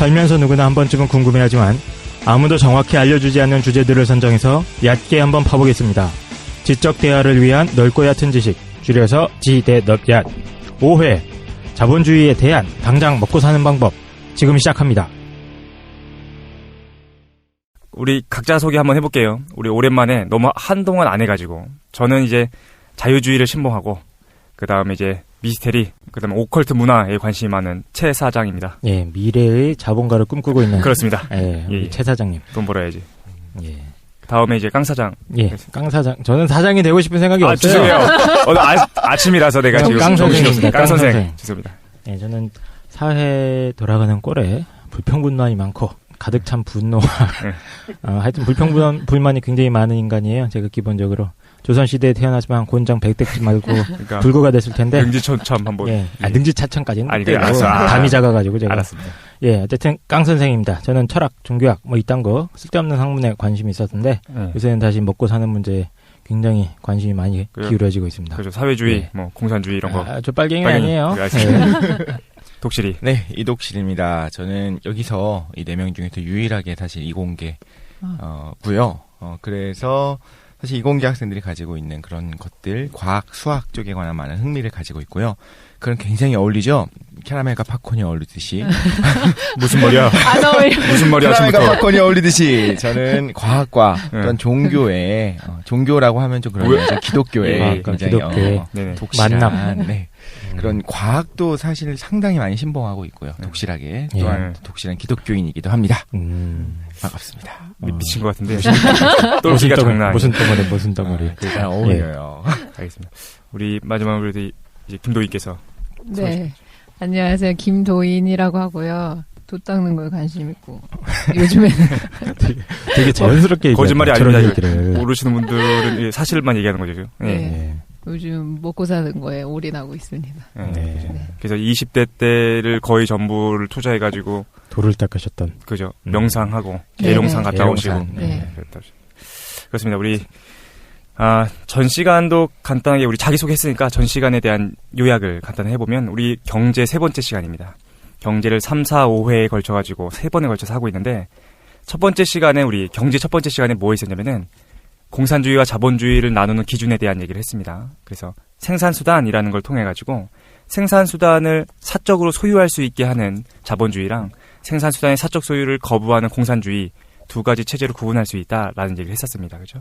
살면서 누구나 한 번쯤은 궁금해하지만 아무도 정확히 알려주지 않는 주제들을 선정해서 얕게 한번 파보겠습니다. 지적 대화를 위한 넓고 얕은 지식, 줄여서 지대넓얏 5회 자본주의에 대한 당장 먹고 사는 방법, 지금 시작합니다. 우리 각자 소개 한번 해볼게요. 우리 오랜만에 너무 한동안 안 해가지고 저는 이제 자유주의를 신봉하고 그 다음에 이제 미스테리, 그 다음에 오컬트 문화에 관심이 많은 최 사장입니다. 예, 미래의 자본가를 꿈꾸고 있는. 그렇습니다. 예, 우리 최 사장님. 돈 벌어야지. 예. 다음에 이제 깡 사장. 예, 깡 사장. 저는 사장이 되고 싶은 생각이 없어요. 죄송해요. 오늘 아침이라서 내가 지금 깡 선생입니다. 깡 선생. 죄송합니다. 예, 저는 사회 돌아가는 꼴에 불평불만이 많고 가득 찬 분노와 하여튼 불평불만이 굉장히 많은 인간이에요. 제가 기본적으로 조선시대에 태어나지만 곤장 백대지 말고 그러니까 불구가 됐을 텐데 능지처참 한번. 예, 능지차천까지는 아니, 알았어. 감이 작아가지고 제가. 알았습니다. 예, 어쨌든 깡 선생입니다. 저는 철학, 종교학 뭐 이딴 거 쓸데없는 학문에 관심이 있었는데 요새는 다시 먹고 사는 문제에 굉장히 관심이 많이 기울어지고 있습니다. 그렇죠. 사회주의, 뭐 공산주의 이런 거. 저 빨갱이 아니에요. 네. 독실이. 네, 이독실입니다. 저는 여기서 이 4명 중에서 유일하게 사실 이공계 고요. 그래서 사실 이공계 학생들이 가지고 있는 그런 것들, 과학, 수학 쪽에 관한 많은 흥미를 가지고 있고요. 그런 굉장히 어울리죠. 캐러멜과 팝콘이 어울리듯이. 무슨 말이야? 안 어울려. 무슨 말이야? 캐러멜과 팝콘이 어울리듯이 저는 과학과 어떤 종교에 종교라고 하면 좀 그런 기독교에 굉장히 독실한 네. 그런 과학도 사실 상당히 많이 신봉하고 있고요. 독실하게 또한 독실한 기독교인이기도 합니다. 반갑습니다. 미친 것 같은데. 똘끼가 장난. 무슨 덩어리. 잘 어울려요. 알겠습니다. 우리 마지막으로 이제 김도희께서. 네. 안녕하세요. 김도인이라고 하고요. 도 닦는 거에 관심 있고. 요즘에는. 되게 자연스럽게 거짓말이 아닙니다. 모르시는 분들은 사실만 얘기하는 거죠. 네. 요즘 먹고 사는 거에 올인하고 있습니다. 네. 그래서 20대 때를 거의 전부를 투자해가지고 도를 닦으셨던. 그죠. 명상하고 계룡산 갔다 오시고. 네. 그렇습니다. 우리 전 시간도 간단하게 우리 자기소개했으니까 전 시간에 대한 요약을 간단히 해보면 우리 경제 3번째 시간입니다. 경제를 3, 4, 5회에 걸쳐가지고 3번에 걸쳐서 하고 있는데 첫 번째 시간에 우리 경제 첫 번째 시간에 뭐 있었냐면은 공산주의와 자본주의를 나누는 기준에 대한 얘기를 했습니다. 그래서 생산수단이라는 걸 통해가지고 생산수단을 사적으로 소유할 수 있게 하는 자본주의랑 생산수단의 사적 소유를 거부하는 공산주의 두 가지 체제로 구분할 수 있다라는 얘기를 했었습니다. 그죠?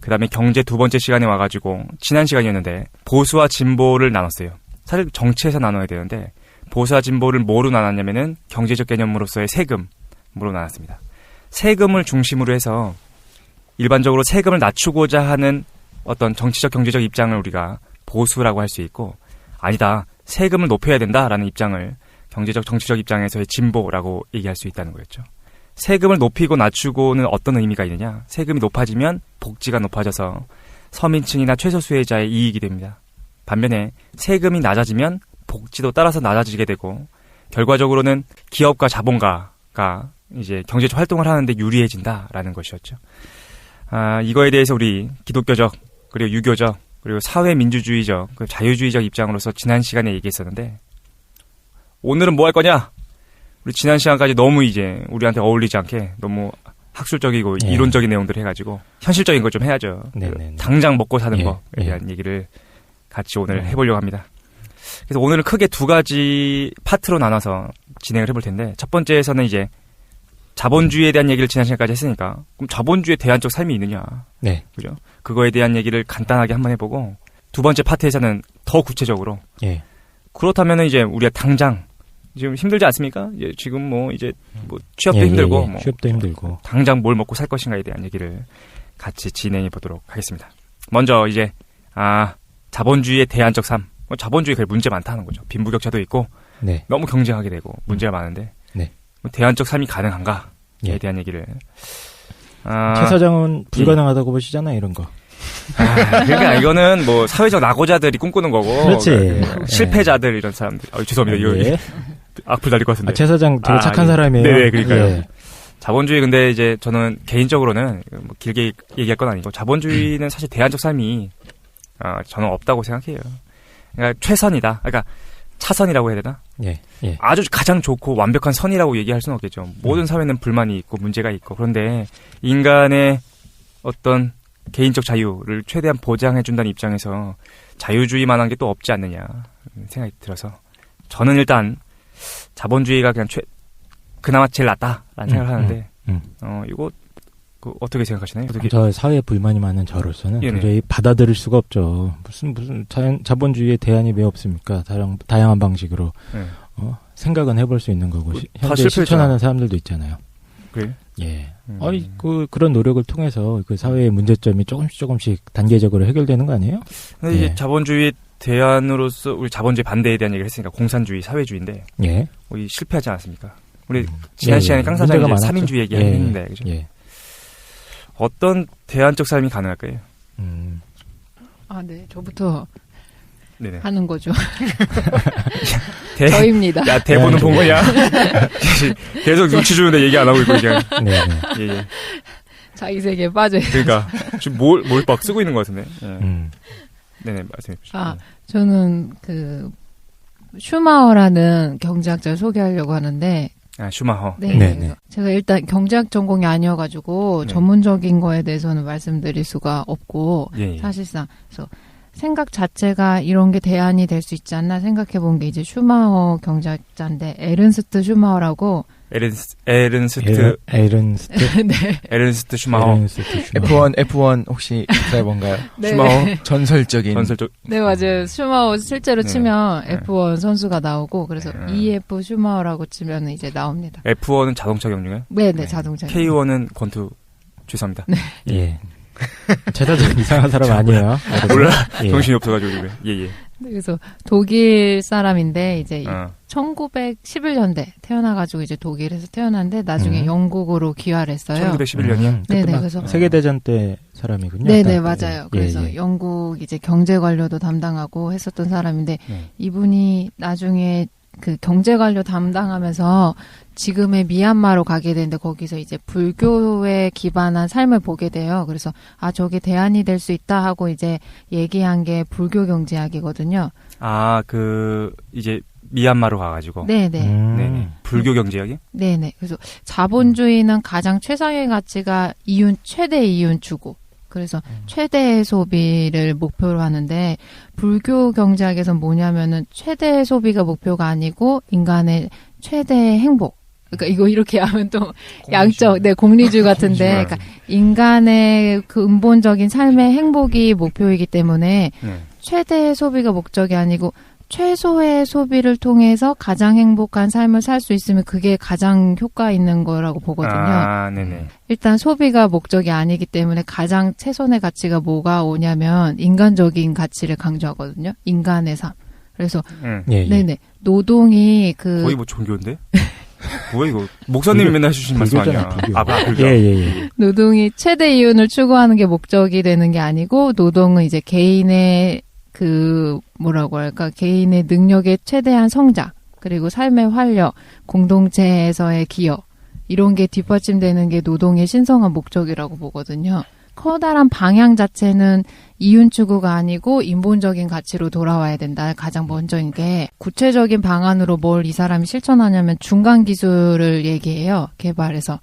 그 다음에 경제 두 번째 시간에 와가지고 지난 시간이었는데 보수와 진보를 나눴어요. 사실 정치에서 나눠야 되는데 보수와 진보를 뭐로 나눴냐면은 경제적 개념으로서의 세금으로 나눴습니다. 세금을 중심으로 해서 일반적으로 세금을 낮추고자 하는 어떤 정치적 경제적 입장을 우리가 보수라고 할 수 있고 아니다. 세금을 높여야 된다라는 입장을 경제적 정치적 입장에서의 진보라고 얘기할 수 있다는 거였죠. 세금을 높이고 낮추고는 어떤 의미가 있느냐. 세금이 높아지면 복지가 높아져서 서민층이나 최소수혜자의 이익이 됩니다. 반면에 세금이 낮아지면 복지도 따라서 낮아지게 되고 결과적으로는 기업과 자본가가 이제 경제적 활동을 하는데 유리해진다라는 것이었죠. 이거에 대해서 우리 기독교적 그리고 유교적 그리고 사회민주주의적 자유주의적 입장으로서 지난 시간에 얘기했었는데 오늘은 뭐 할 거냐? 우리 지난 시간까지 너무 이제 우리한테 어울리지 않게 너무 학술적이고 이론적인 내용들 해가지고 현실적인 걸 좀 해야죠. 당장 먹고 사는 거에 대한 얘기를 같이 오늘 해보려고 합니다. 그래서 오늘은 크게 두 가지 파트로 나눠서 진행을 해볼 텐데 첫 번째에서는 이제 자본주의에 대한 얘기를 지난 시간까지 했으니까 그럼 자본주의에 대안적 삶이 있느냐? 네, 그죠? 그거에 대한 얘기를 간단하게 한번 해보고 두 번째 파트에서는 더 구체적으로 그렇다면은 이제 우리가 당장 지금 힘들지 않습니까? 지금 뭐 이제 뭐 취업도 힘들고 뭐 취업도 힘들고 당장 뭘 먹고 살 것인가에 대한 얘기를 같이 진행해 보도록 하겠습니다. 먼저 이제 자본주의의 대안적 삶. 자본주의 그게 문제 많다는 거죠. 빈부격차도 있고 너무 경쟁하게 되고 문제가 많은데 대안적 삶이 가능한가에 대한 얘기를. 최 사장은 불가능하다고 보시잖아요, 이런 거. 그러니까 이거는 뭐 사회적 낙오자들이 꿈꾸는 거고. 그렇지. 실패자들 이런 사람들. 죄송합니다. 이거 악플 달릴 것 같은데. 최 사장 되게 착한 사람이에요. 네, 그러니까요. 자본주의 근데 이제 저는 개인적으로는 뭐 길게 얘기할 건 아니고 자본주의는 사실 대안적 삶이 저는 없다고 생각해요. 그러니까 최선이다. 그러니까 차선이라고 해야 되나? 예. 아주 가장 좋고 완벽한 선이라고 얘기할 수는 없겠죠. 모든 사회는 불만이 있고 문제가 있고 그런데 인간의 어떤 개인적 자유를 최대한 보장해준다는 입장에서 자유주의만한 게 또 없지 않느냐 생각이 들어서 저는 일단 자본주의가 그냥 그나마 제일 낫다라는 생각을 하는데 이거 어떻게 생각하시나요? 저 사회에 불만이 많은 저로서는 도저히 받아들일 수가 없죠. 무슨 자본주의의 대안이 왜 없습니까? 다양한 방식으로 생각은 해볼 수 있는 거고 현재 실천하는 사람들도 있잖아요. 그래? 예. 그런 노력을 통해서 그 사회의 문제점이 조금씩 단계적으로 해결되는 거 아니에요? 근데 이제 자본주의 대안으로서 우리 자본주의 반대에 대한 얘기를 했으니까 공산주의, 사회주의인데 우리 실패하지 않았습니까? 우리 지난 시간에 강 사장이 3인주의 얘기했는데 그죠? 어떤 대안적 삶이 가능할까요? 네. 저부터 네네. 하는 거죠. 저입니다. 야, 대본은 본 거냐? 계속 눈치 주는데 얘기 안 하고 있고, 그냥. 예. 자기 세계에 빠져요. 그러니까, 지금 뭘 막 쓰고 있는 것 같은데. 네네, 말씀해 주시죠. 저는 슈마허라는 경제학자를 소개하려고 하는데, 슈마허. 네. 제가 일단 경제학 전공이 아니어가지고 전문적인 거에 대해서는 말씀드릴 수가 없고, 사실상. 그래서 생각 자체가 이런 게 대안이 될 수 있지 않나 생각해 본 게 이제 슈마허 경제학자인데 에른스트 슈마허라고 에른스트 슈마허. F1 혹시 입사해본가요? 네. 슈마허 전설적. 네, 맞아요. 슈마허 실제로 치면 F1 선수가 나오고 그래서 EF 슈마허라고 치면 이제 나옵니다. F1은 자동차 경주가요? 네, 자동차. K1은 권투. 죄송합니다. 네. 예. 제가 좀 이상한 사람 아니에요. 몰라. 정신이 없어가지고. 예. 그래서 독일 사람인데 이제 1911년대 태어나가지고 이제 독일에서 태어났는데 나중에 영국으로 귀화를 했어요. 1911년이요? 네네. 그래서 세계대전 때 사람이군요. 네네, 맞아요. 그래서 영국 이제 경제 관료도 담당하고 했었던 사람인데 이분이 나중에 그 경제 관료 담당하면서 지금의 미얀마로 가게 되는데 거기서 이제 불교에 기반한 삶을 보게 돼요. 그래서 저게 대안이 될 수 있다 하고 이제 얘기한 게 불교 경제학이거든요. 이제 미얀마로 가가지고. 네네. 불교 경제학이? 네네. 그래서 자본주의는 가장 최상의 가치가 최대 이윤 추구. 그래서 최대의 소비를 목표로 하는데 불교 경제학에서는 뭐냐면은 최대의 소비가 목표가 아니고 인간의 최대의 행복. 그러니까 이거 이렇게 하면 또 양적, 공리주의 같은데, 그러니까 인간의 그 근본적인 삶의 행복이 목표이기 때문에 최대의 소비가 목적이 아니고 최소의 소비를 통해서 가장 행복한 삶을 살 수 있으면 그게 가장 효과 있는 거라고 보거든요. 네네. 일단 소비가 목적이 아니기 때문에 가장 최선의 가치가 뭐가 오냐면 인간적인 가치를 강조하거든요. 인간의 삶. 그래서 네네. 노동이 거의 뭐 종교인데? 뭐야 이거 목사님이 맨날 해주신 말씀 아니야? 불교. 예. 노동이 최대 이윤을 추구하는 게 목적이 되는 게 아니고 노동은 이제 개인의 개인의 능력의 최대한 성장, 그리고 삶의 활력, 공동체에서의 기여, 이런 게 뒷받침되는 게 노동의 신성한 목적이라고 보거든요. 커다란 방향 자체는 이윤 추구가 아니고 인본적인 가치로 돌아와야 된다. 가장 먼저인 게 구체적인 방안으로 뭘 이 사람이 실천하냐면 중간 기술을 얘기해요. 개발해서.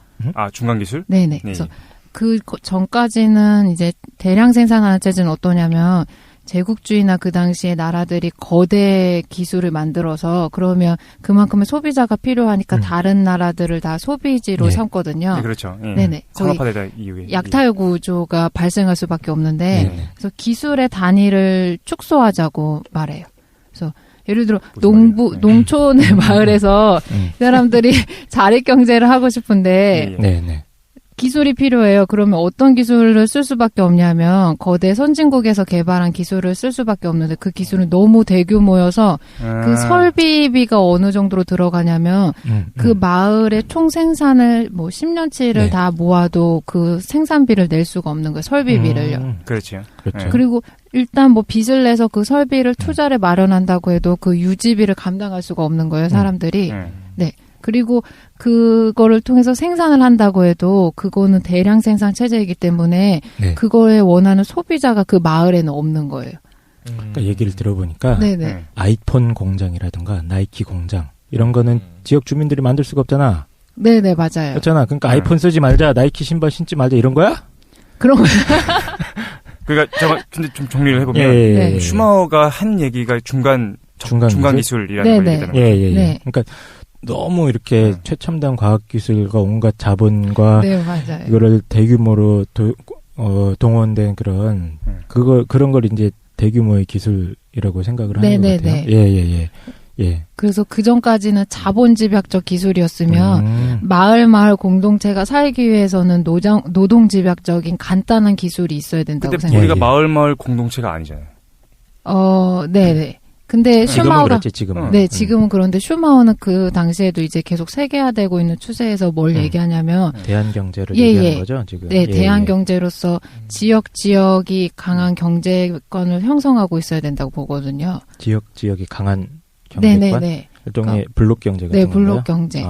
중간 기술? 네네. 그래서 그 전까지는 이제 대량 생산하는 체제는 어떠냐면 제국주의나 그 당시에 나라들이 거대 기술을 만들어서 그러면 그만큼의 소비자가 필요하니까 다른 나라들을 다 소비지로 삼거든요. 네, 그렇죠. 네네. 산업화되다 이후에 약탈 구조가 발생할 수밖에 없는데 그래서 기술의 단위를 축소하자고 말해요. 그래서 예를 들어 농촌의 마을에서 사람들이 자립 경제를 하고 싶은데 기술이 필요해요. 그러면 어떤 기술을 쓸 수밖에 없냐면 거대 선진국에서 개발한 기술을 쓸 수밖에 없는데 그 기술은 너무 대규모여서 그 설비비가 어느 정도로 들어가냐면 그 마을의 총 생산을 10년치를 다 모아도 그 생산비를 낼 수가 없는 거예요. 설비비를요. 그렇죠. 그리고 일단 빚을 내서 그 설비를 투자를 마련한다고 해도 그 유지비를 감당할 수가 없는 거예요. 사람들이. 네. 그리고 그거를 통해서 생산을 한다고 해도 그거는 대량 생산 체제이기 때문에 그거에 원하는 소비자가 그 마을에는 없는 거예요. 그러니까 얘기를 들어보니까 네네. 아이폰 공장이라든가 나이키 공장 이런 거는 지역 주민들이 만들 수가 없잖아. 네네, 맞아요. 그렇잖아. 그러니까 아이폰 쓰지 말자, 나이키 신발 신지 말자 이런 거야? 그런 거요. 그러니까 제가 근데 좀 정리를 해보면 예. 슈마허가 한 얘기가 중간 기술이라는 걸 얘기하는 거죠. 예. 그러니까 너무 이렇게 최첨단 과학 기술과 온갖 자본과 맞아요. 이거를 대규모로 동원된 그런 걸 이제 대규모의 기술이라고 생각을 하는 것 같아요. 예. 그래서 그 전까지는 자본집약적 기술이었으면 마을 공동체가 살기 위해서는 노동집약적인 간단한 기술이 있어야 된다고 근데 생각해요. 우리가 마을 공동체가 아니잖아요. 네네. 근데 슈마허가 지금은 그런데 슈마허는 그 당시에도 이제 계속 세계화되고 있는 추세에서 뭘 얘기하냐면 대한 경제를 얘기하는 거죠, 지금. 네, 대한 경제로서 지역이 강한 경제권을 형성하고 있어야 된다고 보거든요. 지역이 강한 경제권? 네네네. 일종의 블록 경제 같은 네, 건가요? 블록 경제.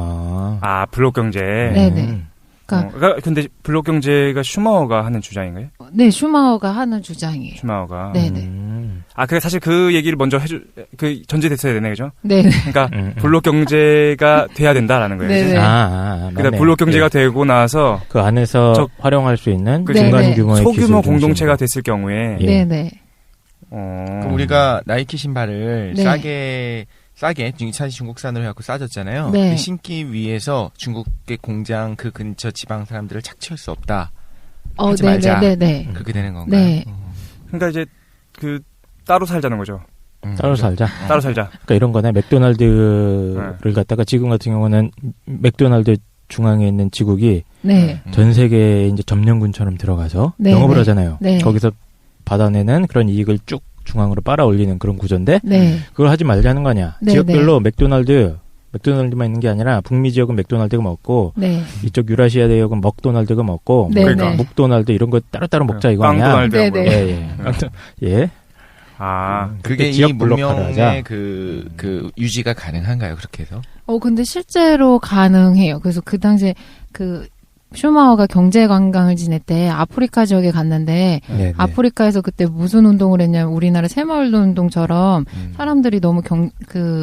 블록 경제. 네네. 그러니까 근데 블록 경제가 슈마허가 하는 주장인가요? 네, 슈마허가 하는 주장이에요. 슈마허가. 네네. 그래 사실 그 얘기를 먼저 전제됐어야 되네, 그죠? 네. 그러니까 블록 경제가 돼야 된다라는 거예요. 네네. 그러니까 블록 경제가 되고 나서 그 안에서 활용할 수 있는 중간 규모의 소규모 공동체가 됐을 경우에. 네네. 그럼 우리가 나이키 신발을 싸게 사실 중국산으로 해갖고 싸졌잖아요. 네. 신기 위해서 중국의 공장 그 근처 지방 사람들을 착취할 수 없다. 하지 말자. 네네. 그렇게 되는 건가요? 네. 그러니까 이제 따로 살자는 거죠. 따로 살자. 그러니까 이런 거네. 맥도날드를 갖다가 지금 같은 경우는 맥도날드 중앙에 있는 지국이 전 세계에 이제 점령군처럼 들어가서 영업을 하잖아요. 거기서 받아내는 그런 이익을 쭉 중앙으로 빨아 올리는 그런 구조인데 그걸 하지 말자는 거 아니야. 지역별로 맥도날드만 있는 게 아니라 북미 지역은 맥도날드가 먹고 이쪽 유라시아 대역은 먹도날드가 먹고 그러니까 묵도날드 이런 거 따로따로 먹자 이거 아니야. 예. 그게 이 문명의 그 유지가 가능한가요? 그렇게 해서? 근데 실제로 가능해요. 그래서 그 당시에 슈마허가 경제 관광을 지낼 때 아프리카 지역에 갔는데 아프리카에서 그때 무슨 운동을 했냐면 우리나라 새마을 운동처럼 사람들이 너무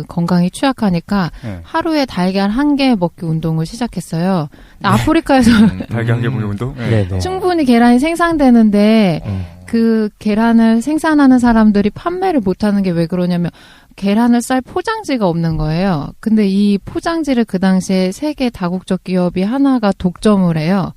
건강이 취약하니까 하루에 달걀 1개 먹기 운동을 시작했어요. 아프리카에서 달걀 1개 먹기 운동? 충분히 계란이 생산되는데 그 계란을 생산하는 사람들이 판매를 못하는 게 왜 그러냐면 계란을 쌀 포장지가 없는 거예요. 근데 이 포장지를 그 당시에 세계 다국적 기업이 하나가 독점을 해요.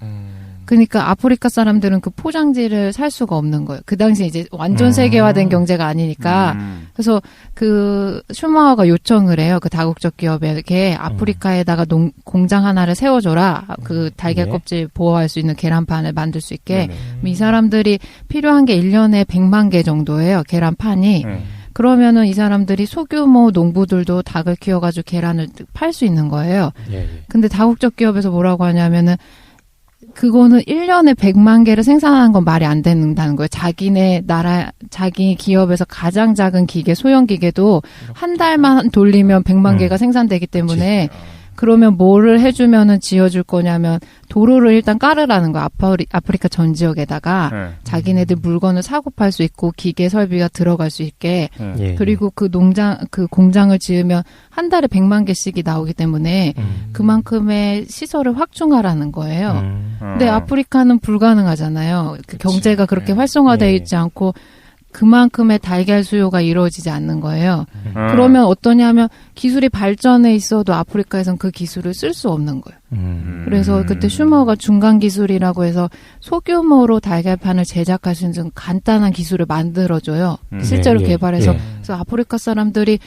그러니까 아프리카 사람들은 그 포장지를 살 수가 없는 거예요. 그 당시에 이제 완전 세계화된 경제가 아니니까. 그래서 그 슈마허가 요청을 해요. 그 다국적 기업에게 아프리카에다가 공장 하나를 세워줘라. 그 달걀 껍질 보호할 수 있는 계란판을 만들 수 있게. 이 사람들이 필요한 게 1년에 100만 개 정도예요. 계란판이. 그러면은 이 사람들이 소규모 농부들도 닭을 키워가지고 계란을 팔 수 있는 거예요. 근데 다국적 기업에서 뭐라고 하냐면은 그거는 1년에 100만 개를 생산하는 건 말이 안 된다는 거예요. 자기 기업에서 가장 작은 기계, 소형 기계도 한 달만 돌리면 100만 개가 생산되기 때문에 그러면 뭐를 해주면은 지어줄 거냐면 도로를 일단 깔으라는 거야. 아프리카 전 지역에다가 자기네들 물건을 사고 팔 수 있고 기계 설비가 들어갈 수 있게 그리고 그 공장을 지으면 한 달에 100만 개씩이 나오기 때문에 그만큼의 시설을 확충하라는 거예요. 근데 아프리카는 불가능하잖아요. 그 경제가 그렇게 활성화되어 있지 않고 그만큼의 달걀 수요가 이루어지지 않는 거예요. 그러면 어떠냐면 기술이 발전해 있어도 아프리카에선 그 기술을 쓸 수 없는 거예요. 그래서 그때 슈마허가 중간 기술이라고 해서 소규모로 달걀판을 제작할 수 있는 간단한 기술을 만들어줘요. 실제로 개발해서. 그래서 아프리카 사람들이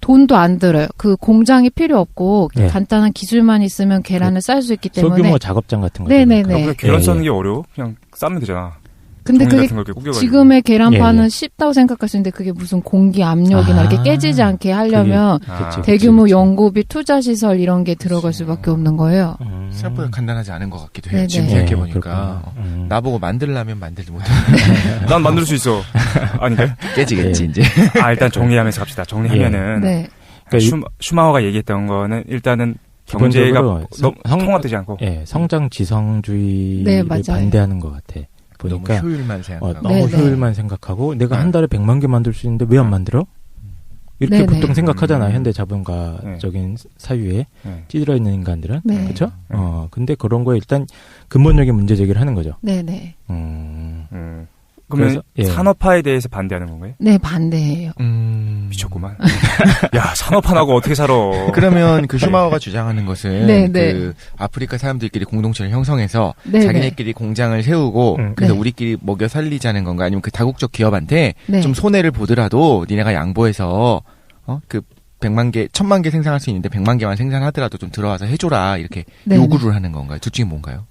돈도 안 들어요. 그 공장이 필요 없고 간단한 기술만 있으면 계란을 쌀 수 있기 때문에. 소규모 작업장 같은 거. 네네네. 계란 싸는 게 어려워? 그냥 싸면 되잖아. 근데 그게 지금의 계란판은 쉽다고 생각할 수 있는데 그게 무슨 공기 압력이나 이렇게 깨지지 않게 하려면 대규모 연구비, 투자시설 이런 게 들어갈 수밖에 없는 거예요. 생각보다 간단하지 않은 것 같기도 해요. 지금 생각해보니까. 나보고 만들려면 만들지 못해. 난 만들 수 있어. 아닌데? 깨지겠지 이제. 일단 정리하면서 갑시다. 정리하면은 슈마허가 얘기했던 거는 일단은 경제가 통합되지 않고 성장 지성주의를 반대하는 것 같아. 보니까 너무 효율만 생각하고 너무 효율만 생각하고 내가 한 달에 100만 개 만들 수 있는데 왜 안 만들어? 이렇게 보통 생각하잖아요. 현대 자본가적인 사유에 찌들어 있는 인간들은. 그렇죠? 근데 그런 거에 일단 근본적인 문제 제기를 하는 거죠. 네네. 그러면 산업화에 대해서 반대하는 건가요? 네, 반대해요. 미쳤구만. 야, 산업화하고 어떻게 살아? 그러면 그 슈마우가 주장하는 것은 그 아프리카 사람들끼리 공동체를 형성해서 자기네끼리 공장을 세우고 그래서 우리끼리 먹여 살리자는 건가? 아니면 그 다국적 기업한테 좀 손해를 보더라도 니네가 양보해서 그 100만 개, 1000만 개 생산할 수 있는데 100만 개만 생산하더라도 좀 들어와서 해줘라 이렇게 요구를 하는 건가요? 둘 중에 뭔가요?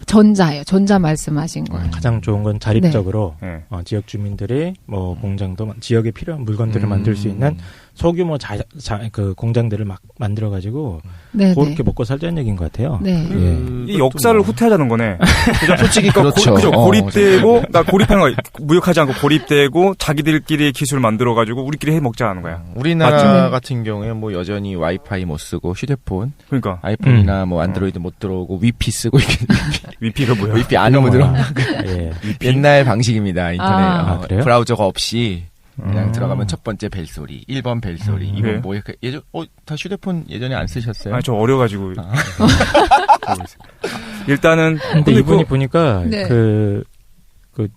전자예요. 전자 말씀하신 거예요. 가장 좋은 건 자립적으로 지역 주민들이 뭐 공장도 지역에 필요한 물건들을 만들 수 있는 소규모 그 공장들을 막 만들어가지고 그렇게 먹고 살자는 얘기인 것 같아요. 이 역사를 후퇴하자는 거네. 솔직히 그렇죠. 고립되고 나 고립하는 거 무역하지 않고 고립되고 자기들끼리 기술 만들어가지고 우리끼리 해 먹자는 거야. 우리나라 같은 경우에 뭐 여전히 와이파이 못 쓰고 휴대폰, 그러니까 아이폰이나 뭐 안드로이드 못 들어오고 위피 쓰고 이렇게 위피가 뭐야? 위피 안 오면 들어. 옛날 방식입니다. 인터넷 브라우저가 없이. 그냥 들어가면 첫 번째 벨소리, 1번 벨소리, 2번 뭐 이렇게 다 휴대폰 예전에 안 쓰셨어요? 저 어려가지고. 일단은 근데 이분이 보니까 그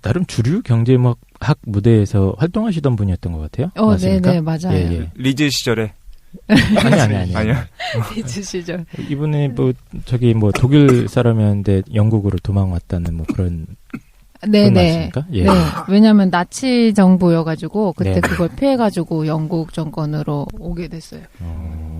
나름 주류 경제학 무대에서 활동하시던 분이었던 것 같아요. 네네 맞아요. 리즈 시절에. 아니야. 리즈 시절. 이분이 뭐 독일 사람이었는데 영국으로 도망왔다는 뭐 그런. 네네. 왜냐하면 나치 정부여가지고 그때 그걸 피해가지고 영국 정권으로 오게 됐어요.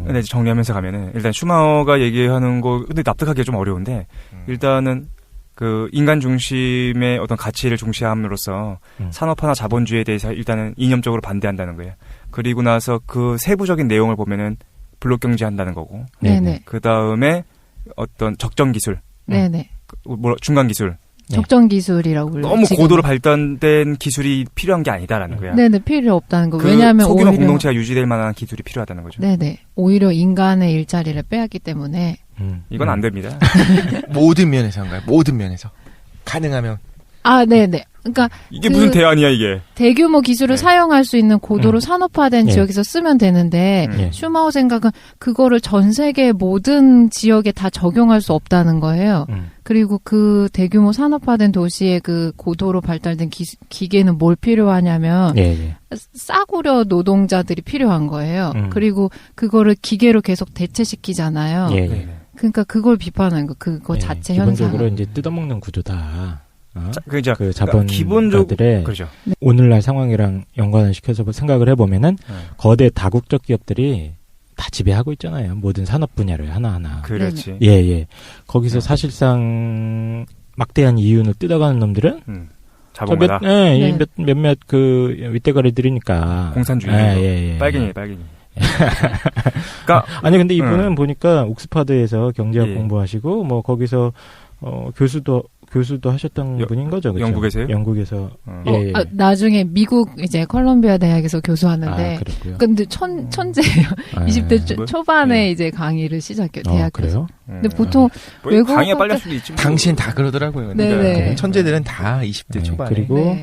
근데 정리하면서 가면은 일단 슈마우가 얘기하는 거 근데 납득하기가 좀 어려운데 일단은 그 인간 중심의 어떤 가치를 중시함으로써 산업화나 자본주의에 대해서 일단은 이념적으로 반대한다는 거예요. 그리고 나서 그 세부적인 내용을 보면은 블록 경제한다는 거고. 그 다음에 어떤 적정 기술. 중간 기술. 적정 기술이라고 불러요. 너무 고도로 발전된 기술이 필요한 게 아니다라는 거야. 필요 없다는 거. 왜냐하면 소규모 공동체가 유지될 만한 기술이 필요하다는 거죠. 오히려 인간의 일자리를 빼앗기 때문에 이건 안 됩니다. 모든 면에서인가요? 모든 면에서 가능하면. 그러니까 이게 무슨 대안이야 이게? 대규모 기술을 사용할 수 있는 고도로 산업화된 지역에서 쓰면 되는데 슈마우 생각은 그거를 전 세계 모든 지역에 다 적용할 수 없다는 거예요. 그리고 그 대규모 산업화된 도시의 그 고도로 발달된 기계는 뭘 필요하냐면 싸구려 노동자들이 필요한 거예요. 그리고 그거를 기계로 계속 대체시키잖아요. 그러니까 그걸 비판하는 거, 그거 자체 현상. 기본적으로 이제 뜯어먹는 구조다. 그 자본가들의 그렇죠. 오늘날 상황이랑 연관을 시켜서 생각을 해보면은 거대 다국적 기업들이 다 지배하고 있잖아요. 모든 산업 분야를 하나하나. 그렇지. 거기서 사실상 막대한 이윤을 뜯어가는 놈들은 자본가다. 몇몇 그 윗대가리들이니까. 공산주의. 빨갱이. 그러니까 아니 근데 이분은 보니까 옥스퍼드에서 경제학 공부하시고 뭐 거기서 교수도 하셨던 분인 거죠, 그렇죠? 영국에서요? 영국에서. 나중에 미국 이제 콜롬비아 대학에서 교수하는데. 근데 천재예요. 20대 초반에 이제 강의를 시작해요, 대학에서. 그래요? 근데 보통 외국 강의가 빨리 할 수도 있지. 당신 다 그러더라고요. 천재들은 다 20대 초반에. 그리고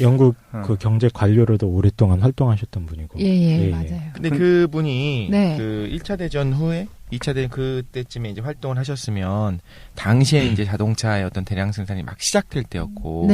영국 그 경제 관료로도 오랫동안 활동하셨던 분이고. 맞아요. 근데 그분이 그 1차 대전 후에 2차 대전 그때쯤에 이제 활동을 하셨으면 당시에 이제 자동차의 어떤 대량 생산이 막 시작될 때였고.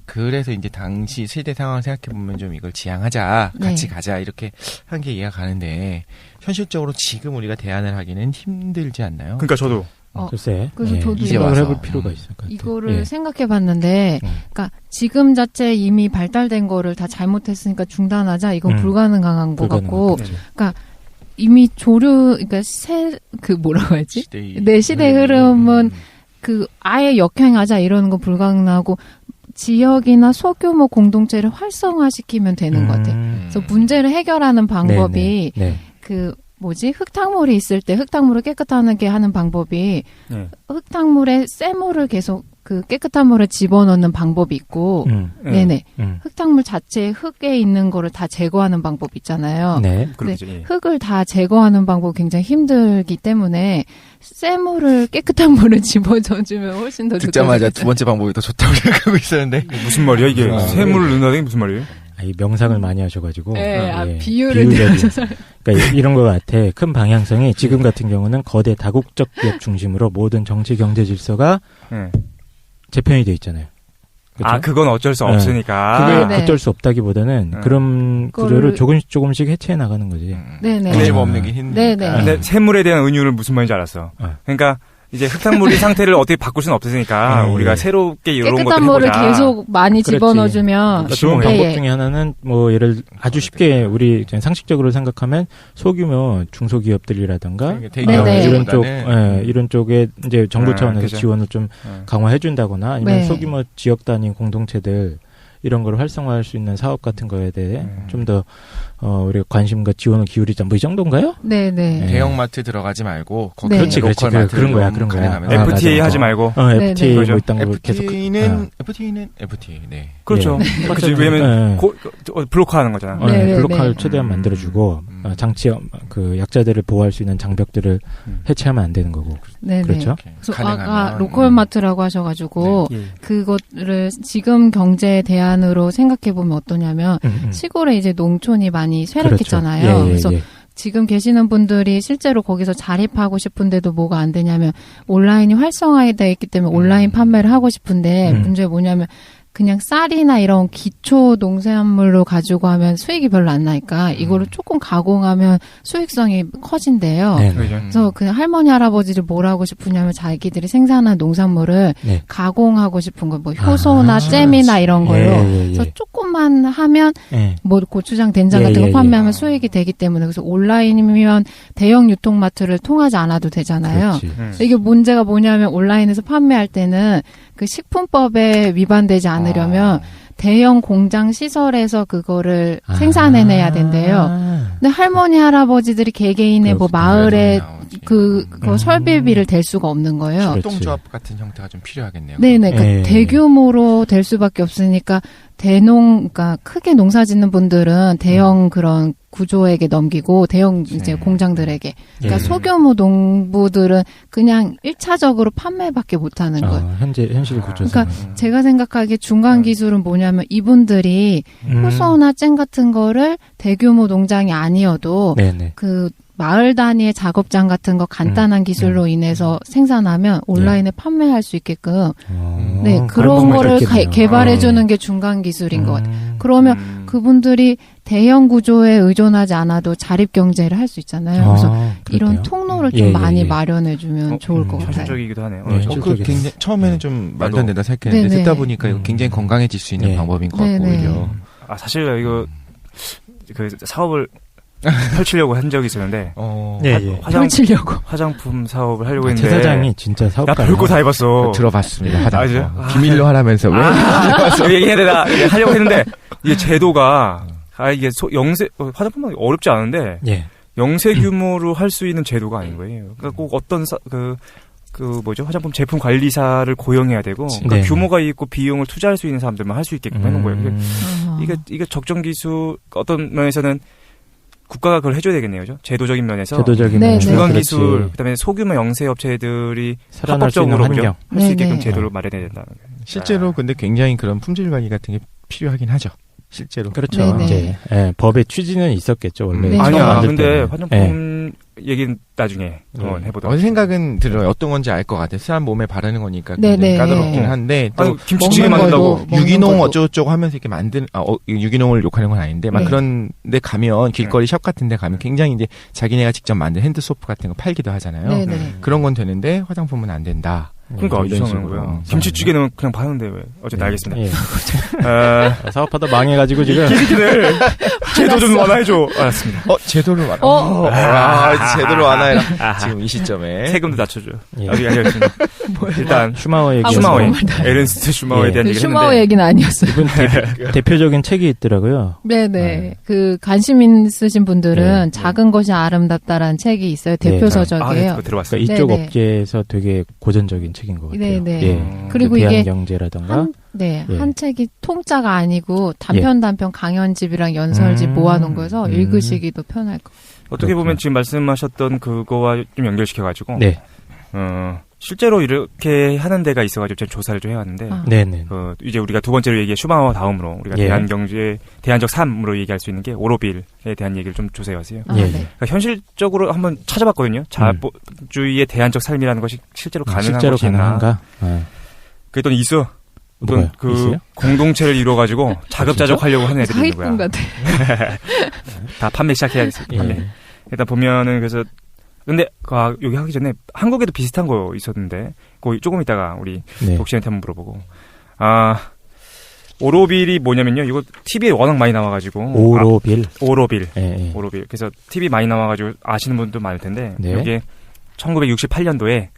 그래서 이제 당시 세대 상황을 생각해 보면 좀 이걸 지향하자, 같이 가자 이렇게 한 게 이해가 가는데 현실적으로 지금 우리가 대안을 하기는 힘들지 않나요? 그러니까 저도. 글쎄. 그래서 저도 이제 생각을 해볼 필요가 있을 것 같아요. 이거를 생각해봤는데, 그러니까 지금 자체 이미 발달된 거를 다 잘못했으니까 중단하자. 이건 불가능한 것 같고, 그러니까 이미 그러니까 뭐라고 하지? 시대의 흐름은 그 아예 역행하자 이러는 건 불가능하고. 지역이나 소규모 공동체를 활성화시키면 되는 것 같아요. 그래서 문제를 해결하는 방법이 흙탕물이 있을 때 흙탕물을 깨끗하게 하는 방법이 흙탕물에 쇠물을 계속 그 깨끗한 물에 집어넣는 방법이 있고, 네네. 흙탕물 자체에 흙에 있는 거를 다 제거하는 방법이 있잖아요. 네. 근데 흙을 다 제거하는 방법이 굉장히 힘들기 때문에 쇠물을 깨끗한 물에 집어넣어주면 훨씬 더 좋다. 듣자마자 두 번째 방법이 더 좋다고 생각하고 있었는데. 무슨 말이야 이게? 쇠물을 넣는다는 게 무슨 말이에요? 이 명상을 많이 하셔가지고. 네, 비유를 들으셔서. 그러니까 이런 것 같아. 큰 방향성이 지금 같은 경우는 거대 다국적 기업 중심으로 모든 정치 경제 질서가 재편이 돼 있잖아요. 그렇죠? 아, 그건 어쩔 수 없으니까. 그게 어쩔 수 없다기보다는 그런 구조를 조금씩 해체해 나가는 거지. 네네. 뒤집어엎는 게 힘드니까. 네네. 근데 쇠물에 대한 은유는 무슨 말인지 알았어. 그러니까 이제 흙탕물이 상태를 어떻게 바꿀 수는 없으니까 우리가 새롭게 이런 것들 해보자. 깨끗한 물을 계속 많이 집어넣어주면 좋은 방법 중에 하나는 뭐 예를 아주 쉽게 우리 상식적으로 생각하면 소규모 중소기업들이라든가 이런 쪽에 이제 정부 차원에서 그렇죠. 지원을 좀 강화해준다거나 아니면 소규모 지역 단위 공동체들 이런 걸 활성화할 수 있는 사업 같은 거에 대해 좀 더 우리가 관심과 지원을 기울이자 뭐 이 정도인가요? 네네. 대형마트 들어가지 말고 거기 그렇지 그런 거야. FTA 하지 말고. FTA 뭐 있던 거 계속. FTA는 FTA. 네. 그렇죠. 그렇지. 왜냐면 블록화하는 거잖아. 블록화를 최대한 만들어주고 장치 그 약자들을 보호할 수 있는 장벽들을 해체하면 안 되는 거고. 네네. 그렇죠. 그래서 아까 로컬마트라고 하셔가지고 그것을 지금 경제 대안으로 생각해 보면 어떠냐면 시골에 이제 농촌이 많이 쇠락했잖아요. 그렇죠. 그래서 지금 계시는 분들이 실제로 거기서 자립하고 싶은데도 뭐가 안 되냐면 온라인이 활성화되어 있기 때문에 온라인 판매를 하고 싶은데 문제가 뭐냐면 그냥 쌀이나 이런 기초 농산물로 가지고 하면 수익이 별로 안 나니까 이거를 조금 가공하면 수익성이 커진대요. 그래서 그 할머니 할아버지를 뭘 하고 싶으냐면 자기들이 생산한 농산물을 가공하고 싶은 거, 뭐 효소나 잼이나 이런 걸로 그래서 조금만 하면 뭐 고추장, 된장 같은 거 판매하면 수익이 되기 때문에 그래서 온라인이면 대형 유통마트를 통하지 않아도 되잖아요. 이게 문제가 뭐냐면 온라인에서 판매할 때는 그 식품법에 위반되지 않으려면 대형 공장 시설에서 그거를 생산해내야 된대요. 근데 할머니 할아버지들이 개개인의 뭐 마을에 그 설비비를 댈 수가 없는 거예요. 협동조합 같은 형태가 좀 필요하겠네요. 네네. 그러니까 대규모로 될 수밖에 없으니까 그러니까 크게 농사짓는 분들은 대형 그런 구조에게 넘기고 대형 이제 공장들에게. 그러니까 소규모 농부들은 그냥 1차적으로 판매밖에 못 하는 거예요. 현실 구조에서. 그러니까 제가 생각하기에 중간 기술은 뭐냐면 이분들이 효소나 잼 같은 거를 대규모 농장이 아니어도 그 마을 단위의 작업장 같은 거 간단한 기술로 인해서 생산하면 온라인에 판매할 수 있게끔 그런 거를 개발해주는 게 중간 기술인 것 같아요. 그러면 그분들이 대형 구조에 의존하지 않아도 자립 경제를 할 수 있잖아요. 그래서 이런 통로를 좀 많이 마련해주면 좋을 것 같아요. 현실적이기도 하네요. 굉장히 처음에는 좀 말도 안 된다 생각했는데 듣다 보니까 이거 굉장히 건강해질 수 있는 방법인 것 같고 오히려. 사실 이거 그 사업을 펼치려고 한 적이 있었는데 화장품 사업을 하려고 했는데 사장이 진짜 사업가 나 별거 다 해봤어. 들어봤습니다. 화장품 비밀로 하라면서 왜 얘기해야 되나 하려고 했는데 이게 제도가 이게 화장품은 어렵지 않은데 영세 규모로 할 수 있는 제도가 아닌 거예요. 그러니까 꼭 어떤 화장품 제품 관리사를 고용해야 되고 그러니까 규모가 있고 비용을 투자할 수 있는 사람들만 할 수 있게끔 해놓은 거예요. 이게 적정 기술 어떤 면에서는 국가가 그걸 해줘야 되겠네요, 그죠? 제도적인 면에서 중간 기술, 그다음에 소규모 영세 업체들이 합법적으로 할 수 있게끔 제도를 마련해야 된다는 거예요. 실제로 근데 굉장히 그런 품질 관리 같은 게 필요하긴 하죠. 실제로. 그렇죠. 이제 법의 취지는 있었겠죠, 원래. 아니야. 근데 화장품 얘기는 나중에 한번 해보도록. 어느 생각은 들어요. 어떤 건지 알 것 같아요. 사람 몸에 바르는 거니까 굉장히 까다롭긴 한데 또 김치찌개 만든다고 유기농 어쩌고저쩌고 하면서 이렇게 유기농을 욕하는 건 아닌데 막 그런데 가면 길거리 샵 같은데 가면 굉장히 이제 자기네가 직접 만든 핸드소프 같은 거 팔기도 하잖아요. 그런 건 되는데 화장품은 안 된다. 그러니까 이상한 거야. 김치찌개는 그냥 파는데 왜? 어쨌든 알겠습니다. 사업하다 망해가지고 지금 제도 좀 완화해줘. 알았습니다. 제도를 제도를 완화해라. 지금 이 시점에 세금도 낮춰줘. 알겠습니다. 일단 슈마워 얘기. 에른스트 슈마워에 대한 얘기를 슈마워 얘기는 아니었어요. 이분 대표적인 책이 있더라고요. 네네. 그 관심 있으신 분들은 작은 것이 아름답다라는 책이 있어요. 대표 서적이에요. 들어봤어요. 그러니까 이쪽 업계에서 되게 고전적인 책인 것 같아요. 네네. 예. 그리고 그 이게 대한경제라던가 한 책이 통짜가 아니고 단편 강연집이랑 연설집 모아놓은 거여서 읽으시기도 편할 것 같아요. 어떻게 보면 지금 말씀하셨던 그거와 좀 연결시켜가지고 네. 실제로 이렇게 하는 데가 있어가지고 제가 조사를 좀 해왔는데, 네네. 이제 우리가 두 번째로 얘기해 슈바우어 다음으로 우리가 대한적 삶으로 얘기할 수 있는 게 오로빌에 대한 얘기를 좀 조사해왔어요. 네. 그러니까 현실적으로 한번 찾아봤거든요. 자본주의의 대한적 삶이라는 것이 실제로 가능한 실제로 것이 가능한가? 그랬더니 있어. 어떤 있어요? 공동체를 이뤄가지고 자급자족하려고 하는 애들이 있는 거야. 사기꾼 같아. 다 판매 시작해야 돼. 일단 보면은 그래서. 근데 여기 하기 전에 한국에도 비슷한 거 있었는데 그거 조금 이따가 우리 독신한테 한번 물어보고. 오로빌이 뭐냐면요. 이거 TV에 워낙 많이 나와가지고. 오로빌. 오로빌. 그래서 TV 많이 나와가지고 아시는 분도 많을 텐데 이게 1968년도에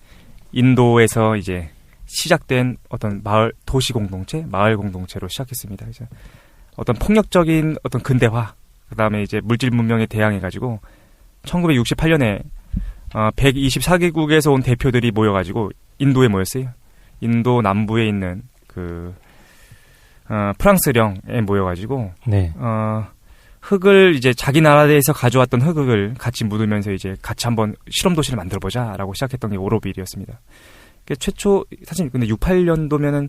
인도에서 이제 시작된 어떤 도시 공동체, 마을 공동체로 시작했습니다. 그래서 어떤 폭력적인 어떤 근대화, 그 다음에 이제 물질 문명에 대항해가지고 1968년에 124개국에서 온 대표들이 모여가지고 인도에 모였어요. 인도 남부에 있는 프랑스령에 모여가지고 흑을 이제 자기 나라에서 가져왔던 흑을 같이 묻으면서 이제 같이 한번 실험 도시를 만들어보자라고 시작했던 게 오로빌이었습니다. 최초 사실 근데 68년도면은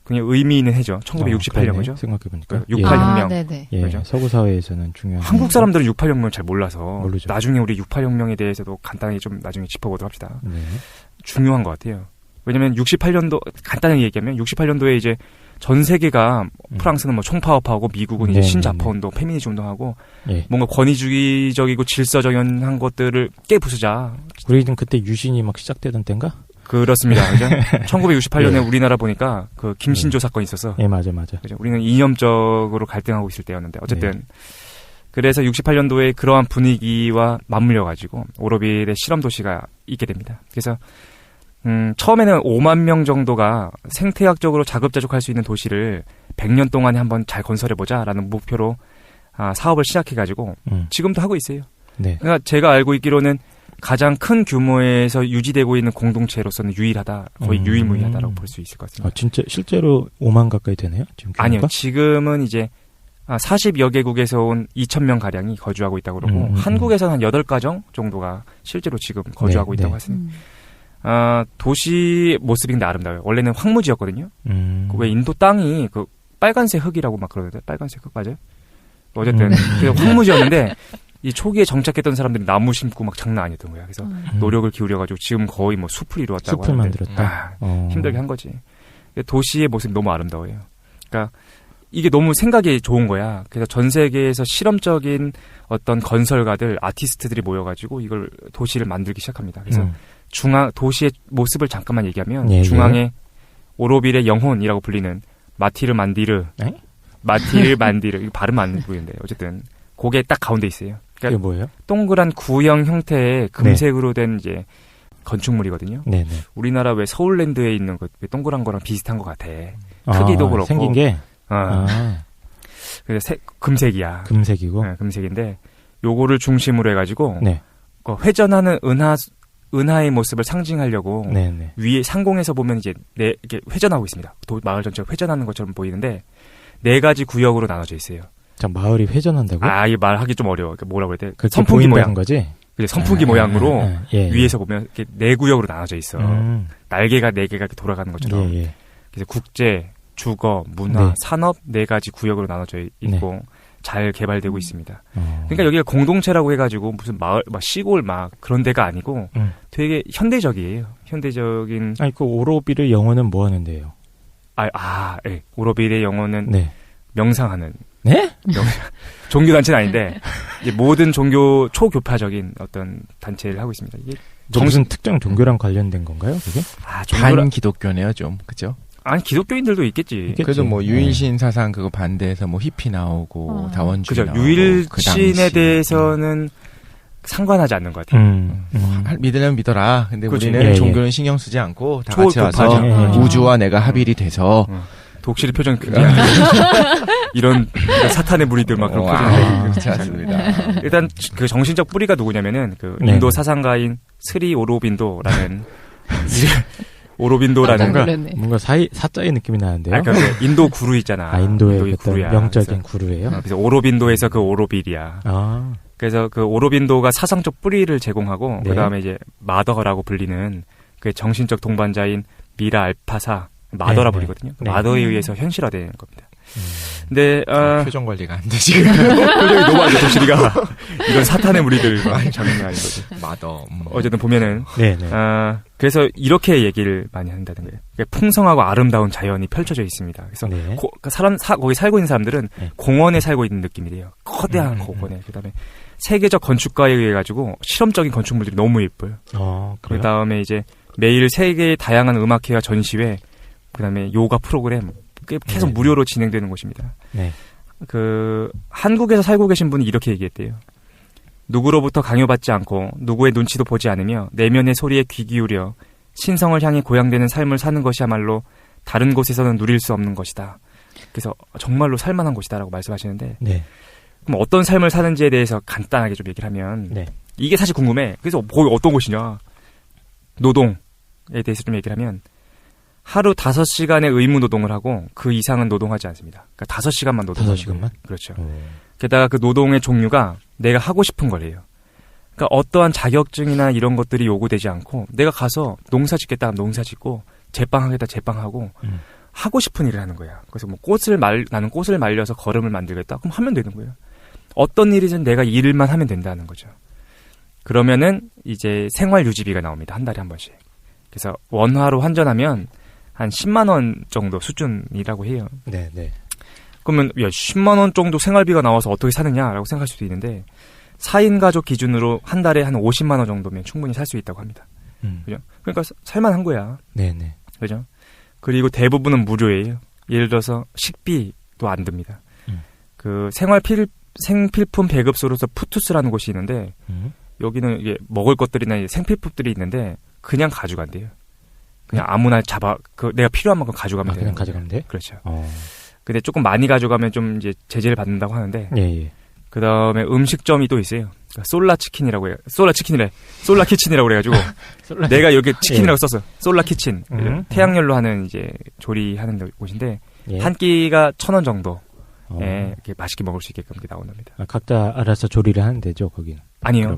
그냥 의미 있는 해죠. 1968년이죠. 생각해보니까 68혁명. 그렇죠? 서구 사회에서는 중요한. 한국 사람들은 68혁명을 잘 몰라서 모르죠. 나중에 우리 68혁명에 대해서도 간단히 좀 나중에 짚어보도록 합시다. 중요한 것 같아요. 왜냐면 68년도 간단하게 얘기하면 68년도에 이제 전 세계가 프랑스는 뭐 총파업하고 미국은 이제 신자파 운동, 페미니즘 운동하고 뭔가 권위주의적이고 질서정연한 것들을 깨부수자. 우리는 그때 유신이 막 시작되던 때인가? 그렇습니다. 그죠? 1968년에 우리나라 보니까 그 김신조 사건이 있어서. 맞아. 그죠? 우리는 이념적으로 갈등하고 있을 때였는데 어쨌든 그래서 68년도에 그러한 분위기와 맞물려가지고 오로빌의 실험 도시가 있게 됩니다. 그래서 처음에는 5만 명 정도가 생태학적으로 자급자족할 수 있는 도시를 100년 동안에 한번 잘 건설해보자라는 목표로 사업을 시작해가지고 지금도 하고 있어요. 그러니까 제가 알고 있기로는 가장 큰 규모에서 유지되고 있는 공동체로서는 유일하다, 거의 유일무이하다라고 볼 수 있을 것 같습니다. 진짜 실제로 5만 가까이 되네요? 지금 규모가? 아니요, 지금은 이제 40여 개국에서 온 2,000명 가량이 거주하고 있다고 그러고 한국에서는 한 8가정 정도가 실제로 지금 거주하고 있다고 하십니다. 도시 모습이 근데 아름다워요. 원래는 황무지였거든요. 왜 인도 땅이 그 빨간색 흙이라고 막 그러는데 빨간색 흙 맞아요? 어쨌든 황무지였는데 이 초기에 정착했던 사람들이 나무 심고 막 장난 아니었던 거야. 그래서 노력을 기울여가지고 지금 거의 뭐 숲을 이루었다고 숲을 하는데 만들었다. 힘들게 한 거지. 도시의 모습이 너무 아름다워요. 그러니까 이게 너무 생각이 좋은 거야. 그래서 전 세계에서 실험적인 어떤 건설가들, 아티스트들이 모여가지고 이걸 도시를 만들기 시작합니다. 그래서 도시의 모습을 잠깐만 얘기하면 중앙에 오로빌의 영혼이라고 불리는 마티르 만디르, 이거 발음 안 보이는데 어쨌든 그게 딱 가운데 있어요. 그게 뭐예요? 동그란 구형 형태의 금색으로 된 이제 건축물이거든요. 우리나라 왜 서울랜드에 있는 그 동그란 거랑 비슷한 것 같아. 크기도 그렇고 생긴 게. 그래서 금색이야. 금색이고. 금색인데 요거를 중심으로 해가지고 회전하는 은하의 모습을 상징하려고 위에 상공에서 보면 이제 이렇게 회전하고 있습니다. 마을 전체가 회전하는 것처럼 보이는데 4가지 구역으로 나눠져 있어요. 자, 마을이 회전한다고? 이 말하기 좀 어려워. 뭐라고 그래야 돼? 선풍기 모양 거지? 그래, 선풍기 모양으로 위에서 보면 이렇게 4구역으로 나눠져 있어. 날개가 4개가 이렇게 돌아가는 것처럼. 그래서 국제, 주거, 문화, 산업 4가지 구역으로 나눠져 있고 잘 개발되고 있습니다. 그러니까 여기가 공동체라고 해가지고 무슨 마을, 막 시골 막 그런 데가 아니고 되게 현대적이에요. 현대적인. 그 오로빌의 영어는 뭐 하는데요? 오로빌의 영어는 명상하는. 네? 종교단체는 아닌데 이제 모든 종교 초교파적인 어떤 단체를 하고 있습니다. 이게 무슨 특정 종교랑 관련된 건가요? 그게? 반기독교네요, 좀 그죠? 아니 기독교인들도 있겠지. 그래도 뭐 유일신 사상 그거 반대해서 뭐 히피 나오고 다원주의 나오고 유일신에 대해서는 상관하지 않는 것 같아요. 믿으려면 믿어라. 근데 그치. 우리는 종교는 신경 쓰지 않고 다 같이 와서 우주와 내가 합일이 돼서 독실의 표정 굉장히 이런 사탄의 무리들 막 그런 표정인데 그렇지 않습니다. 일단 그 정신적 뿌리가 누구냐면은 그 인도 사상가인 스리 오로빈도라는 오로빈도라는 뭔가 사자의 느낌이 나는데요. 그러니까 인도 구루 있잖아. 인도의 구루야. 영적인 구루예요. 그래서 오로빈도에서 그 오로빌이야. 그래서 그 오로빈도가 사상적 뿌리를 제공하고 네. 그다음에 이제 마더라고 불리는 그 정신적 동반자인 미라 알파사 마더라 불리거든요. 네. 마더에 의해서 현실화되는 겁니다. 근데 표정 관리가 안 되지. 표정이 너무 안 돼. 도시리가 이건 사탄의 무리들 장면이 아닌 거지. 마더. 어쨌든 보면은 그래서 이렇게 얘기를 많이 한다는 거예요. 풍성하고 아름다운 자연이 펼쳐져 있습니다. 그래서 네. 거기 살고 있는 사람들은 네. 공원에 살고 있는 느낌이래요. 거대한 공원에. 그다음에 세계적 건축가에 의해 가지고 실험적인 건축물들이 너무 예뻐요. 그다음에 이제 매일 세계의 다양한 음악회와 전시회, 그다음에 요가 프로그램 계속 네. 무료로 진행되는 곳입니다. 네. 한국에서 살고 계신 분이 이렇게 얘기했대요. 누구로부터 강요받지 않고 누구의 눈치도 보지 않으며 내면의 소리에 귀 기울여 신성을 향해 고양되는 삶을 사는 것이야말로 다른 곳에서는 누릴 수 없는 것이다. 그래서 정말로 살만한 곳이다라고 말씀하시는데 네. 그럼 어떤 삶을 사는지에 대해서 간단하게 좀 얘기를 하면 네. 이게 사실 궁금해. 그래서 거기 어떤 곳이냐. 노동에 대해서 좀 얘기를 하면 하루 5시간의 의무 노동을 하고 그 이상은 노동하지 않습니다. 그러니까 5시간만 노동하는 5시간만? 그렇죠. 게다가 그 노동의 종류가 내가 하고 싶은 거래요. 그러니까 어떠한 자격증이나 이런 것들이 요구되지 않고 내가 가서 농사 짓겠다 하면 농사 짓고 제빵하겠다 제빵하고 하고 싶은 일을 하는 거야. 그래서 뭐 나는 꽃을 말려서 거름을 만들겠다. 그럼 하면 되는 거예요. 어떤 일이든 내가 일만 하면 된다는 거죠. 그러면은 이제 생활 유지비가 나옵니다. 한 달에 한 번씩. 그래서 원화로 환전하면 한 10만 원 정도 수준이라고 해요. 네, 네. 그러면 10만 원 정도 생활비가 나와서 어떻게 사느냐라고 생각할 수도 있는데 4인 가족 기준으로 한 달에 한 50만 원 정도면 충분히 살 수 있다고 합니다. 그죠? 그러니까 살만한 거야. 네, 네. 그죠? 그리고 대부분은 무료예요. 예를 들어서 식비도 안 듭니다. 그 생필품 배급소로서 푸투스라는 곳이 있는데 여기는 이게 먹을 것들이나 생필품들이 있는데 그냥 가져간대요. 그냥 아무나 내가 필요한 만큼 가져가면 돼요. 그냥 가져가면 돼? 그렇죠. 근데 조금 많이 가져가면 좀 이제 제재를 받는다고 하는데. 예. 그 다음에 음식점이 또 있어요. 그러니까 솔라키친이라고 그래가지고. 내가 여기 치킨이라고 썼어. 솔라키친. 태양열로 하는 이제 조리하는 곳인데. 예. 한 끼가 1,000원 정도. 예, 이렇게 맛있게 먹을 수 있게끔 나옵니다. 각자 알아서 조리를 하는 데죠, 거기는? 아니요.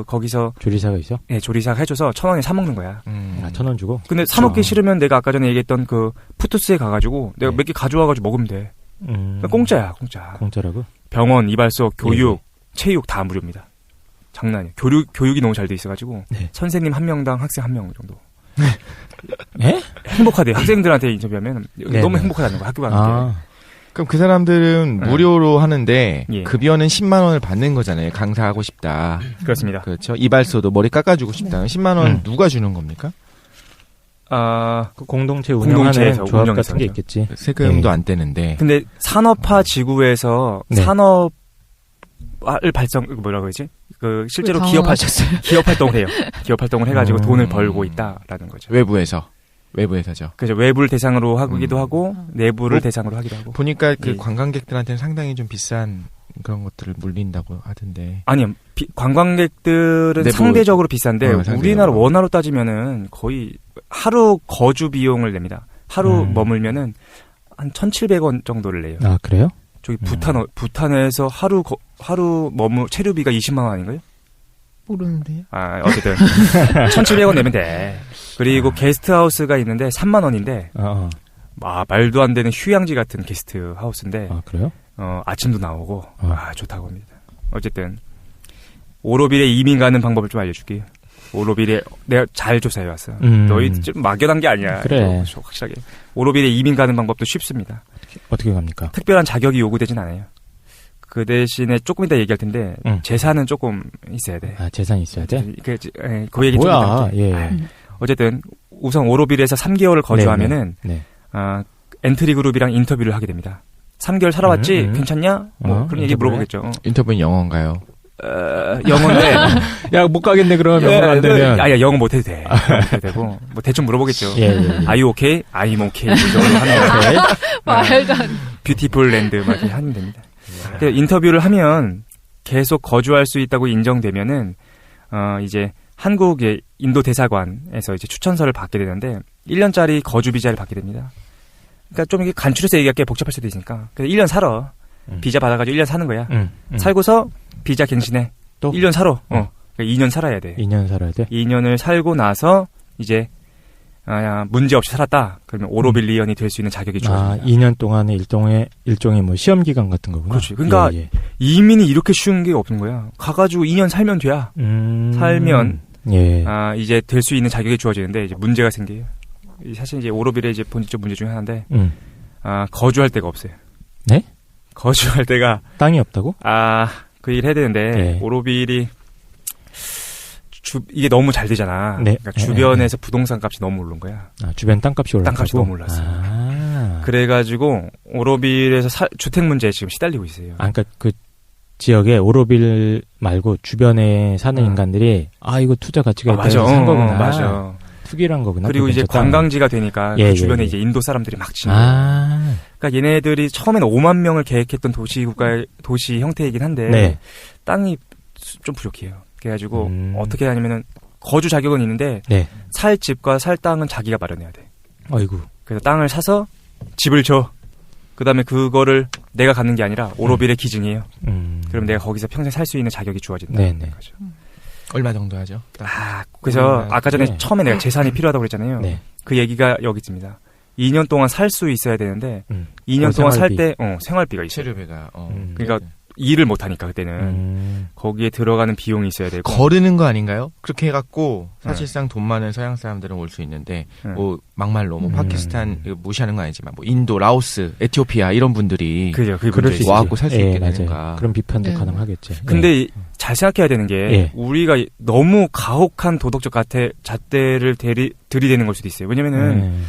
거기서. 조리사가 있어? 네, 조리사가 해줘서 1,000원에 사먹는 거야. 1,000원 주고? 근데 사먹기 싫으면 내가 아까 전에 얘기했던 그 푸투스에 가가지고 내가 몇 개 가져와가지고 먹으면 돼. 공짜야, 공짜. 공짜라고? 병원, 이발소, 교육, 체육 다 무료입니다. 장난이에요. 교육이 너무 잘 돼 있어가지고. 네. 선생님 1명당 학생 1명 정도. 예? 행복하대요. 학생들한테 인터뷰하면 너무 행복하다는 거야, 학교 가는 게. 그럼 그 사람들은 무료로 하는데 급여는 10만 원을 받는 거잖아요. 강사하고 싶다. 그렇습니다. 그렇죠. 이발소도 머리 깎아주고 싶다. 10만 원 누가 주는 겁니까? 그 공동체 운영하는 조합 같은 게 있겠지. 세금도 안 떼는데. 근데 산업화 지구에서 산업을 뭐라고 그러지? 실제로 기업 활동을 해요. 기업 활동을 해가지고 돈을 벌고 있다라는 거죠. 외부에서죠. 그죠. 외부를 대상으로 하기도 하고 내부를 대상으로 하기도 하고. 보니까 관광객들한테는 상당히 좀 비싼 그런 것들을 물린다고 하던데. 아니요. 관광객들은 상대적으로 비싼데 우리나라 원화로 따지면은 거의 하루 거주 비용을 냅니다. 하루 머물면은 한 1,700원 정도를 내요. 아, 그래요? 저기 부탄에서 하루 체류비가 20만 원 아닌가요? 모르는데요. 어쨌든 1,700원 내면 돼. 그리고 게스트하우스가 있는데 3만 원인데 말도 안 되는 휴양지 같은 게스트하우스인데 그래요? 아침도 나오고 좋다고 합니다. 어쨌든 오로빌에 이민 가는 방법을 좀 알려줄게요. 오로빌에 내가 잘 조사해왔어. 너희 좀 막연한 게 아니야. 그래. 확실하게. 오로빌에 이민 가는 방법도 쉽습니다. 어떻게 갑니까? 특별한 자격이 요구되진 않아요. 그 대신에 조금 이따 얘기할 텐데 재산은 조금 있어야 돼. 재산이 있어야 돼? 그 얘기 좀 이따 할게. 예. 어쨌든 우선 오로빌에서 3개월을 거주하면은 엔트리 그룹이랑 인터뷰를 하게 됩니다. 3개월 살아왔지? 괜찮냐? 그런 얘기 물어보겠죠. 인터뷰는 영어인가요? 영어인데 야, 못 가겠네 그러면 영어로 안 되면. 영어 못 해도 돼. 되고 뭐 대충 물어보겠죠. 예. Are you okay? I'm okay. 이 정도 하면 말도 안 돼. 뷰티풀 랜드 막 이렇게 하면 됩니다. 인터뷰를 하면 계속 거주할 수 있다고 인정되면은 이제 한국의 인도 대사관에서 이제 추천서를 받게 되는데 1년짜리 거주 비자를 받게 됩니다. 그러니까 좀 이게 간추려서 얘기가 꽤 복잡할 수도 있으니까. 그래서 1년 살아. 비자 받아가지고 1년 사는 거야. 살고서 비자 갱신해. 또? 1년 살아. 그러니까 2년 살아야 돼. 2년 살아야 돼? 2년을 살고 나서 이제 문제 없이 살았다. 그러면 오로빌리언이 될 수 있는 자격이 주어집니다. 2년 동안에 일종의 뭐 시험 기간 같은 거구나. 그렇지. 그러니까 이민이 이렇게 쉬운 게 없는 거야. 가가지고 2년 살면 돼야. 살면 이제 될 수 있는 자격이 주어지는데 이제 문제가 생겨요. 사실 이제 오로빌의 이제 본질적 문제 중에 하나인데 거주할 데가 없어요. 네? 거주할 데가 땅이 없다고? 그 일 해야 되는데 오로빌이 이게 너무 잘 되잖아. 네. 그러니까 주변에서 부동산 값이 너무 오른 거야. 주변 땅값이 올랐다고? 땅값이 너무 올랐어. 그래가지고 오로빌에서 주택 문제에 지금 시달리고 있어요. 그러니까 그 지역에 오로빌 말고 주변에 사는 인간들이 이거 투자 가치가 있다 해서 산 거구나. 맞아. 투기를 한 거구나. 그리고 이제 관광지가 되니까 그 주변에 이제 인도 사람들이 막 지는 거예요. 그러니까 얘네들이 처음에는 5만 명을 계획했던 도시 형태이긴 한데 땅이 좀 부족해요. 그래가지고 어떻게 하냐면은 거주 자격은 있는데 살 집과 살 땅은 자기가 마련해야 돼. 아이고. 그래서 땅을 사서 집을 줘. 그다음에 그거를 내가 갖는 게 아니라 오로빌의 기증이에요. 그럼 내가 거기서 평생 살 수 있는 자격이 주어진다. 네네. 얼마 정도 하죠? 그래서 아까 전에 처음에 내가 재산이 필요하다고 그랬잖아요. 그 얘기가 여기 있습니다. 2년 동안 살 수 있어야 되는데 2년 동안 살 때 생활비가 있어요. 체류비가. 그러니까 일을 못 하니까 그때는 거기에 들어가는 비용이 있어야 되고 거르는 거 아닌가요? 그렇게 해갖고 사실상 돈 많은 서양 사람들은 올 수 있는데 뭐 막말로 뭐 파키스탄 이거 무시하는 건 아니지만 뭐 인도, 라오스, 에티오피아 이런 분들이 그럴 수 와갖고 살 수 있게 되는가. 그런 비판도 가능하겠지. 근데 잘 생각해야 되는 게 우리가 너무 가혹한 도덕적 잣대를 들이대는 걸 수도 있어요. 왜냐면은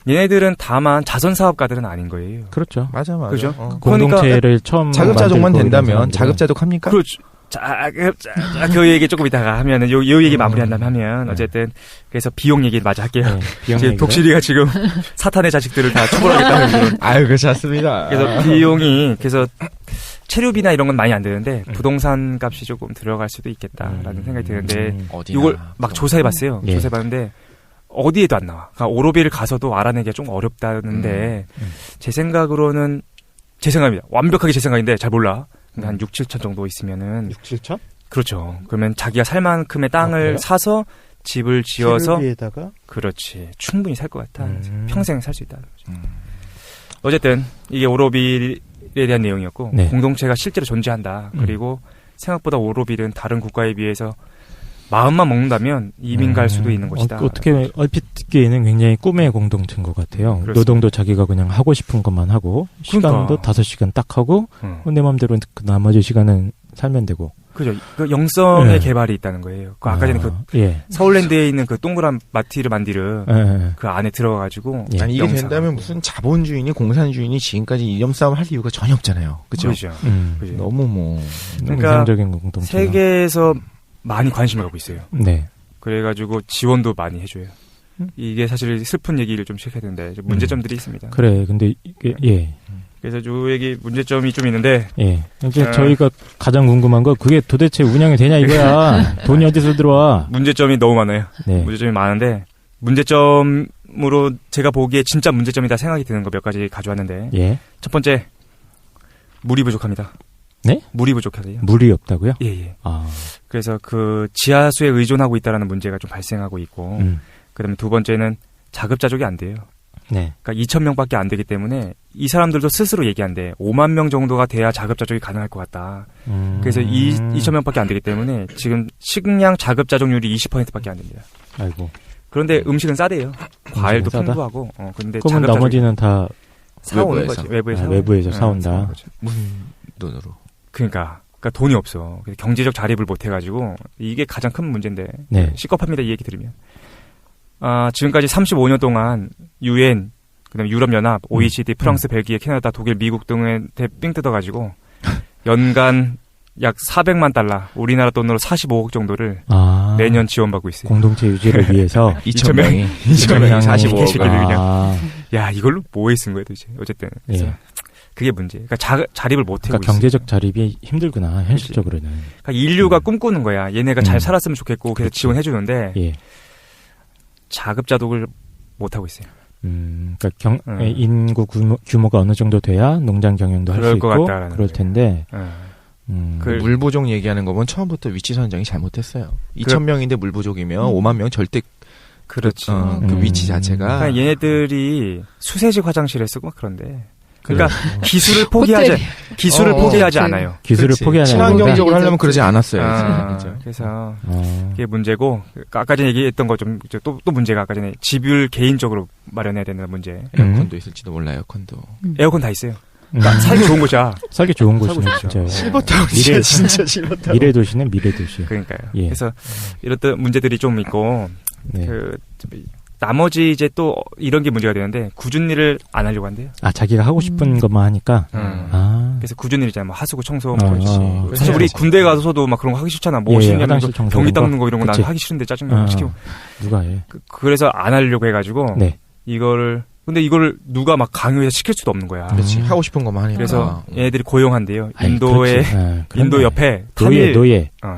얘네들은 다만 자선 사업가들은 아닌 거예요. 그렇죠. 맞아. 그죠? 공동체를 그러니까 처음 자급자족만 된다면 자급자족 합니까? 그렇죠. 그 얘기 조금 이따가 하면은 요 얘기 마무리한다면 하면 어쨌든 그래서 비용 얘기 마저 할게요. 지금 독실이가 지금 사탄의 자식들을 다 처벌하겠다는 그런. 그렇지 않습니다. 그래서 비용이 그래서 체류비나 이런 건 많이 안 되는데 부동산 값이 조금 들어갈 수도 있겠다라는 생각이 드는데 이걸 막 조사해봤어요. 조사해봤는데 어디에도 안 나와. 그러니까 오로빌 가서도 알아내기가 좀 어렵다는데 제 생각으로는 제 생각입니다. 완벽하게 제 생각인데 잘 몰라. 근데 한 6, 7천 정도 있으면은 6, 7천? 그렇죠. 그러면 자기가 살 만큼의 땅을 사서 집을 지어서 체류비에다가 그렇지. 충분히 살 것 같아. 평생 살 수 있다. 어쨌든 이게 오로빌에 대한 내용이었고 공동체가 실제로 존재한다. 그리고 생각보다 오로빌은 다른 국가에 비해서 마음만 먹는다면 이민 갈 수도 있는 곳이다. 어떻게 얼핏 듣기에는 굉장히 꿈의 공동체인 것 같아요. 그렇습니다. 노동도 자기가 그냥 하고 싶은 것만 하고 시간도 5시간 딱 하고 내 마음대로 그 나머지 시간은 살면 되고. 그죠. 그 영성의 개발이 있다는 거예요. 그 아까 전에 서울랜드에 있는 그 동그란 마티르 만디르 그 안에 들어가가지고 아니 이게 된다면 무슨 자본주의니 공산주의니 지금까지 이념 싸움 할 이유가 전혀 없잖아요. 그죠? 너무 그러니까 이상적인 공동체. 세계에서 많이 관심을 갖고 있어요. 그래가지고 지원도 많이 해줘요. 이게 사실 슬픈 얘기를 좀 시작해야 되는데 문제점들이 있습니다. 그래, 근데 이게 그래서 요 얘기 문제점이 좀 있는데 이제 저희가 가장 궁금한 거 그게 도대체 운영이 되냐 이거야. 돈이 어디서 들어와? 문제점이 너무 많아요. 문제점이 많은데 문제점으로 제가 보기에 진짜 문제점이다 생각이 드는 거 몇 가지 가져왔는데 첫 번째 물이 부족합니다. 네? 물이 부족하대요. 물이 없다고요? 예. 그래서 그 지하수에 의존하고 있다라는 문제가 좀 발생하고 있고, 그다음에 두 번째는 자급자족이 안 돼요. 그러니까 2,000명밖에 안 되기 때문에 이 사람들도 스스로 얘기한대. 5만 명 정도가 돼야 자급자족이 가능할 것 같다. 그래서 2,000명밖에 안 되기 때문에 지금 식량 자급자족률이 20%밖에 안 됩니다. 아이고. 그런데 음식은 싸대요. 과일도 풍부하고. 근데 그럼 나머지는 다 사오는 거지. 외부에서 사온다. 무슨 돈으로? 그러니까 돈이 없어. 경제적 자립을 못 해가지고 이게 가장 큰 문제인데 시겁합니다. 이 얘기 들으면. 지금까지 35년 동안 UN, 그다음에 유럽연합, OECD, 프랑스, 벨기에, 캐나다, 독일, 미국 등에 삥 뜯어가지고 연간 약 400만 달러, 우리나라 돈으로 45억 정도를 매년 지원받고 있어요. 공동체 유지를 위해서 2,000명이 45억. 야, 이걸로 뭐에 쓴 거야 도대체. 어쨌든. 그게 문제. 그러니까 자립을 못 해고 있어. 경제적 자립이 힘들구나 현실적으로는. 그러니까 인류가 꿈꾸는 거야. 얘네가 잘 살았으면 좋겠고 그래서 지원해 주는데 자급자족을 못 하고 있어요. 그러니까 인구 규모가 어느 정도 돼야 농장 경영도 할 수 있고 그럴 텐데. 물부족 얘기하는 거 보면 처음부터 위치 선정이 잘못했어요. 2,000명인데 물부족이면 5만 명 절대 그렇죠. 그 위치 자체가. 그러니까 얘네들이 수세식 화장실에 쓰고 막 그런데. 그러니까 기술을 포기하지 않아요. 기술을 포기하지 않아요. 친환경적으로 하려면 그러지 않았어요. 그렇죠. 그래서 그게 문제고 아까 전에 얘기했던 거 좀 또 문제가 아까 전에 집을 개인적으로 마련해야 되는 문제. 에어컨도 있을지도 몰라요. 에어컨도. 에어컨 다 있어요. 그러니까 살기 좋은 곳이야. 살기 좋은 곳이네 진짜. 실버타운이야 진짜 실버타운. 미래 도시는 미래 도시. 그러니까요. 예. 그래서 이런 문제들이 좀 있고 네. 나머지 이제 또 이런 게 문제가 되는데 굳은 일을 안 하려고 한대요. 자기가 하고 싶은 것만 하니까. 그래서 굳은 일이잖아요. 뭐 하수구 청소. 사실 우리 군대 가서도 막 그런 거 하기 싫잖아. 뭐 변기 닦는 거 이런 거 난 하기 싫은데 짜증나 시키고. 누가 해? 그래서 안 하려고 해가지고 네. 근데 이거를 누가 막 강요해서 시킬 수도 없는 거야. 그렇지. 하고 싶은 것만 하니까. 그래서 얘네들이 고용한대요. 인도 옆에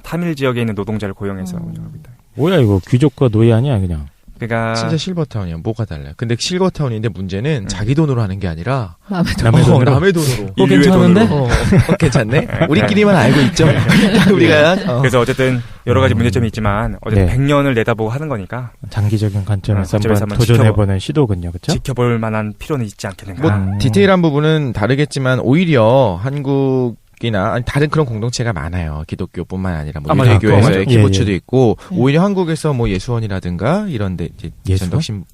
타밀 지역에 있는 노동자를 고용해서 운영하고 있다. 뭐야 이거 귀족과 노예 아니야 그냥. 그러니까 진짜 실버타운이야. 뭐가 달라요? 근데 실버타운인데 문제는 자기 돈으로 하는 게 아니라 남의 돈으로. 괜찮은데? 괜찮네. 우리끼리만 알고 있죠. 우리가. 그래서 어쨌든 여러 가지 문제점이 있지만 어쨌든 100년을 내다보고 하는 거니까 장기적인 관점에서 한번 도전해보는 시도군요, 그렇죠? 지켜볼 만한 필요는 있지 않겠는가. 뭐 디테일한 부분은 다르겠지만 오히려 한국이나 다른 그런 공동체가 많아요. 기독교뿐만 아니라 뭐 유대교에서의 기부처도 있고 오히려 한국에서 뭐 예수원이라든가 이런데 이제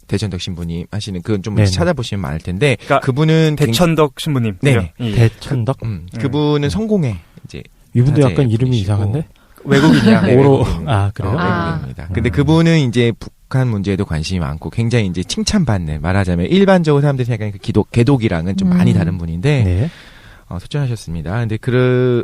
대천덕 신부님 하시는 그건 좀 찾아보시면 많을 텐데 그러니까 그분은 대천덕 신부님. 네. 대천덕. 그분은 성공회 이제 이분도 약간 이름이 이상한데? 외국인이야. 그래요? 외국인입니다. 근데 그분은 이제 북한 문제에도 관심이 많고 굉장히 이제 칭찬받는 말하자면 일반적으로 사람들이 생각하는 그 개독이랑은 좀 많이 다른 분인데. 네. 소천하셨습니다. 근데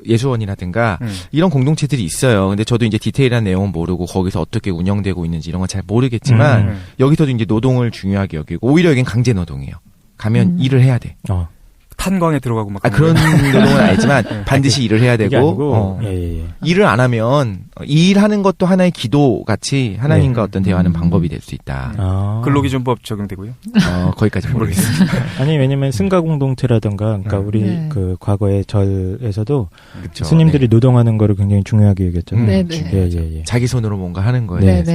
예수원이라든가 이런 공동체들이 있어요. 근데 저도 이제 디테일한 내용은 모르고 거기서 어떻게 운영되고 있는지 이런 건 잘 모르겠지만 여기서도 이제 노동을 중요하게 여기고 오히려 여긴 강제 노동이에요. 가면 일을 해야 돼. 탄광에 들어가고 막 그런 노동은 알지만 반드시 일을 해야 되고 일을 안 하면 일하는 것도 하나의 기도 같이 하나님과 어떤 대화하는 방법이 될 수 있다. 근로기준법 적용되고요. 거기까지 모르겠습니다. 아니 왜냐면 승가 공동체라든가 그러니까 우리 그 과거의 절에서도 그쵸, 스님들이 노동하는 거를 굉장히 중요하게 여겼잖아요. 자기 손으로 뭔가 하는 거에 대해서.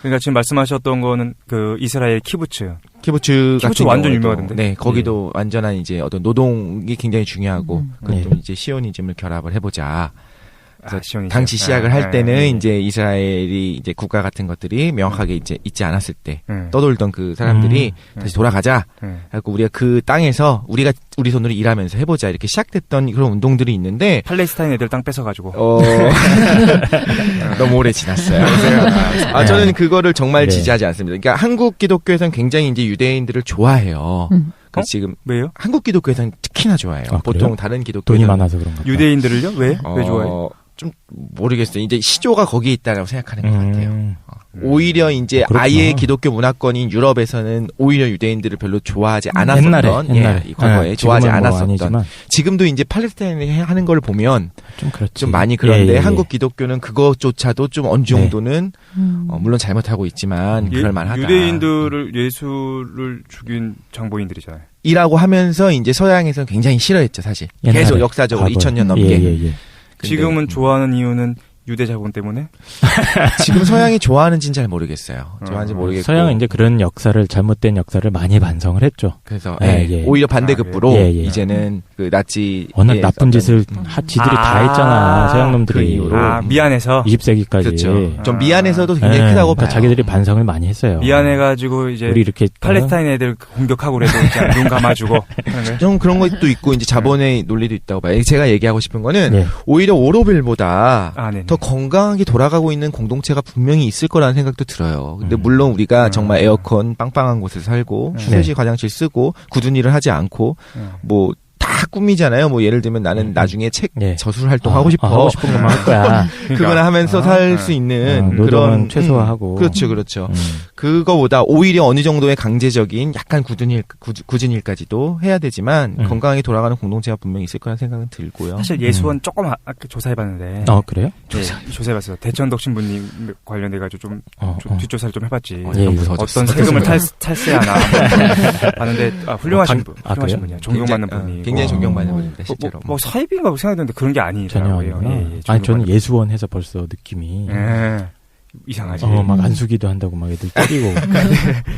그러니까 지금 말씀하셨던 거는 그 이스라엘 키부츠 완전 유명하던데. 네, 거기도 완전한 이제 어떤 노동이 굉장히 중요하고 그것도 이제 시오니즘을 결합을 해보자. 그래서 당시 시작을 할 때는 이제 이스라엘이 이제 국가 같은 것들이 명확하게 이제 있지 않았을 때 떠돌던 그 사람들이 다시 돌아가자. 그래서 우리가 그 땅에서 우리 손으로 일하면서 해보자 이렇게 시작됐던 그런 운동들이 있는데 팔레스타인 애들 땅 뺏어가지고 너무 오래 지났어요. 저는 그거를 정말 지지하지 않습니다. 그러니까 한국 기독교에서는 굉장히 이제 유대인들을 좋아해요. 지금 왜요? 한국 기독교에서는 특히나 좋아해요. 보통 다른 기독교 돈이 많아서 그런가? 유대인들을요? 왜 좋아해요? 좀 모르겠어요. 이제 시조가 거기 있다라고 생각하는 것 같아요. 오히려 이제 그렇구나. 아예 기독교 문화권인 유럽에서는 오히려 유대인들을 별로 좋아하지 않았었던 옛날에. 과거에 좋아하지 않았었던 지금도 이제 팔레스타인이 하는 걸 보면 좀 많이 그런데 한국 기독교는 그것조차도 좀 어느 정도는 물론 잘못하고 있지만 그럴만하다. 유대인들을 예수를 죽인 장보인들이잖아요. 이라고 하면서 이제 서양에서는 굉장히 싫어했죠 사실. 계속 역사적으로 2000년 넘게. 지금은 좋아하는 이유는 유대 자본 때문에? 지금 서양이 좋아하는지는 잘 모르겠어요. 좋아하는지 모르겠고. 서양은 이제 그런 잘못된 역사를 많이 반성을 했죠. 그래서 오히려 반대급부로 이제는 그 나치 워낙 나쁜 짓을 지들이 다 했잖아. 서양 놈들이. 그 미안해서 20세기까지. 그렇죠. 좀 미안해서도 굉장히 크다고 봐요. 자기들이 반성을 많이 했어요. 미안해가지고 이제 우리 이렇게 팔레스타인 애들 공격하고 그래도 눈 감아주고. 좀 그런 것도 있고 이제 자본의 논리도 있다고 봐요. 제가 얘기하고 싶은 거는 오히려 오로벨보다 더 건강하게 돌아가고 있는 공동체가 분명히 있을 거라는 생각도 들어요. 근데 물론 우리가 정말 에어컨 빵빵한 곳에 살고 수세식 화장실 쓰고 굳은 일을 하지 않고 뭐 다 꾸미잖아요. 뭐 예를 들면 나는 나중에 책 저술 활동하고 싶어. 하고 싶은 것만 할 거야. 그거나 하면서 살 수 있는 그런 최소화하고. 그렇죠. 그거보다 오히려 어느 정도의 강제적인 약간 굳은 일까지도 해야 되지만 건강하게 돌아가는 공동체가 분명히 있을 거라는 생각은 들고요. 사실 예수원 조금 조사해봤는데. 그래요? 조사해봤어요. 대천덕 신부님 관련돼가지고 좀 뒷조사를 좀 해봤지. 무서워졌어. 어떤 세금을 탈세하나 봤는데 훌륭하신 분이야. 존경받는 분이. 굉장히 존경받는 분입니다. 실제로. 뭐 사입인가 생각했는데 그런 게 아니더라고요. 아니 저는 예수원 해서 벌써 느낌이 이상하지. 막 안수기도 한다고 막 애들 때리고.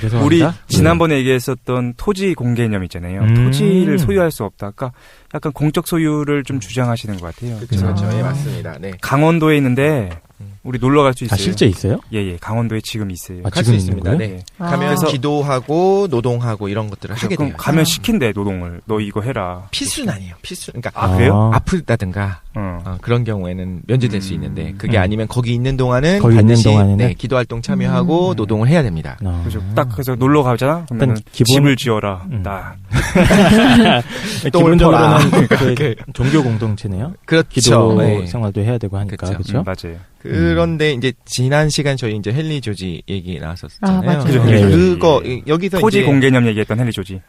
죄송합니다. 우리 지난번에 얘기했었던 토지 공개념 있잖아요. 토지를 소유할 수 없다. 그러니까 약간 공적 소유를 좀 주장하시는 것 같아요. 그렇죠. 예, 맞습니다. 네. 강원도에 있는데 우리 놀러 갈 수 있어요. 실제 있어요? 예. 강원도에 지금 있어요. 갈 수 있습니다. 네. 가면 기도하고 노동하고 이런 것들을 하게 돼요. 가면 시킨대 노동을. 너 이거 해라. 필수는 아니에요. 필수. 그러니까 그래요? 아프다든가 그런 경우에는 면제될 수 있는데 그게 아니면 거기 있는 동안은 반드시 기도 활동 참여하고 노동을 해야 됩니다. 그렇죠. 딱 그래서 놀러 가잖아. 그러면 집을 지어라. 나. 기본적으로는 종교 공동체네요. 그렇죠. 기도 생활도 해야 되고 하니까 그렇죠. 맞아요. 그런데 이제 지난 시간 저희 이제 헨리 조지 얘기 나왔었잖아요. 그거 여기서 토지 공개념 얘기했던 헨리 조지.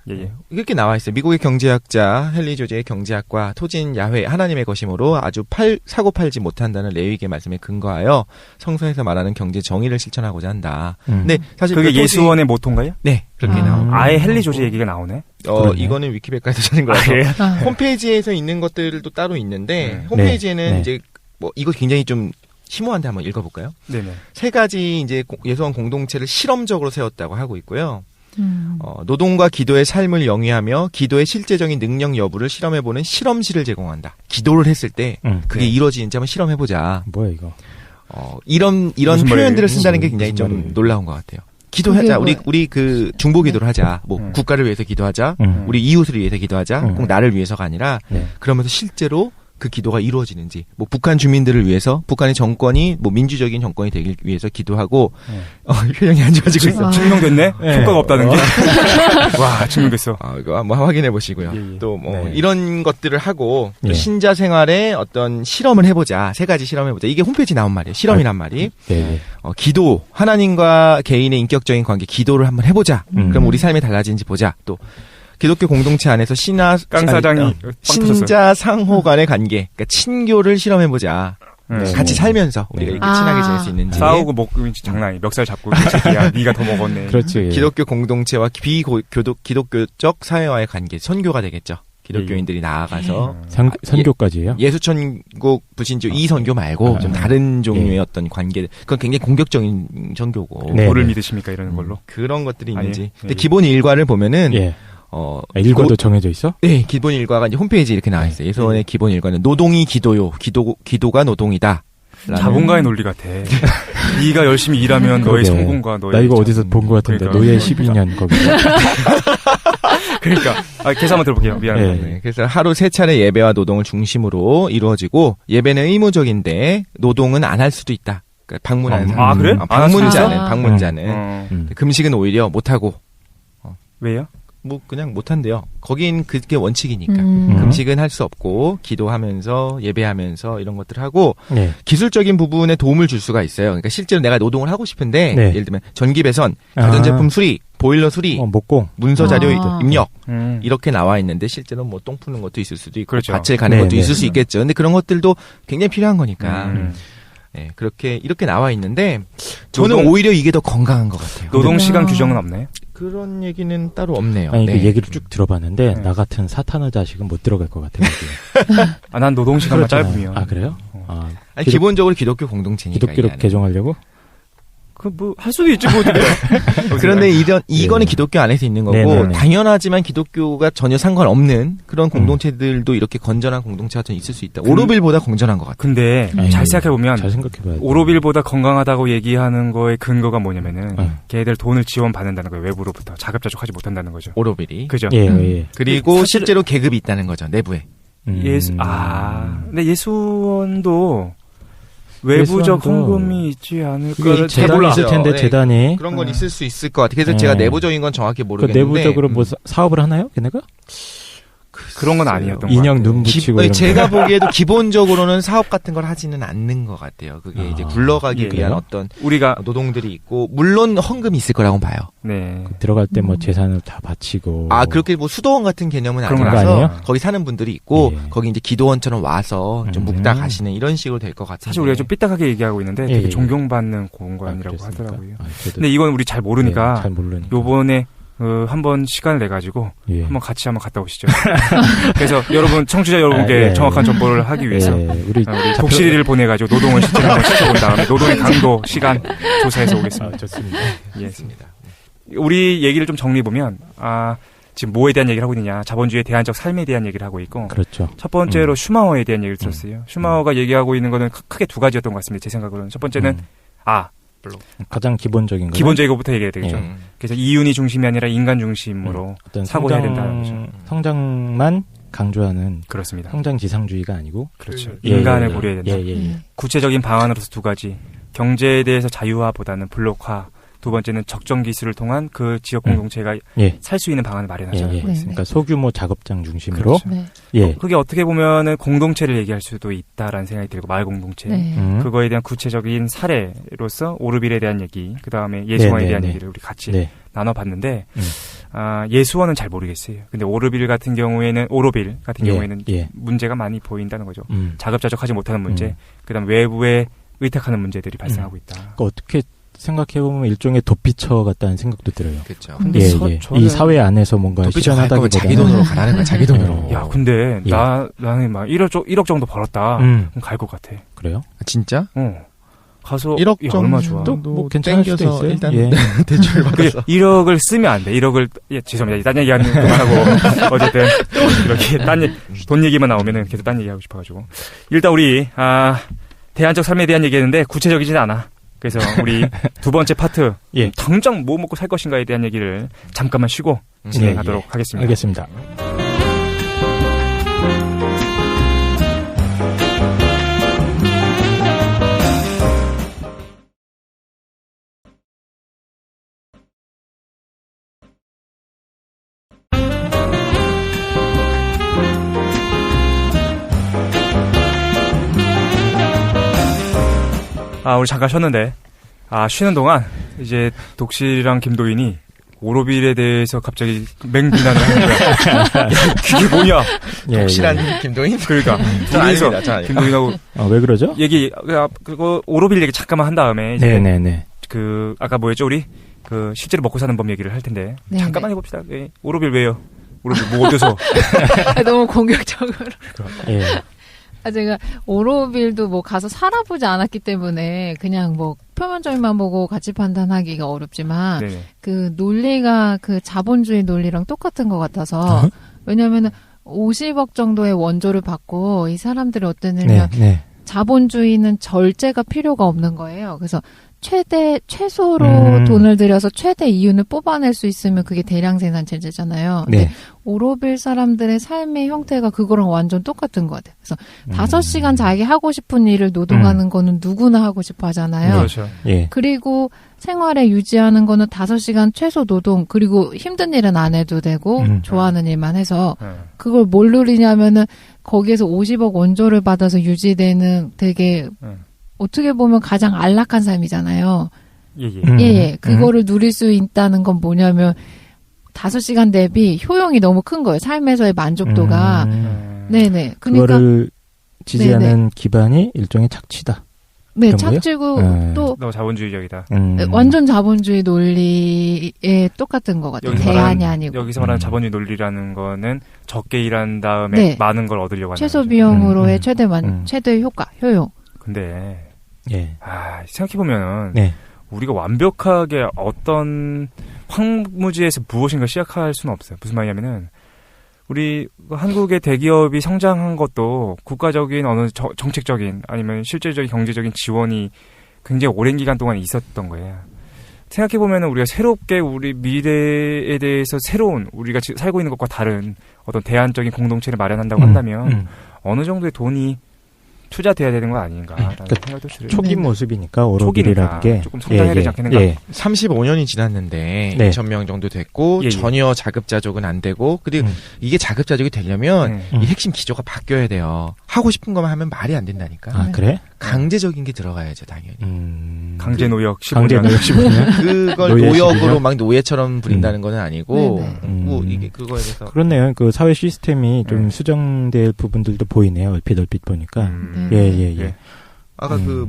이렇게 나와 있어요. 미국의 경제학자 헨리 조지의 경제학과 토지는 야훼 하나님의 것이므로 아주 사고 팔지 못한다는 레위기의 말씀에 근거하여 성서에서 말하는 경제 정의를 실천하고자 한다. 근데 사실 그게 예수원의 모토인가요? 네, 그렇게 나옵니다. 아예 헨리 조지 얘기가 나오네. 이거는 위키백과에서 찾은 거라서 홈페이지에서 있는 것들도 따로 있는데 홈페이지에는 이제 뭐 이거 굉장히 좀 심오한데 한번 읽어볼까요? 네네. 3가지 이제 예수원 공동체를 실험적으로 세웠다고 하고 있고요. 노동과 기도의 삶을 영위하며 기도의 실제적인 능력 여부를 실험해보는 실험실을 제공한다. 기도를 했을 때 그게 이루어지는지 한번 실험해보자. 뭐야 이거? 이런 표현들을 쓴다는 게 굉장히 좀 놀라운 것 같아요. 기도하자. 우리 그 중보 기도를 하자. 뭐 국가를 위해서 기도하자. 우리 이웃을 위해서 기도하자. 꼭 나를 위해서가 아니라 그러면서 실제로 그 기도가 이루어지는지, 뭐 북한 주민들을 위해서, 북한의 정권이 뭐 민주적인 정권이 되기 위해서 기도하고 표정이 안 좋아지고 있어. 증명됐네. 효과가 없다는 게. 와, 증명됐어. 이거 한번 확인해 보시고요. 또 뭐 이런 것들을 하고 또 신자 생활에 어떤 실험을 해보자. 3가지 실험해보자. 이게 홈페이지 나온 말이에요. 실험이란 말이. 기도, 하나님과 개인의 인격적인 관계, 기도를 한번 해보자. 그럼 우리 삶이 달라지는지 보자. 또 기독교 공동체 안에서 신자 상호 간의 관계, 그러니까 친교를 실험해보자. 같이 살면서 우리가 이렇게 친하게 지낼 수 있는지. 싸우고 먹고 장난 아니. 멱살 잡고 야, 네가 더 먹었네. 그렇지. 기독교 공동체와 기독교적 사회와의 관계, 선교가 되겠죠. 기독교인들이 나아가서 선교까지예요? 예수천국 부신주 이 선교 말고 좀 다른 종류의 어떤 관계, 그건 굉장히 공격적인 선교고. 뭐를 믿으십니까 이러는 걸로? 그런 것들이 있는지. 근데 기본 일과를 보면은 일과도 정해져 있어? 네, 기본 일과가 이제 홈페이지에 이렇게 나와 있어요. 예수원의 기본 일과는 노동이 기도요, 기도가 노동이다. 자본가의 논리 같아. 네가 열심히 일하면 너의 성공과 너의. 나 이거 어디서 본 것 같은데. 그러니까. 노예 12년 거기. 그러니까 계산 한번 들어볼게요. 미안합니다. 그래서 하루 3차례 예배와 노동을 중심으로 이루어지고 예배는 의무적인데 노동은 안 할 수도 있다. 그러니까 방문하는 사람. 그래? 방문자는 금식은 오히려 못 하고. 왜요? 뭐 그냥 못한대요. 거긴 그게 원칙이니까. 금식은 할 수 없고 기도하면서 예배하면서 이런 것들을 하고 기술적인 부분에 도움을 줄 수가 있어요. 그러니까 실제로 내가 노동을 하고 싶은데 예를 들면 전기 배선, 가전제품 수리, 보일러 수리, 목공, 문서 자료 입력 이렇게 나와 있는데 실제로 뭐 똥 푸는 것도 있을 수도 있고 그렇죠. 밭을 가는 것도 있을 수 있겠죠. 근데 그런 것들도 굉장히 필요한 거니까. 이렇게 나와 있는데 저는 오히려 이게 더 건강한 것 같아요. 노동 시간 규정은 없나요? 그런 얘기는 따로 없네요. 아니, 그 얘기를 쭉 들어봤는데 나 같은 사탄의 자식은 못 들어갈 것 같아요. 난 노동 시간만 짧으면. 그래요? 아니, 기본적으로 기독교 공동체니까. 기독교로 개종하려고? 할 수도 있지, 뭐. 그런데 이거는 기독교 안에서 있는 거고, 당연하지만 기독교가 전혀 상관없는 그런 공동체들도 이렇게 건전한 공동체가 좀 있을 수 있다. 오로빌보다 건전한 것 같아요. 근데, 잘 생각해보면, 잘 생각해봐야 돼. 오로빌보다 건강하다고 얘기하는 거의 근거가 뭐냐면은, 걔들 돈을 지원받는다는 거예요, 외부로부터. 자급자족하지 못한다는 거죠. 오로빌이. 그죠? 그리고 실제로 계급이 있다는 거죠, 내부에. 근데 예수원도, 외부적 헌금이 있지 않을까? 재단이 있을 텐데, 재단이. 그런 건 있을 수 있을 것 같아요. 그래서 제가 내부적인 건 정확히 모르겠는데. 내부적으로 뭐 사업을 하나요? 걔네가? 그런 건 아니었던 것 인형 같아요. 눈 붙이고 제가 보기에도 기본적으로는 사업 같은 걸 하지는 않는 것 같아요. 그게 이제 굴러가기 위한 어떤 우리가 노동들이 있고 물론 헌금이 있을 거라고 봐요. 네. 들어갈 때 뭐 재산을 다 바치고 그렇게 뭐 수도원 같은 개념은 그런 건 아니라서 아니에요? 거기 사는 분들이 있고 거기 이제 기도원처럼 와서 좀 묵다 가시는 이런 식으로 될 것 같아요. 사실 우리가 좀 삐딱하게 얘기하고 있는데 되게 존경받는 공간이라고 하더라고요. 근데 이건 우리 잘 모르니까 요번에 한번 시간을 내 가지고 한번 같이 한번 갔다 오시죠. 그래서 여러분 청취자 여러분께 정확한 정보를 하기 위해서 우리 독실이를 보내 가지고 노동을 실제로 한번 시켜본 다음에 노동의 강도, 시간 조사해서 오겠습니다. 좋습니다. 예, 좋습니다. 우리 얘기를 좀 정리해 보면 지금 뭐에 대한 얘기를 하고 있느냐? 자본주의의 대안적 삶에 대한 얘기를 하고 있고, 그렇죠. 첫 번째로 슈마허에 대한 얘기를 들었어요. 슈마허가 얘기하고 있는 거는 크게 두 가지였던 것 같습니다. 제 생각으로는 첫 번째는 가장 기본적인 거. 기본적인 것부터 얘기해야 되겠죠. 그래서 이윤이 중심이 아니라 인간 중심으로 사고해야 된다는 거죠. 성장만 강조하는 그렇습니다. 성장지상주의가 아니고 그렇죠. 인간을 고려해야 된다. 구체적인 방안으로서 두 가지. 경제에 대해서 자유화보다는 블록화. 두 번째는 적정 기술을 통한 그 지역 공동체가 살 수 있는 방안을 마련하자는 거였습니다. 그러니까 소규모 작업장 중심으로. 그렇죠. 그게 어떻게 보면은 공동체를 얘기할 수도 있다라는 생각이 들고 마을 공동체. 그거에 대한 구체적인 사례로서 오르빌에 대한 얘기, 그 다음에 예수원에 대한 얘기를 우리 같이 나눠봤는데 예수원은 잘 모르겠어요. 근데 오르빌 같은 경우에는 문제가 많이 보인다는 거죠. 자급자족하지 못하는 문제, 그다음 외부에 의탁하는 문제들이 발생하고 있다. 그러니까 어떻게 생각해보면 일종의 도피처 같다는 생각도 들어요. 그렇죠. 근데 이 사회 안에서 뭔가 실현하다기보다는 자기 돈으로 가라는 거야. 자기 돈으로. 야, 근데 나는 막 1억 정도 벌었다. 그럼 갈 것 같아. 그래요? 진짜? 가서 1억 정도 얼마 좋아. 뭐 괜찮을 수도 있어요. 일단 대출 받아서 1억을 쓰면 안 돼. 1억을 죄송합니다. 딴 얘기하는 그만하고 어쨌든 이렇게 돈 얘기만 나오면은 계속 딴 얘기하고 싶어가지고 일단 우리 대안적 삶에 대한 얘기했는데 구체적이진 않아. 그래서 우리 두 번째 파트 당장 뭐 먹고 살 것인가에 대한 얘기를 잠깐만 쉬고 진행하도록 하겠습니다. 알겠습니다. 우리 잠깐 쉬었는데, 쉬는 동안, 이제, 독실이랑 김도인이, 오로빌에 대해서 갑자기 맹비난을 하는 거야. 야, 그게 뭐냐? 독실한 김도인? 그러니까. 둘이서, 김도인하고. 왜 그러죠? 그거, 오로빌 얘기 잠깐만 한 다음에, 이제. 아까 뭐였죠, 우리? 실제로 먹고 사는 법 얘기를 할 텐데. 잠깐만 해봅시다. 오로빌 왜요? 오로빌 뭐 어때서? 너무 공격적으로. 제가 오로빌도 뭐 가서 살아보지 않았기 때문에 그냥 뭐 표면적인만 보고 가치 판단하기가 어렵지만 그 논리가 그 자본주의 논리랑 똑같은 것 같아서 왜냐면은 50억 정도의 원조를 받고 이 사람들이 어떠냐면 자본주의는 절제가 필요가 없는 거예요. 그래서 최소로 돈을 들여서 최대 이윤을 뽑아낼 수 있으면 그게 대량 생산 체제잖아요. 근데 오로빌 사람들의 삶의 형태가 그거랑 완전 똑같은 것 같아요. 그래서 5시간 자기 하고 싶은 일을 노동하는 거는 누구나 하고 싶어 하잖아요. 그렇죠. 그리고 생활에 유지하는 거는 5시간 최소 노동, 그리고 힘든 일은 안 해도 되고 좋아하는 일만 해서 그걸 뭘 누리냐면은 거기에서 50억 원조를 받아서 유지되는 되게 어떻게 보면 가장 안락한 삶이잖아요. 그거를 누릴 수 있다는 건 뭐냐면 5시간 대비 효용이 너무 큰 거예요. 삶에서의 만족도가. 그러니까 그거를 지지하는 기반이 일종의 착취다. 착취고 또 너무 자본주의적이다. 완전 자본주의 논리에 똑같은 것 같아요. 대안이 아니고. 여기서 말하는 자본주의 논리라는 거는 적게 일한 다음에 많은 걸 얻으려고 하는 최소 비용으로의 최대 효과, 효용. 근데 생각해보면은 우리가 완벽하게 어떤 황무지에서 무엇인가 시작할 수는 없어요. 무슨 말이냐면은 우리 한국의 대기업이 성장한 것도 국가적인 어느 정책적인 아니면 실질적인 경제적인 지원이 굉장히 오랜 기간 동안 있었던 거예요. 생각해보면은 우리가 새롭게 우리 미래에 대해서 새로운 우리가 지금 살고 있는 것과 다른 어떤 대안적인 공동체를 마련한다고 한다면 어느 정도의 돈이 투자돼야 되는 거 아닌가라는 생각도 들어요. 초기 모습이니까 오로빌이라는 게 조금 성장해야 되지 않겠는가? 35년이 지났는데 2,000명 정도 됐고 전혀 자급자족은 안 되고 그리고 이게 자급자족이 되려면 이 핵심 기조가 바뀌어야 돼요. 하고 싶은 것만 하면 말이 안 된다니까. 아, 그래? 강제적인 게 들어가야죠, 당연히. 강제 노역 15년. 강제 노역 15년. 그걸 노역으로 막 노예처럼 부린다는 건 아니고 뭐 이게 그거에 대해서 그렇네요. 그 사회 시스템이 좀 수정될 부분들도 보이네요. 얼핏 보니까. 예. 아까 그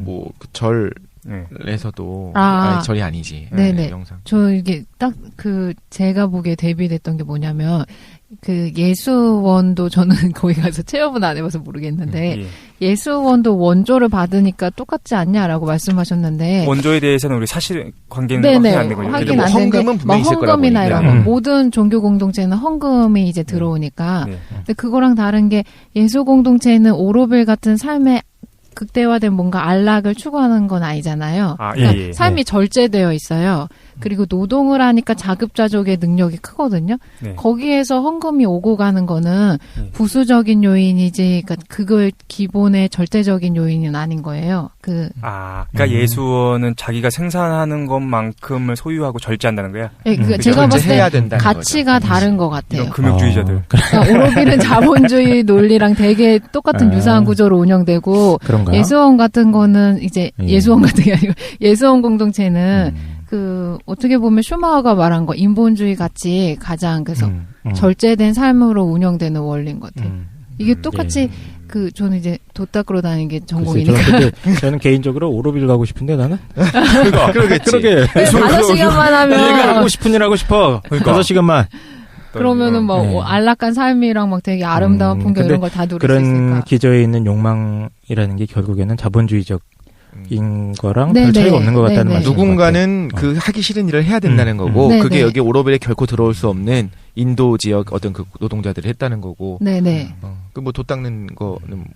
절에서도 절이 아니지. 네네. 영상. 저 이게 딱 제가 보기에 대비됐던 게 뭐냐면 그 예수원도 저는 거기 가서 체험은 안 해봐서 모르겠는데 예수원도 원조를 받으니까 똑같지 않냐라고 말씀하셨는데 원조에 대해서는 우리 사실 관계는 확인 안 되거든요. 확인 안 되는데 헌금은 분명히 있을 거라고 헌금이나 이런 거 모든 종교 공동체는 헌금이 이제 들어오니까 근데 그거랑 다른 게 예수 공동체는 오로빌 같은 삶의 극대화된 뭔가 안락을 추구하는 건 아니잖아요. 그러니까 삶이 절제되어 있어요. 그리고 노동을 하니까 자급자족의 능력이 크거든요. 거기에서 헌금이 오고 가는 거는 부수적인 요인이지, 그러니까 그걸 기본의 절대적인 요인은 아닌 거예요. 그러니까 예수원은 자기가 생산하는 것만큼을 소유하고 절제한다는 거야. 네, 그러니까 제가 봤을 때 가치가 다른 것 같아요. 금욕주의자들. 그러니까 오로빌은 자본주의 논리랑 되게 똑같은 유사한 구조로 운영되고 그런가요? 예수원 같은 거는 이제 예수원 같은 게 아니고 예수원 공동체는 어떻게 보면 슈마허가 말한 거 인본주의 같이 가장 그래서 절제된 삶으로 운영되는 원리인 것 같아요. 이게 똑같이 저는 이제 도 닦으러 다니는 게 전공이니까. 저는 개인적으로 오로빌 가고 싶은데 나는. 그러겠지. 그러게. 5시간만 하면. 내가 하고 싶은 일 하고 싶어. 5시간만. 그러면은 안락한 삶이랑 막 되게 아름다운 풍경 이런 걸 다 누릴 수 있으니까. 그런 기저에 있는 욕망이라는 게 결국에는 자본주의적 인 거랑 별 차이가 없는 것 같다는 말씀. 누군가는 하기 싫은 일을 해야 된다는 거고 그게 여기 오로빌에 결코 들어올 수 없는 인도 지역 어떤 그 노동자들이 했다는 거고. 네네. 도 닦는 거는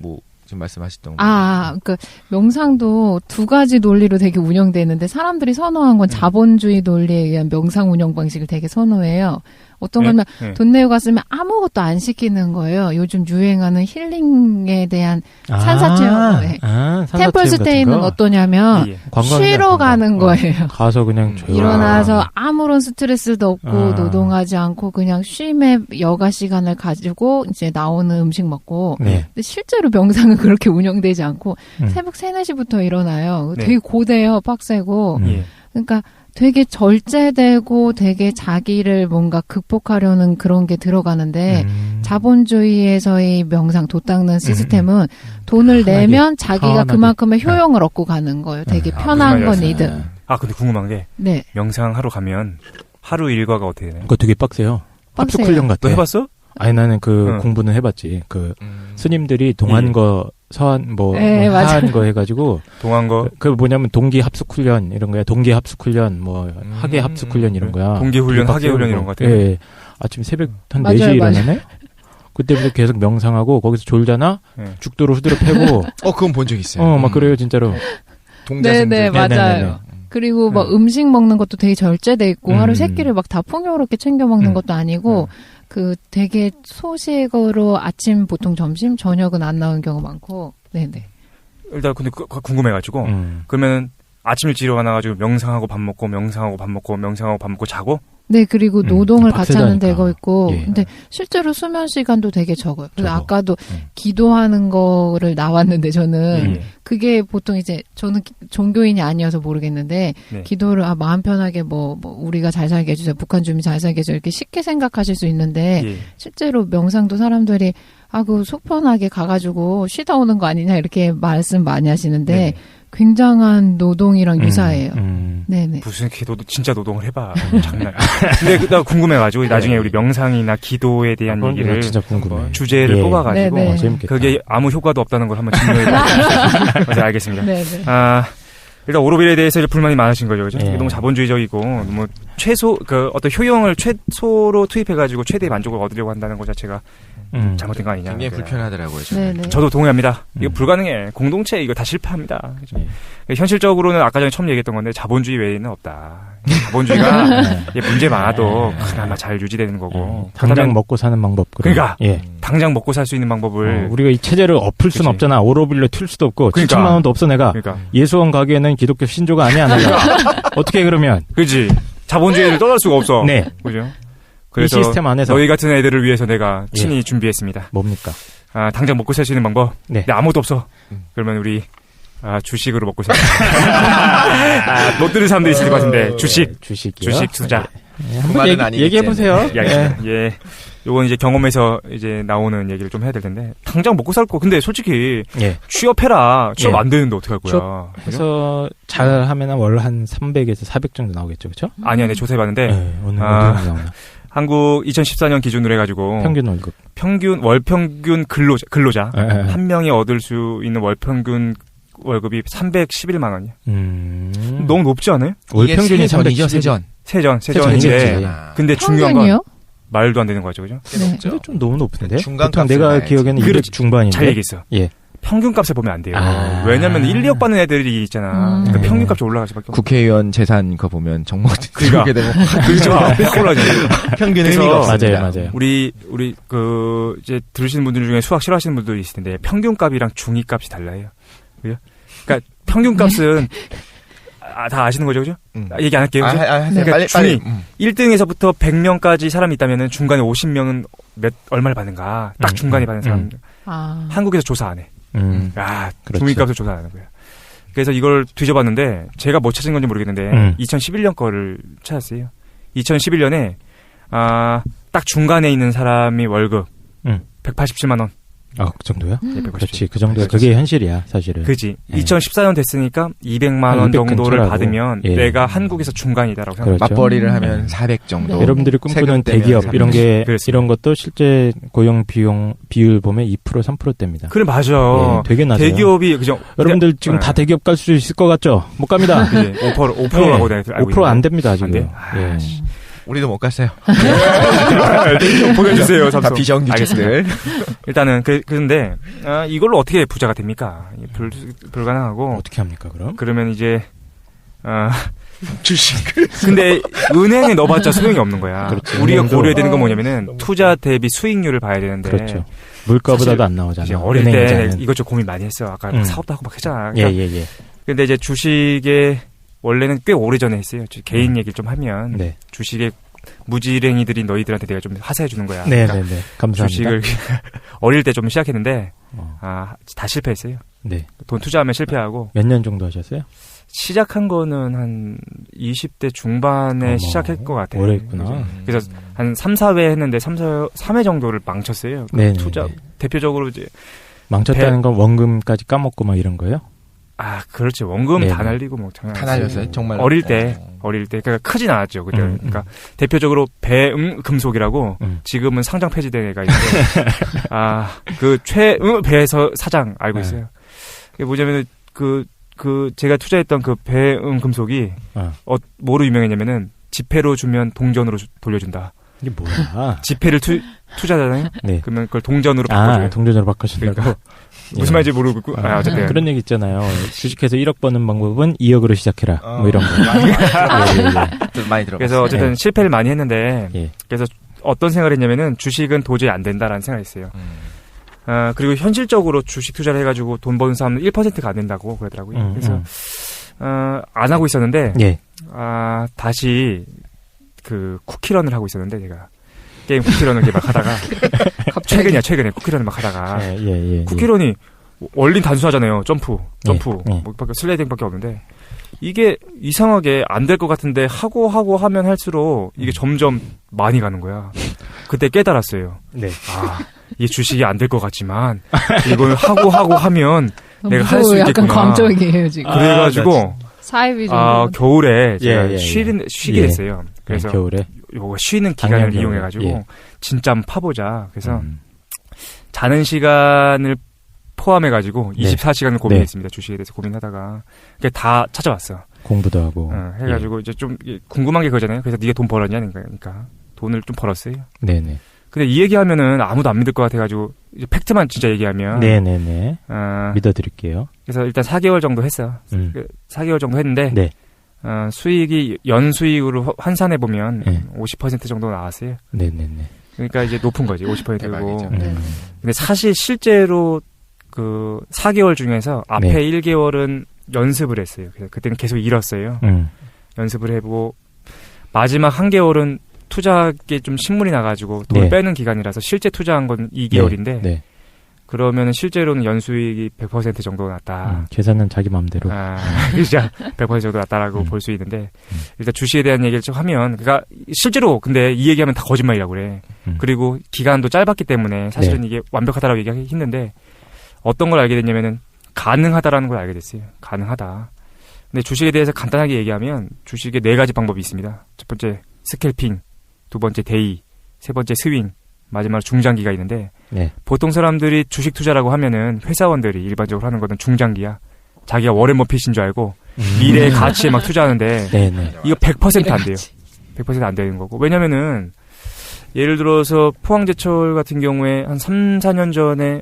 지금 말씀하셨던 거. 그러니까 명상도 두 가지 논리로 되게 운영되는데 사람들이 선호한 건 자본주의 논리에 의한 명상 운영 방식을 되게 선호해요. 어떤 거면 돈 내고 갔으면 아무것도 안 시키는 거예요. 요즘 유행하는 힐링에 대한 산사체험. 템플스테이는 어떠냐면 쉬러 가는 거예요. 가서 그냥 일어나서 아무런 스트레스도 없고 노동하지 않고 그냥 쉼의 여가 시간을 가지고 이제 나오는 음식 먹고. 근데 실제로 명상은 그렇게 운영되지 않고 새벽 3, 4시부터 일어나요. 되게 고되요. 빡세고. 그러니까 되게 절제되고 되게 자기를 뭔가 극복하려는 그런 게 들어가는데 자본주의에서의 명상 도 닦는 시스템은 돈을 내면 자기가 그만큼의 효용을 얻고 가는 거예요. 되게 편한 건이든. 근데 궁금한 게 명상하러 가면 하루 일과가 어떻게 되나요? 그거 되게 빡세요. 합숙 훈련 같아. 너 해봤어? 아니 나는 공부는 해봤지. 스님들이 동한 거 서한 하한 거 해가지고 동한 거 뭐냐면 동기 합숙 훈련 이런 거야. 동기 합숙 훈련 학예 합숙 훈련 이런 거야. 동기 훈련, 학예 훈련 이런 거 같아요. 예. 아침 새벽 한 4시에 일어나네. 그때부터 계속 명상하고 거기서 졸잖아. 죽도로 후드로 패고. 그건 본 적 있어요. 막 그래요 진짜로. 동자생들. 네네 맞아요. 그리고 음식 먹는 것도 되게 절제돼 있고 하루 3끼를 막 다 풍요롭게 챙겨 먹는 것도 아니고 되게 소식으로 아침 보통 점심 저녁은 안 나오는 경우가 많고. 네네. 일단 근데 궁금해가지고 그러면 아침 일찍 일어나가지고 명상하고 밥 먹고 명상하고 밥 먹고 명상하고 밥 먹고 자고. 네, 그리고 노동을 같이 하는 데가 있고, 근데 실제로 수면 시간도 되게 적어요. 그래서 아까도 기도하는 거를 나왔는데 저는 그게 보통 이제 저는 종교인이 아니어서 모르겠는데 기도를 마음 편하게 우리가 잘 살게 해주세요, 북한 주민 잘 살게 해주세요 이렇게 쉽게 생각하실 수 있는데 실제로 명상도 사람들이 속 편하게 가가지고 쉬다 오는 거 아니냐 이렇게 말씀 많이 하시는데. 굉장한 노동이랑 유사해요. 네네. 무슨 진짜 노동을 해봐. 장난. 근데 나 궁금해가지고 나중에 우리 명상이나 기도에 대한 얘기를 진짜 궁금해. 주제를 뽑아가지고 그게 아무 효과도 없다는 걸 한번 증명해보겠습니다. 맞아요, 알겠습니다. 네네. 일단 오로빌에 대해서 불만이 많으신 거죠, 그죠? 너무 자본주의적이고 너무 어떤 효용을 최소로 투입해가지고 최대의 만족을 얻으려고 한다는 것 자체가 잘못된 거 아니냐. 굉장히 불편하더라고요. 저도 동의합니다. 이거 불가능해. 공동체 이거 다 실패합니다. 현실적으로는 아까 전에 처음 얘기했던 건데 자본주의 외에는 없다. 자본주의가 문제 많아도 그나마 잘 유지되는 거고. 당장 먹고 사는 방법. 그러니까 당장 먹고 살 수 있는 방법을 우리가 이 체제를 엎을 수는 없잖아. 오로빌로 튈 수도 없고 그러니까. 7천만 원도 없어 내가. 그러니까. 예수원 가게에는 기독교 신조가 아니야 내가. 어떻게 그러면? 그렇지. 자본주의를 떠날 수가 없어. 네. 그죠? 그래서 이 시스템 안에서 너희 같은 애들을 위해서 내가 친히 준비했습니다. 뭡니까? 당장 먹고 살 수 있는 방법. 네. 근데 아무것도 없어. 그러면 우리 주식으로 먹고 살. 못 들은 사람도 있을 것 같은데 주식이요? 주식 투자. 한번 얘기해 보세요. 예. 요건 이제 경험에서 이제 나오는 얘기를 좀 해야 될 텐데 당장 먹고 살 거. 근데 솔직히 취업해라. 취업 안 되는데 어떻게 할 거야? 그래서 잘하면 월 한 300에서 400 정도 나오겠죠, 그렇죠? 아니야, 내 조사해봤는데 오늘 나오나? 한국 2014년 기준으로 해가지고 평균 월급, 월 평균 근로자 한 명이 얻을 수 있는 월 평균 월급이 311만 원이야. 너무 높지 않아요? 월 평균이 전이죠, 세전인데. 근데 중요한 건 말도 안 되는 거죠, 그죠? 네. 근데 좀 너무 높은데? 중간값 내가 기억에는 200 중반인데. 잘 얘기했어. 예. 평균값을 보면 안 돼요. 왜냐면 1, 2억 받는 애들이 있잖아. 그러니까 평균값이 올라갈 수밖에 없어. 국회의원 재산 거 보면 정모 그렇게 되면 그렇죠. 평균 의미가 없습니다. 맞아요. 우리 이제 들으시는 분들 중에 수학 싫어하시는 분들이 있을 텐데 평균값이랑 중위값이 달라요. 그죠? 그러니까 평균값은 다 아시는 거죠, 그죠? 얘기 안 할게요. 그죠? 그러니까 중위 1등에서부터 100명까지 사람이 있다면은 중간에 50명은 얼마를 받는가? 딱 중간에 받는 사람. 한국에서 조사 안 해. 그렇죠. 중위값을 조사 안 하는 거예요. 그래서 이걸 뒤져봤는데 제가 뭐 찾은 건지 모르겠는데 2011년 거를 찾았어요. 2011년에 딱 중간에 있는 사람이 월급 187만 원. 그 정도야? 네, 그렇지. 그 정도야. 그게 현실이야, 사실은. 그지. 2014년 됐으니까 200만 원 정도를 받으면 내가 한국에서 중간이다라고 생각합니다. 그렇죠. 맞벌이를 하면 400 정도. 여러분들이 꿈꾸는 대기업 이런 것도 실제 고용 비율 보면 2% 3%대입니다. 그래 맞아. 되게 낮아요. 대기업이 그죠. 여러분들 지금 다 대기업 갈 수 있을 것 같죠? 못 갑니다. 5%라고 내가 알고 5% 안 됩니다, 지금. 우리도 못 갔어요. 보내주세요, 삼성. 다 비정규직들. 일단은 그런데 이걸로 어떻게 부자가 됩니까? 불가능하고. 어떻게 합니까, 그럼? 그러면 이제 주식을. 근데 은행에 넣어봤자 소용이 없는 거야. 그렇지. 우리가 고려해야 되는 건 뭐냐면은 투자 대비 수익률을 봐야 되는데. 그렇죠. 물가보다도 안 나오잖아. 어릴 때 이것저것 고민 많이 했어. 아까 사업도 하고 막 했잖아. 그러니까 근데 이제 주식에 원래는 꽤 오래전에 했어요. 개인 얘기를 좀 하면 주식에 무지랭이들이 너희들한테 내가 좀 하사해 주는 거야. 그러니까 감사합니다. 주식을 어릴 때 좀 시작했는데 다 실패했어요. 돈 투자하면 실패하고. 몇 년 정도 하셨어요? 시작한 거는 한 20대 중반에 시작할 것 같아요. 오래 했구나. 그래서 한 3, 4회 했는데 3회 정도를 망쳤어요. 투자 대표적으로 이제 망쳤다는 건 원금까지 까먹고 막 이런 거예요? 그렇죠. 원금 다 날리고 뭐 장난 다 날렸어요. 정말 어릴 때 그러니까 크진 않았죠. 그때 그러니까 대표적으로 배금속이라고 지금은 상장 폐지된 애가 있는데 그 배에서 사장 알고 있어요. 그게 뭐냐면은 제가 투자했던 그 배금속이 뭐로 유명했냐면은 지폐로 주면 동전으로 돌려준다. 이게 뭐야? 지폐를 투자잖아요. 그러면 그걸 동전으로 바꿔줘요. 동전으로 바꿔준다고. 그러니까 무슨 말인지 모르고 어쨌든 그런 얘기 있잖아요. 주식해서 1억 버는 방법은 2억으로 시작해라. 뭐 이런 거. 많이 들어봤어요. 그래서 어쨌든 실패를 많이 했는데 그래서 어떤 생각을 했냐면은 주식은 도저히 안 된다라는 생각을 했어요. 그리고 현실적으로 주식 투자를 해가지고 돈 버는 사람은 1%가 안 된다고 그러더라고요. 그래서 안 하고 있었는데 다시 그 쿠키런을 하고 있었는데 제가 게임 쿠키런을 막 하다가 최근에 쿠키런을 막 하다가 쿠키런이 원리는 단순하잖아요. 점프 뭐 슬라이딩밖에 없는데 이게 이상하게 안 될 것 같은데 하고 하면 할수록 이게 점점 많이 가는 거야. 그때 깨달았어요. 이게 주식이 안 될 것 같지만 이걸 하고 하면 내가 할 수 있겠구나. 약간 감정이에요 지금. 그래가지고 사이비 겨울에 제가 쉬게 됐어요. 그래서 겨울에 요거 쉬는 기간을 이용해가지고 진짜 한번 파보자. 그래서 자는 시간을 포함해가지고 24시간을 고민했습니다. 주식에 대해서 고민하다가 그게 다 찾아왔어. 공부도 하고 해가지고 이제 좀 궁금한 게 그거잖아요. 그래서 네가 돈 벌었냐니까 돈을 좀 벌었어요. 네네. 근데 이 얘기하면은 아무도 안 믿을 것 같아가지고 이제 팩트만 진짜 얘기하면 네네네. 믿어드릴게요. 그래서 일단 4개월 정도 했어. 4개월 정도 했는데 수익이 연 수익으로 환산해 보면 50% 정도 나왔어요. 네네네. 그러니까 이제 높은 거지. 50%고. 근데 사실 실제로 그 4개월 중에서 앞에 1개월은 연습을 했어요. 그래서 그때는 계속 잃었어요. 연습을 해보고 마지막 1개월은 투자하기에 좀 신물이 나가지고 돈을 빼는 기간이라서 실제 투자한 건 2개월인데 그러면은 실제로는 연수익이 100% 정도 났다. 계산은 자기 마음대로. 진짜 100% 정도 났다라고 볼 수 있는데 일단 주식에 대한 얘기를 좀 하면 그러니까 실제로 근데 이 얘기하면 다 거짓말이라고 그래. 그리고 기간도 짧았기 때문에 사실은 이게 완벽하다라고 얘기하기 힘든데 어떤 걸 알게 됐냐면은 가능하다라는 걸 알게 됐어요. 가능하다. 근데 주식에 대해서 간단하게 얘기하면 주식에 4가지 방법이 있습니다. 첫 번째 스캘핑, 두 번째 데이, 세 번째 스윙, 마지막으로 중장기가 있는데 보통 사람들이 주식 투자라고 하면은 회사원들이 일반적으로 하는 거는 중장기야. 자기가 워렌 버핏인 줄 알고 미래의 가치에 막 투자하는데 이거 100% 안 돼요. 100% 안 되는 거고. 왜냐면은 예를 들어서 포항제철 같은 경우에 한 3, 4년 전에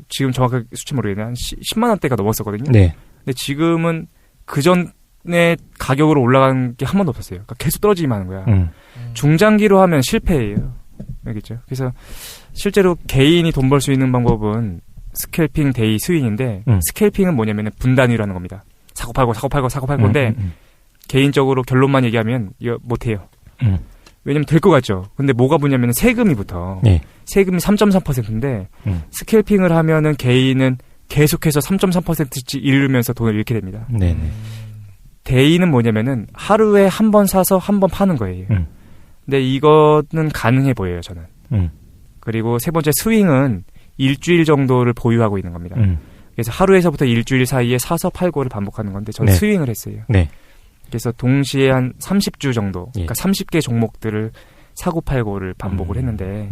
지금 정확하게 수치 모르겠는데 한 10만 원대가 넘었었거든요. 근데 지금은 그 전에 가격으로 올라간 게 한 번도 없었어요. 그러니까 계속 떨어지기만 하는 거야. 중장기로 하면 실패예요. 알겠죠? 그래서 실제로 개인이 돈 벌 수 있는 방법은 스캘핑, 데이, 스윙인데 스캘핑은 뭐냐면 분단위로 하는 겁니다. 사고 팔고 건데 개인적으로 결론만 얘기하면 이거 못해요. 왜냐면 될 것 같죠. 근데 뭐가 뭐냐면 세금이 붙어. 세금이 3.3%인데 스캘핑을 하면은 개인은 계속해서 3.3%씩 잃으면서 돈을 잃게 됩니다. 데이는 뭐냐면은 하루에 한 번 사서 한 번 파는 거예요. 근데 이거는 가능해 보여요, 저는. 그리고 세 번째 스윙은 일주일 정도를 보유하고 있는 겁니다. 그래서 하루에서부터 일주일 사이에 사서 팔고를 반복하는 건데 저는 스윙을 했어요. 그래서 동시에 한 30주 정도, 그러니까 30개 종목들을 사고 팔고를 반복을 했는데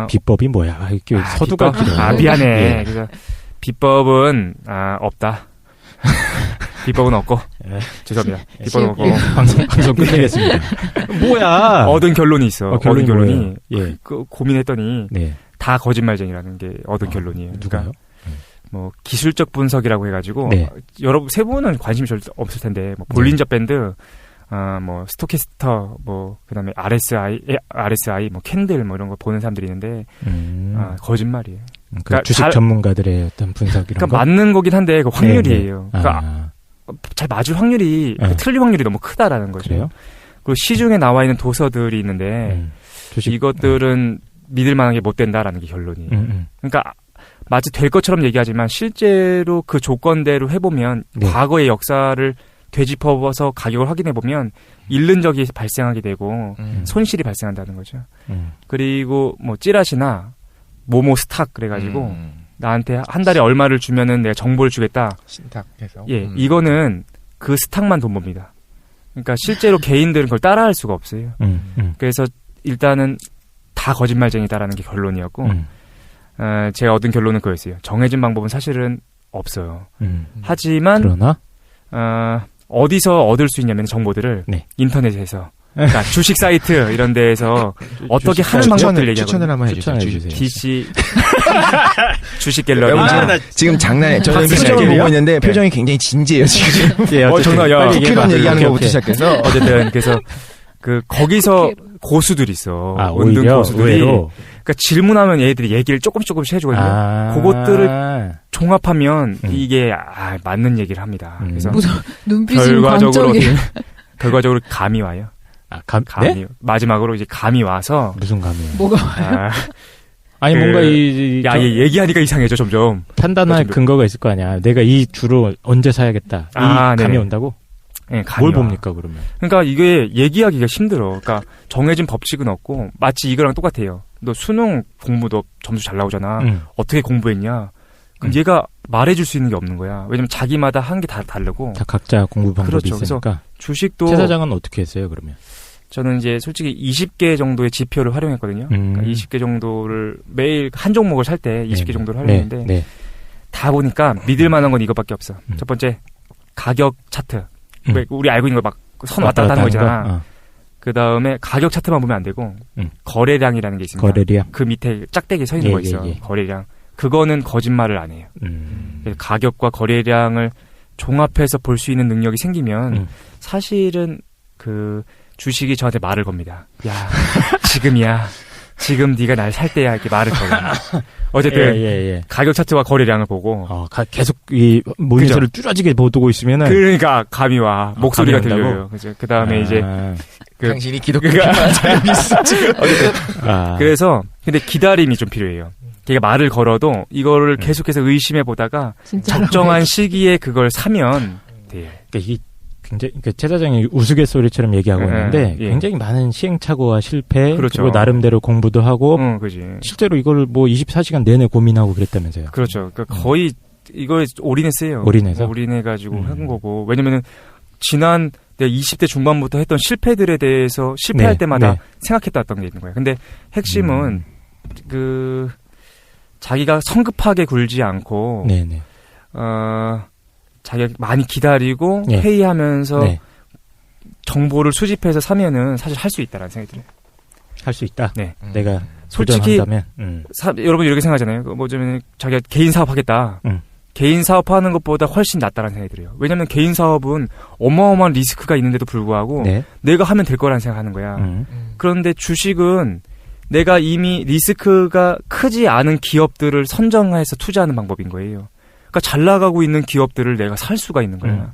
비법이 뭐야? 이렇게 서두가 미안해. 그래서 비법은 없다. 비법은 없고 죄송합니다. 비법은 없고 방송 끝내겠습니다. 뭐야? 얻은 결론이 있어. 얻은 결론이 그 고민했더니 네. 다 거짓말쟁이라는 게 얻은 결론이에요. 누가요? 뭐 기술적 분석이라고 해가지고 네. 여러분 세 분은 관심이 절대 없을 텐데 뭐 볼린저 밴드, 뭐 스토캐스터, 뭐 그다음에 RSI, 뭐 캔들 뭐 이런 거 보는 사람들이 있는데 거짓말이에요. 그러니까 주식 전문가들의 어떤 분석 이런 그러니까 거? 맞는 거긴 한데 그 확률이에요. 네네. 그러니까 잘 맞을 확률이 틀릴 확률이 너무 크다라는 거죠. 그래요? 그리고 시중에 나와 있는 도서들이 있는데 이것들은 믿을 만한 게 못 된다라는 게 결론이에요. 그러니까 마치 될 것처럼 얘기하지만 실제로 그 조건대로 해보면 과거의 역사를 되짚어서 가격을 확인해보면 잃는 적이 발생하게 되고 손실이 발생한다는 거죠. 그리고 뭐 찌라시나 모모 스탁 그래가지고 나한테 한 달에 얼마를 주면은 내가 정보를 주겠다. 신탁해서. 이거는 그 스탁만 돈 법니다. 그러니까 실제로 개인들은 그걸 따라할 수가 없어요. 그래서 일단은 다 거짓말쟁이다라는 게 결론이었고 제가 얻은 결론은 그거였어요. 정해진 방법은 사실은 없어요. 하지만 그러나 어디서 얻을 수 있냐면 정보들을 인터넷에서 그러니까 주식 사이트 이런 데에서 어떻게 하는 방법들 얘기하고 추천을 한번 해주세요. DC 주식 갤러리. 지금 장난해. 저는 표정을 보고 있는데 표정이 굉장히 진지해요 지금. 정말 쿠키런 얘기하는 것부터 시작해서 어쨌든 그래서 그 거기서 고수들이 있어. 은둔 오히려 고수들이. 의외로. 그러니까 질문하면 얘들이 얘기를 조금씩 해주거든요. 그것들을 종합하면 이게 맞는 얘기를 합니다. 그래서 눈빛이 결과적으로 감이 와요. 감이 네? 마지막으로 이제 감이 와서 무슨 감이요? 뭐가 와요? 아니 뭔가 얘기하니까 이상해져 점점. 판단할 근거가 있을 거 아니야. 내가 이 주로 언제 사야겠다. 이 감이 온다고? 네, 뭘 봅니까 그러면? 그러니까 이게 얘기하기가 힘들어. 그러니까 정해진 법칙은 없고 마치 이거랑 똑같아요. 너 수능 공부 너 점수 잘 나오잖아. 어떻게 공부했냐? 그럼 얘가 말해줄 수 있는 게 없는 거야. 왜냐면 자기마다 한 게 다 다르고. 다 각자 공부 방법이 그렇죠. 있으니까. 그래서 주식도 최 사장은 어떻게 했어요 그러면? 저는 이제 솔직히 20개 정도의 지표를 활용했거든요. 그러니까 20개 정도를 매일 한 종목을 살 때 20개 정도를 활용했는데 다 보니까 믿을 만한 건 이것밖에 없어. 첫 번째 가격 차트. 우리 알고 있는 거 막 선 왔다 갔다 하는 거 있잖아. 그 다음에 가격 차트만 보면 안 되고 거래량이라는 게 있습니다. 거래량. 그 밑에 짝대기 서 있는 거 있어. 거래량. 그거는 거짓말을 안 해요. 가격과 거래량을 종합해서 볼 수 있는 능력이 생기면 사실은 그 주식이 저한테 말을 겁니다. 야 지금이야. 지금 네가 날 살 때야 이렇게 말을 걸어요. 어쨌든 가격 차트와 거래량을 보고 계속 이 모니터를 뚜렷하게 보고 있으면은 그러니까 감이 와 목소리가 들려요. 그죠? 그 다음에 이제 당신이 기독교만 사람이 있어 지금. 그래서 근데 기다림이 좀 필요해요. 걔가 말을 걸어도 이거를 계속해서 의심해 보다가 적정한 시기에 그걸 사면 돼요. 그러니까 이게 굉장히 최 사장이 우스갯소리처럼 얘기하고 있는데 굉장히 많은 시행착오와 실패 그렇죠. 그리고 나름대로 공부도 하고 그치. 실제로 이걸 뭐 24시간 내내 고민하고 그랬다면서요. 그렇죠. 그러니까 거의 이거에 올인했어요. 올인해서? 올인해가지고 한 거고 왜냐면은 지난 내가 20대 중반부터 했던 실패들에 대해서 실패할 때마다 생각했던 게 있는 거예요. 근데 핵심은 자기가 성급하게 굴지 않고 자기가 많이 기다리고 회의하면서 정보를 수집해서 사면은 사실 할 수 있다라는 생각이 들어요. 할 수 있다? 네. 내가 솔직히 도전한다면? 여러분 이렇게 생각하잖아요. 뭐냐면 자기가 개인 사업하겠다. 개인 사업하는 것보다 훨씬 낫다라는 생각이 들어요. 왜냐면 개인 사업은 어마어마한 리스크가 있는데도 불구하고 내가 하면 될 거라는 생각하는 거야. 그런데 주식은 내가 이미 리스크가 크지 않은 기업들을 선정해서 투자하는 방법인 거예요. 그러니까 잘 나가고 있는 기업들을 내가 살 수가 있는 거야.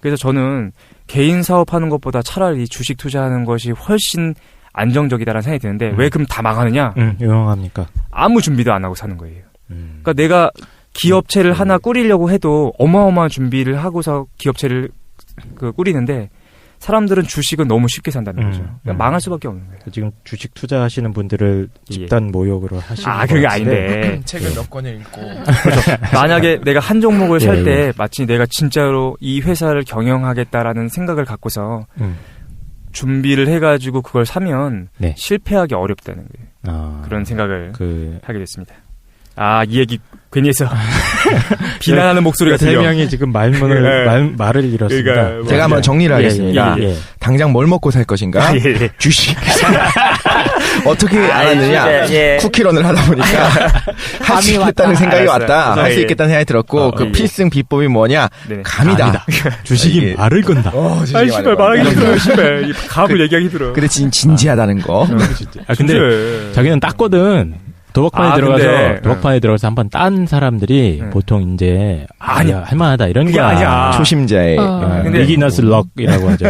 그래서 저는 개인 사업하는 것보다 차라리 주식 투자하는 것이 훨씬 안정적이다라는 생각이 드는데 왜 그럼 다 망하느냐? 유명합니까? 아무 준비도 안 하고 사는 거예요. 그러니까 내가 기업체를 하나 꾸리려고 해도 어마어마한 준비를 하고서 기업체를 꾸리는데 사람들은 주식은 너무 쉽게 산다는 거죠. 그러니까 망할 수밖에 없는 거예요. 지금 주식 투자하시는 분들을 집단 모욕으로 하시는 그게 아닌데 책을 몇 권을 읽고 그렇죠. 만약에 내가 한 종목을 살 때 마치 내가 진짜로 이 회사를 경영하겠다라는 생각을 갖고서 준비를 해가지고 그걸 사면 실패하기 어렵다는 거예요. 그런 생각을 하게 됐습니다. 이 얘기 괜히 해서 비난하는 목소리가 들려. 세 명이 지금 말을 잃었습니다. 그러니까 제가 한번 정리를 하겠습니다. 당장 뭘 먹고 살 것인가? 주식. 어떻게 알았느냐? 쿠키런을 하다 보니까 할 수 있겠다는 생각이 왔다. 할 수 있겠다는 생각이 들었고 그 필승 비법이 뭐냐? 감이다. 주식이 말을 건다. 씨발 말하기 힘들어. 씨발 감을 얘기하기 힘들어. 그래 진지하다는 거. 근데 자기는 땄거든. 도박판에 들어가서 한번 딴 사람들이 보통 이제 아니야 할만하다 이런 거 아니야. 초심자의 비기너스 럭이라고 하죠.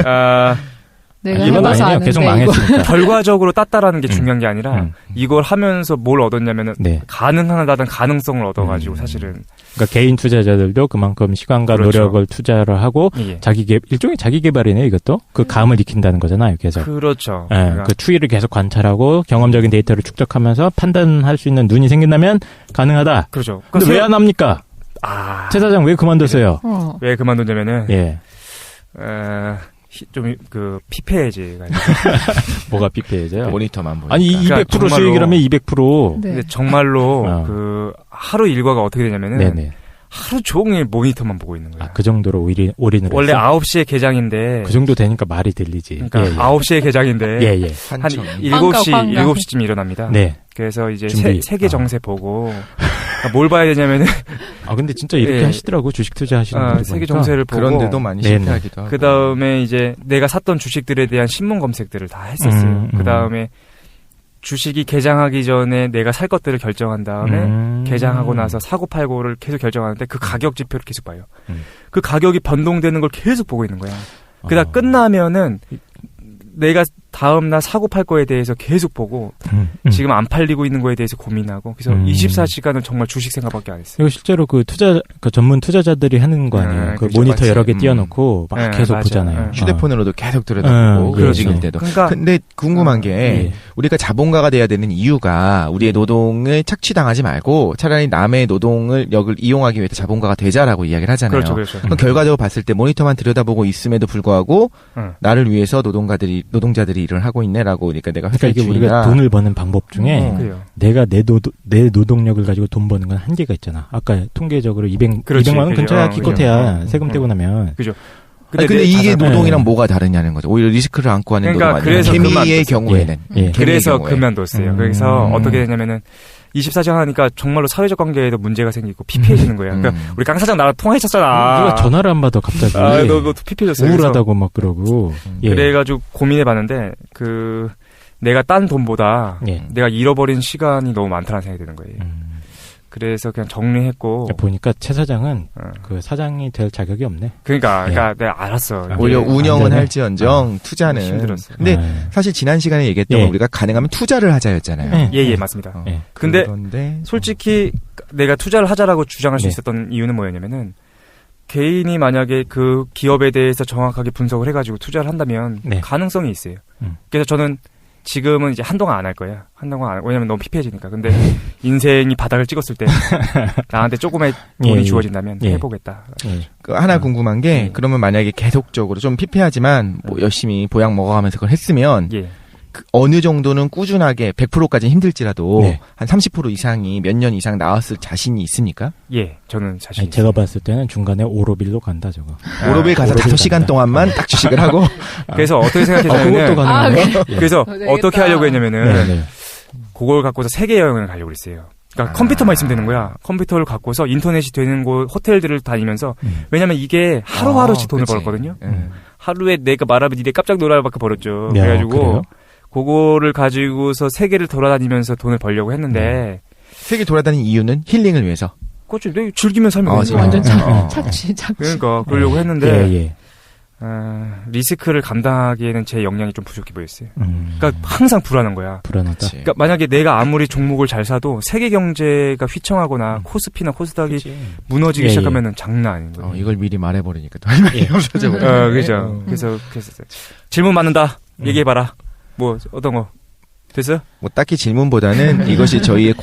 이건 아니에요. 계속 망했으니까. 결과적으로 땄다라는 게 중요한 게 아니라 이걸 하면서 뭘 얻었냐면은 가능하다는 가능성을 얻어가지고 사실은. 그러니까 개인 투자자들도 그만큼 시간과 노력을 투자를 하고 일종의 자기 개발이네요. 이것도 그 감을 익힌다는 거잖아요. 계속. 그렇죠. 그 추이를 계속 관찰하고 경험적인 데이터를 축적하면서 판단할 수 있는 눈이 생긴다면 가능하다. 그렇죠. 근데 왜 안 합니까? 최 사장 왜 그만뒀어요? 왜 그만뒀냐면은 좀 피폐해지가 뭐가 피폐해져요? 모니터만 보니까. 아니 200% 수익이라면 200%. 근데 정말로 하루 일과가 어떻게 되냐면은 하루 종일 모니터만 보고 있는 거예요. 그 정도로 올인을 원래 했어? 9시에 개장인데 그 정도 되니까 말이 들리지. 그러니까 9시에 개장인데 한 7시쯤 일어납니다. 그래서 이제 세계 정세 보고 뭘 봐야 되냐면은 근데 진짜 이렇게 하시더라고. 주식 투자하시는 분들 세계 정세를 보고 그런데도 많이 실패하기도 하고. 그다음에 이제 내가 샀던 주식들에 대한 신문 검색들을 다 했었어요. 그다음에 주식이 개장하기 전에 내가 살 것들을 결정한 다음에 개장하고 나서 사고 팔고를 계속 결정하는데 그 가격 지표를 계속 봐요. 그 가격이 변동되는 걸 계속 보고 있는 거야. 그러다 끝나면은 내가 다음날 사고 팔 거에 대해서 계속 보고 지금 안 팔리고 있는 거에 대해서 고민하고 그래서 24시간을 정말 주식 생각밖에 안 했어요. 이거 실제로 그 전문 투자자들이 하는 거 아니에요? 그 그렇죠, 모니터 여러 개 띄워놓고 막 계속 보잖아요. 휴대폰으로도 계속 들여다보고 움직일 때도. 근데 궁금한 게 우리가 자본가가 돼야 되는 이유가 우리의 노동을 착취당하지 말고 차라리 남의 노동력을 이용하기 위해서 자본가가 되자라고 이야기를 하잖아요. 그렇죠. 그럼 결과적으로 봤을 때 모니터만 들여다보고 있음에도 불구하고 나를 위해서 노동자들이 일을 하고 있네라고. 그러니까 내가 이게 우리가 돈을 버는 방법 중에 내가 내 노동력을 가지고 돈 버는 건 한계가 있잖아. 아까 통계적으로 200만 원 근처야 기껏해야 세금 떼고 나면. 그죠. 근데 이게 노동이랑 뭐가 다르냐는 거죠. 오히려 리스크를 안고 하는 노동 아니에요. 그래서 개미의 경우에는. 그래서 그만뒀어요. 그래서 어떻게 되냐면은 24시간 하니까 정말로 사회적 관계에도 문제가 생기고 피폐해지는 거예요. 그러니까 우리 강 사장 나랑 통화했었잖아. 누가 전화를 안 받아 갑자기. 너 피폐해졌어요. 우울하다고 막 그러고. 그래가지고 고민해봤는데 내가 딴 돈보다 내가 잃어버린 시간이 너무 많다는 생각이 드는 거예요. 그래서 그냥 정리했고. 보니까 최 사장은 그 사장이 될 자격이 없네. 그러니까 내가 알았어. 오히려 운영은 할지언정 투자는 힘들었어. 근데 사실 지난 시간에 얘기했던 건 우리가 가능하면 투자를 하자였잖아요. 예, 맞습니다. 근데 솔직히 내가 투자를 하자라고 주장할 수 있었던 이유는 뭐였냐면은 개인이 만약에 그 기업에 대해서 정확하게 분석을 해가지고 투자를 한다면 가능성이 있어요. 그래서 저는 지금은 이제 한동안 안 할 거야. 왜냐면 너무 피폐해지니까. 근데 인생이 바닥을 찍었을 때 나한테 조금의 돈이 주어진다면 해보겠다. 하나 궁금한 게 그러면 만약에 계속적으로 좀 피폐하지만 뭐 열심히 보약 먹어가면서 그걸 했으면 그 어느 정도는 꾸준하게 100%까지는 힘들지라도 한 30% 이상이 몇 년 이상 나왔을 자신이 있습니까? 예, 저는 자신 있어요. 제가 봤을 때는 중간에 오로빌로 간다 저거. 오로빌 가서 5시간 동안만 딱 주식을 하고 그래서 어떻게 생각했냐면 그것도 가능해요? 그래서 어떻게 하려고 했냐면은 그걸 갖고서 세계 여행을 가려고 했어요. 그러니까 컴퓨터만 있으면 되는 거야. 컴퓨터를 갖고서 인터넷이 되는 곳 호텔들을 다니면서 왜냐면 이게 하루하루씩 돈을 벌었거든요. 하루에 내가 말하면 니네 깜짝 놀랄 밖에 벌었죠. 그래가지고 그래요? 그거를 가지고서 세계를 돌아다니면서 돈을 벌려고 했는데 세계 돌아다니는 이유는 힐링을 위해서. 그렇죠. 내가 즐기면서 살면 완전 착취. 그러니까 그러려고 했는데 리스크를 감당하기에는 제 역량이 좀 부족해 보였어요. 그러니까 항상 불안한 거야. 불안하다. 그러니까 만약에 내가 아무리 종목을 잘 사도 세계 경제가 휘청하거나 코스피나 코스닥이 무너지기 시작하면은 장난 아닌 거예요. 이걸 미리 말해버리니까 또 할 말이 없어져 버려. 그죠. 그래서 질문 받는다. 얘기해봐라. 뭐 어떤 거 됐어요? 뭐 딱히 질문보다는 이것이 저희의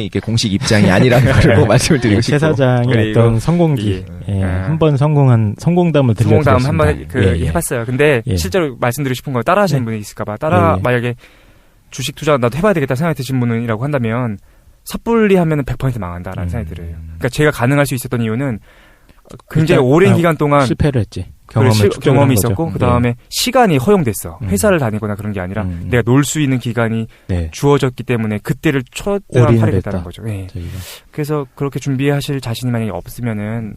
이게 공식 입장이 아니라는 걸 말씀을 드리고 싶고. 최 사장의 어떤 성공기, 한번 성공담을 들려드렸습니다. 성공담 한번 해봤어요. 근데 실제로 말씀드리고 싶은 건 따라하시는 분이 있을까봐 만약에 주식 투자 나도 해봐야 되겠다 생각이 드신 분이라고 한다면 섣불리 하면은 100% 망한다라는 생각이 들어요. 그러니까 제가 가능할 수 있었던 이유는 굉장히 오랜 기간 동안 실패를 했지. 경험이 있었고 그 다음에 시간이 허용됐어. 회사를 다니거나 그런 게 아니라 내가 놀 수 있는 기간이 주어졌기 때문에 그때를 최대한 활용했다는 거죠. 그래서 그렇게 준비하실 자신이 만약에 없으면은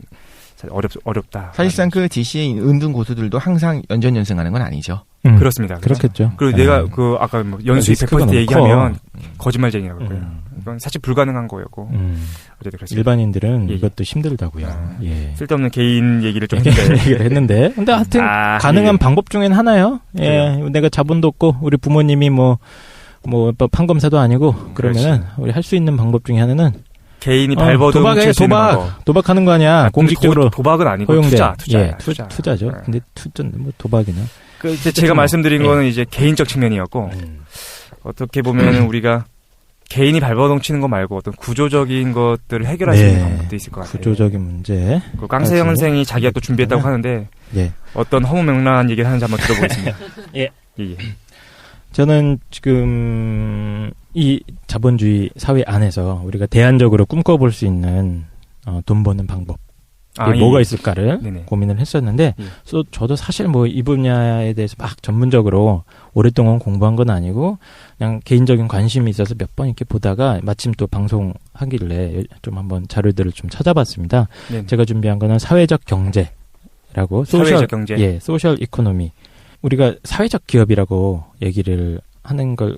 어렵다. 사실상 그 DC의 은둔 고수들도 항상 연전연승하는 건 아니죠. 그렇습니다. 그렇겠죠. 그리고 내가 아까 뭐 연수익 100% 얘기하면 거짓말쟁이라고 그래요. 이건 사실 불가능한 거였고. 어쨌든 그렇습니다. 일반인들은 이것도 힘들다고요. 쓸데없는 개인 얘기를 좀 했는데. 근데 하여튼 가능한 방법 중엔 하나요. 내가 자본도 없고 우리 부모님이 뭐 판검사도 아니고 그러면은 우리 할 수 있는 방법 중에 하나는 개인이 발버둥 도박하는 거 아니야. 공직적으로 도박은 아니고 투자죠. 근데 투자는 뭐 도박이나. 제가 말씀드린 거는 이제 개인적 측면이었고 어떻게 보면 우리가 개인이 발버둥 치는 거 말고 어떤 구조적인 것들을 해결할 수 있는 방법도 있을 것 같아요. 구조적인 문제. 깡세형 선생이 자기가 또 준비했다고 하는데 어떤 허무맹랑한 얘기를 하는지 한번 들어보겠습니다. 저는 지금 이 자본주의 사회 안에서 우리가 대안적으로 꿈꿔볼 수 있는 돈 버는 방법 뭐가 있을까를 고민을 했었는데 저도 사실 뭐 이 분야에 대해서 막 전문적으로 오랫동안 공부한 건 아니고 그냥 개인적인 관심이 있어서 몇 번 이렇게 보다가 마침 또 방송하길래 좀 한번 자료들을 좀 찾아봤습니다. 제가 준비한 거는 사회적 경제라고 사회적 경제. 소셜 이코노미. 우리가 사회적 기업이라고 얘기를 하는 걸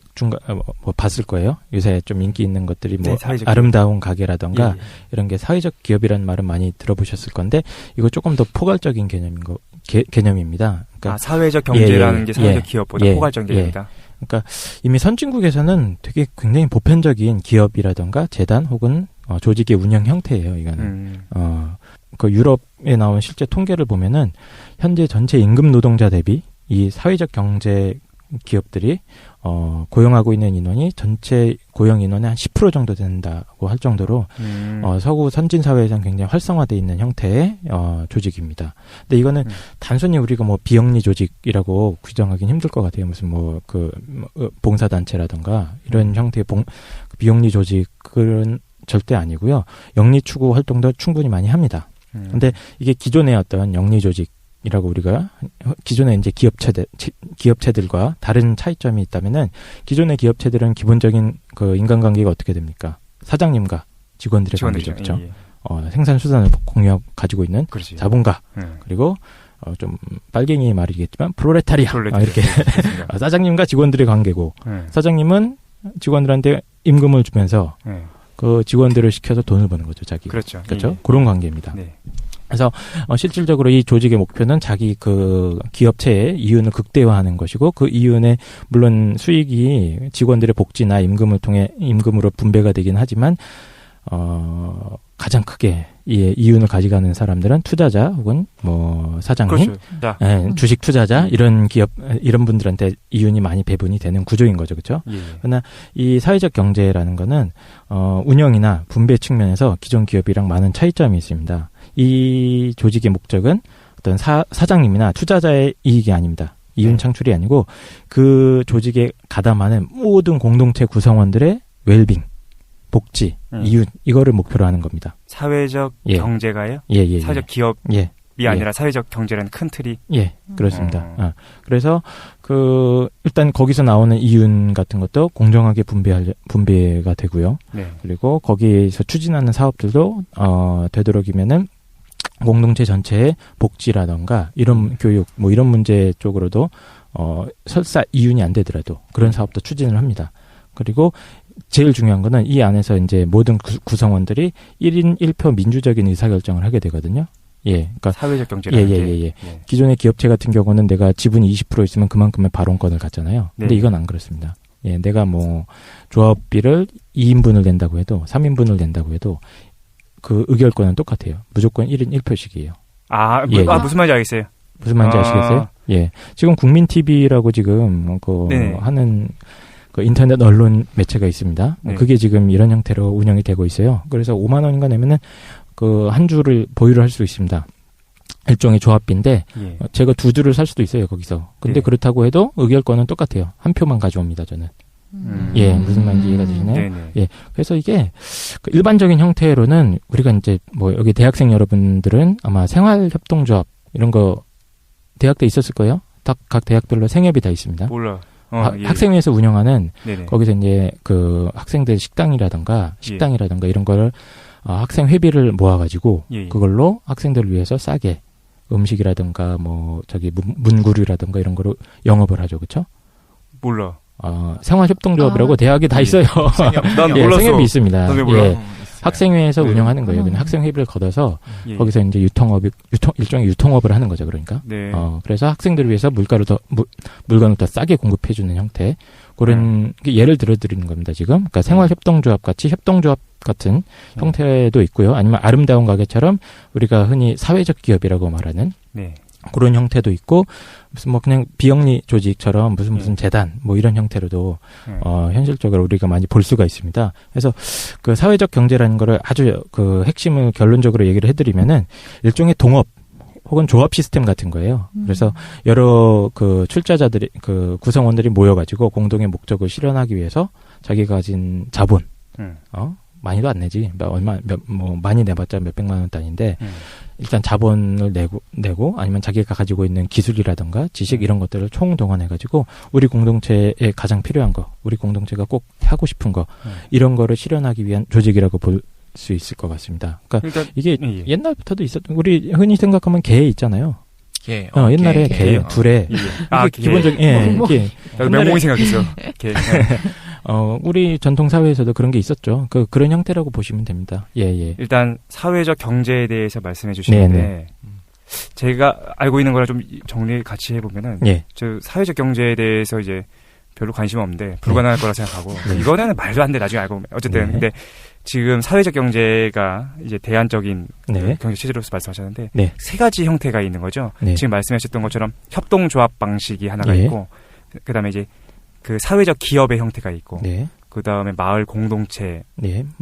뭐 봤을 거예요. 요새 좀 인기 있는 것들이 뭐 아름다운 가게라던가 이런 게 사회적 기업이라는 말은 많이 들어보셨을 건데 이거 조금 더 포괄적인 개념입니다. 그러니까 사회적 경제라는 게 사회적 기업보다 포괄적인 개념이다. 그러니까 이미 선진국에서는 되게 굉장히 보편적인 기업이라던가 재단 혹은 조직의 운영 형태예요. 이거는 그 유럽에 나온 실제 통계를 보면은 현재 전체 임금 노동자 대비 이 사회적 경제 기업들이 고용하고 있는 인원이 전체 고용 인원의 한 10% 정도 된다고 할 정도로 서구 선진 사회에서는 굉장히 활성화되어 있는 형태의 조직입니다. 근데 이거는 단순히 우리가 뭐 비영리 조직이라고 규정하기는 힘들 것 같아요. 무슨 봉사단체라든가 이런 형태의 비영리 조직은 절대 아니고요. 영리 추구 활동도 충분히 많이 합니다. 근데 이게 기존의 어떤 영리 조직 이라고 우리가 기존의 이제 기업체들과 다른 차이점이 있다면은 기존의 기업체들은 기본적인 그 인간관계가 어떻게 됩니까? 사장님과 직원들의 관계죠, 그렇죠? 생산 수단을 가지고 있는 자본가 그리고 좀 빨갱이 말이겠지만 프롤레타리아 이렇게 사장님과 직원들의 관계고 사장님은 직원들한테 임금을 주면서 그 직원들을 시켜서 돈을 버는 거죠, 자기. 그렇죠. 그런 관계입니다. 네. 그래서 실질적으로 이 조직의 목표는 자기 그 기업체의 이윤을 극대화하는 것이고 그 이윤의 물론 수익이 직원들의 복지나 임금으로 분배가 되긴 하지만 가장 크게 이윤을 가져가는 사람들은 투자자 혹은 뭐 사장님, 그렇죠. 주식 투자자 이런 분들한테 이윤이 많이 배분이 되는 구조인 거죠, 그렇죠? 그러나 이 사회적 경제라는 거는 운영이나 분배 측면에서 기존 기업이랑 많은 차이점이 있습니다. 이 조직의 목적은 어떤 사장님이나 투자자의 이익이 아닙니다. 이윤 창출이 아니고 그 조직에 가담하는 모든 공동체 구성원들의 웰빙, 복지, 이윤 이거를 목표로 하는 겁니다. 사회적 경제가요? 사회적 기업이 아니라 사회적 경제라는 큰 틀이. 그렇습니다. 그래서 일단 거기서 나오는 이윤 같은 것도 공정하게 분배가 되고요. 그리고 거기에서 추진하는 사업들도 되도록이면은 공동체 전체의 복지라던가 이런 교육 뭐 이런 문제 쪽으로도 설사 이윤이 안 되더라도 그런 사업도 추진을 합니다. 그리고 제일 중요한 거는 이 안에서 이제 모든 구성원들이 1인 1표 민주적인 의사결정을 하게 되거든요. 그러니까 사회적 경제라는 기존의 기업체 같은 경우는 내가 지분이 20% 있으면 그만큼의 발언권을 갖잖아요. 근데 이건 안 그렇습니다. 내가 뭐 조합비를 2인분을 낸다고 해도 3인분을 낸다고 해도 그 의결권은 똑같아요. 무조건 1인 1표씩이에요. 무슨 말인지 알겠어요. 무슨 말인지 아시겠어요? 지금 국민 TV라고 지금 하는 그 인터넷 언론 매체가 있습니다. 그게 지금 이런 형태로 운영이 되고 있어요. 그래서 5만 원인가 내면은 그 한 주를 보유를 할 수 있습니다. 일종의 조합비인데 제가 2주를 살 수도 있어요, 거기서. 근데 그렇다고 해도 의결권은 똑같아요. 한 표만 가져옵니다, 저는. 무슨 말인지 이해가 되시나요? 그래서 이게 일반적인 형태로는 우리가 이제 뭐 여기 대학생 여러분들은 아마 생활협동조합 이런 거 대학 때 있었을 거예요. 각 대학별로 생협이 다 있습니다. 몰라. 학생회에서 운영하는 거기서 이제 그 학생들 식당이라던가 이런 거를 학생 회비를 모아가지고 그걸로 학생들을 위해서 싸게 음식이라던가 뭐 문구류라던가 이런 거로 영업을 하죠, 그렇죠? 몰라. 생활협동조합이라고 대학에 다 있어요. 난 몰랐어. 생협이 있습니다. 학생회에서 운영하는 거예요. 그냥 학생 회비를 걷어서 거기서 이제 일종의 유통업을 하는 거죠. 그러니까. 그래서 학생들을 위해서 물건을 더 싸게 공급해주는 형태. 그런 예를 들어드리는 겁니다. 지금. 그러니까 생활협동조합 같이 협동조합 같은 형태도 있고요. 아니면 아름다운 가게처럼 우리가 흔히 사회적 기업이라고 말하는 그런 형태도 있고 무슨 뭐 그냥 비영리 조직처럼 무슨 재단 뭐 이런 형태로도 현실적으로 우리가 많이 볼 수가 있습니다. 그래서 그 사회적 경제라는 거를 아주 그 핵심을 결론적으로 얘기를 해드리면은 일종의 동업 혹은 조합 시스템 같은 거예요. 그래서 여러 그 출자자들이 그 구성원들이 모여가지고 공동의 목적을 실현하기 위해서 자기가 가진 자본 많이도 안 내지. 많이 내봤자 몇백만 원 단위인데, 일단 자본을 내고, 아니면 자기가 가지고 있는 기술이라던가 지식 이런 것들을 총동원해가지고, 우리 공동체에 가장 필요한 거, 우리 공동체가 꼭 하고 싶은 거, 이런 거를 실현하기 위한 조직이라고 볼 수 있을 것 같습니다. 그러니까 이게 옛날부터도 우리 흔히 생각하면 개 있잖아요. 옛날에 개, 둘에. 기본적인, 맹목이 생각했어요. 개. 우리 전통 사회에서도 그런 게 있었죠. 그런 형태라고 보시면 됩니다. 일단 사회적 경제에 대해서 말씀해 주시는데 제가 알고 있는 거랑 좀 정리 같이 해보면은 저 사회적 경제에 대해서 이제 별로 관심 없는데 불가능할 거라 생각하고 이거는 말도 안 돼 나중에 알고 보면 어쨌든 근데 지금 사회적 경제가 이제 대안적인 경제 체제로서 말씀하셨는데 세 가지 형태가 있는 거죠. 지금 말씀하셨던 것처럼 협동조합 방식이 하나가 있고 그다음에 이제 그 사회적 기업의 형태가 있고 그다음에 마을 공동체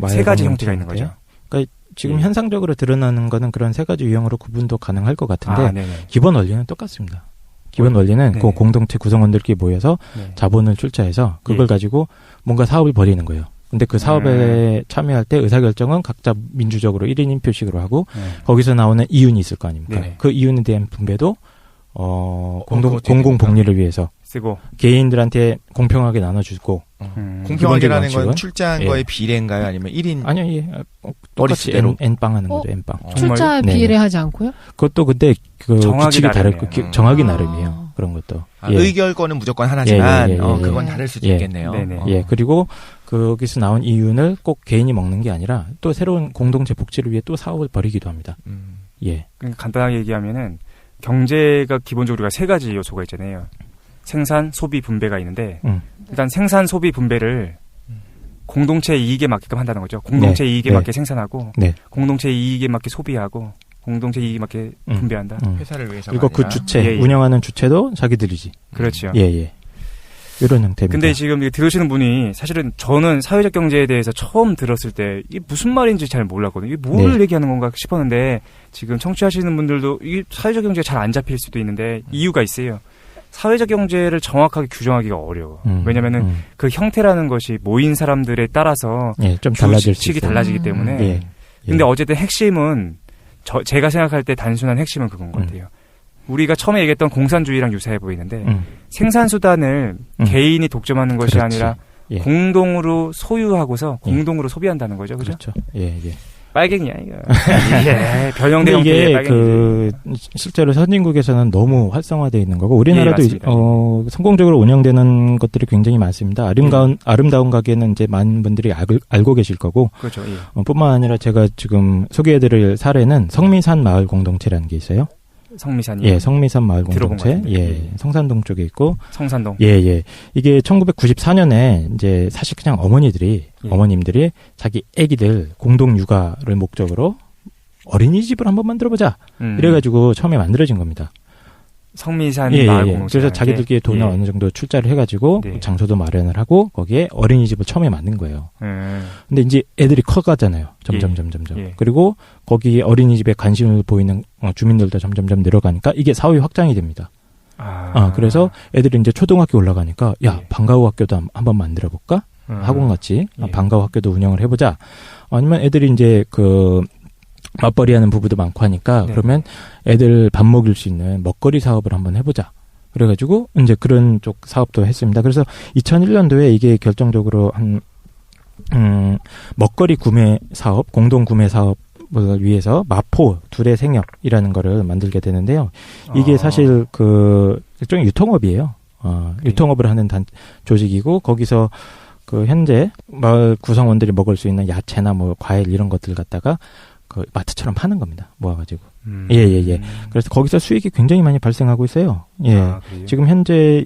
세 가지 형태가 있는 거죠. 그러니까 지금 현상적으로 드러나는 거는 그런 세 가지 유형으로 구분도 가능할 것 같은데 기본 원리는 똑같습니다. 기본 원리는 그 공동체 구성원들끼리 모여서 자본을 출자해서 그걸 가지고 뭔가 사업을 벌이는 거예요. 근데 그 사업에 참여할 때 의사결정은 각자 민주적으로 1인 1표씩으로 하고 거기서 나오는 이윤이 있을 거 아닙니까? 그 이윤에 대한 분배도 공공 복리를 위해서 쓰고 개인들한테 공평하게 나눠주고 공평하게라는 건 출자한 거에 비례인가요? 아니면 1인? 아니요, 예. 똑같이 N빵 하는 거죠, N빵. 출자에 비례하지 않고요? 그것도 근데 그 규칙이 다를 정하기 나름이에요. 그런 것도. 의결권은 무조건 하나지만 그건 다를 수도 있겠네요. 예, 그리고 거기서 나온 이윤을 꼭 개인이 먹는 게 아니라 또 새로운 공동체 복지를 위해 또 사업을 벌이기도 합니다. 예. 그러니까 간단하게 얘기하면은 경제가 기본적으로 우리가 세 가지 요소가 있잖아요. 생산, 소비, 분배가 있는데 일단 생산, 소비, 분배를 공동체 이익에 맞게끔 한다는 거죠. 공동체 이익에 맞게 생산하고 공동체 이익에 맞게 소비하고 공동체 이익에 맞게 분배한다. 회사를 위해서. 그리고 그 주체, 운영하는 주체도 자기들이지. 그렇죠. 예. 이런 형태입니다. 근데 지금 들으시는 분이 사실은 저는 사회적 경제에 대해서 처음 들었을 때 이게 무슨 말인지 잘 몰랐거든요. 이게 뭘 얘기하는 건가 싶었는데 지금 청취하시는 분들도 이 사회적 경제가 잘 안 잡힐 수도 있는데 이유가 있어요. 사회적 경제를 정확하게 규정하기가 어려워. 왜냐면은 그 형태라는 것이 모인 사람들에 따라서 좀 달라질 수 규칙이 달라지기 때문에. 근데 어쨌든 핵심은 제가 생각할 때 단순한 핵심은 그건 것 같아요. 우리가 처음에 얘기했던 공산주의랑 유사해 보이는데 생산수단을 개인이 독점하는 것이 아니라 공동으로 소유하고서 공동으로 소비한다는 거죠. 그렇죠? 예. 빨갱이야 이거. 변형된 형태의 빨갱이. 실제로 선진국에서는 너무 활성화되어 있는 거고 우리나라도 성공적으로 운영되는 것들이 굉장히 많습니다. 아름다운 가게는 이제 많은 분들이 알고 계실 거고. 그렇죠. 뿐만 아니라 제가 지금 소개해드릴 사례는 성미산 마을 공동체라는 게 있어요. 성미산이요? 예, 성미산 마을 공동체. 예, 성산동 쪽에 있고. 성산동. 예. 이게 1994년에 이제 사실 그냥 어머님들이 자기 아기들 공동 육아를 목적으로 어린이집을 한번 만들어보자. 이래가지고 처음에 만들어진 겁니다. 성미산 마을 공동체. 그래서 자기들끼리 돈을 어느 정도 출자를 해가지고 장소도 마련을 하고 거기에 어린이집을 처음에 만든 거예요. 근데 이제 애들이 커가잖아요. 점점. 그리고 거기 어린이집에 관심을 보이는 주민들도 점점 늘어가니까 이게 사회 확장이 됩니다. 그래서 애들이 이제 초등학교 올라가니까 방과후 학교도 한번 만들어볼까? 학원같이 방과후 학교도 운영을 해보자. 아니면 애들이 이제 맞벌이 하는 부부도 많고 하니까 그러면 애들 밥 먹일 수 있는 먹거리 사업을 한번 해보자. 그래가지고 이제 그런 쪽 사업도 했습니다. 그래서 2001년도에 이게 결정적으로 먹거리 구매 사업, 공동 구매 사업을 위해서 마포 둘의 생협이라는 거를 만들게 되는데요. 이게 사실 일종의 유통업이에요. 유통업을 하는 조직이고 거기서 현재 마을 구성원들이 먹을 수 있는 야채나 과일 이런 것들 갖다가 마트처럼 파는 겁니다. 모아가지고. 예. 그래서 거기서 수익이 굉장히 많이 발생하고 있어요. 예. 지금 현재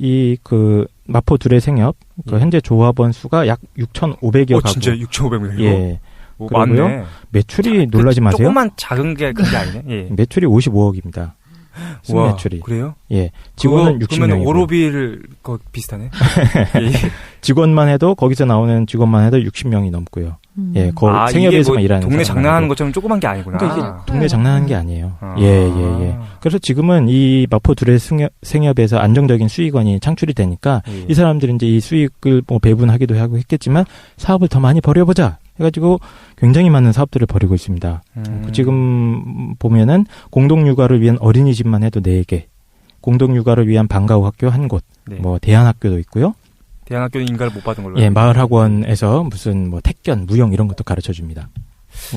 마포 둘의 생협, 현재 조합원 수가 약 6,500여 가구. 진짜 6,500명. 예. 그리고요. 많네. 매출이 놀라지 마세요. 조그만 작은 게 그게 아니네. 예. 매출이 55억입니다. 순매출이. 그래요? 예. 직원은 60명. 그러면 오로빌 비슷하네. 예. 직원만 해도 거기서 나오는 직원만 해도 60명이 넘고요. 예, 생협에서만 일하는 동네 장난하는 것처럼 조그만 게 아니구나. 그러니까 이게 동네 장난하는 게 아니에요. 예. 그래서 지금은 이 마포 둘의 생협에서 안정적인 수익원이 창출이 되니까 이 사람들이 이제 이 수익을 배분하기도 하고 했겠지만 사업을 더 많이 벌여보자 해가지고 굉장히 많은 사업들을 벌이고 있습니다. 지금 보면은 공동육아를 위한 어린이집만 해도 4개, 공동육아를 위한 방과후 학교 1곳, 대안학교도 있고요. 대안학교는 인가를 못 받은 걸로. 예, 마을학원에서 무슨 택견, 무용 이런 것도 가르쳐 줍니다.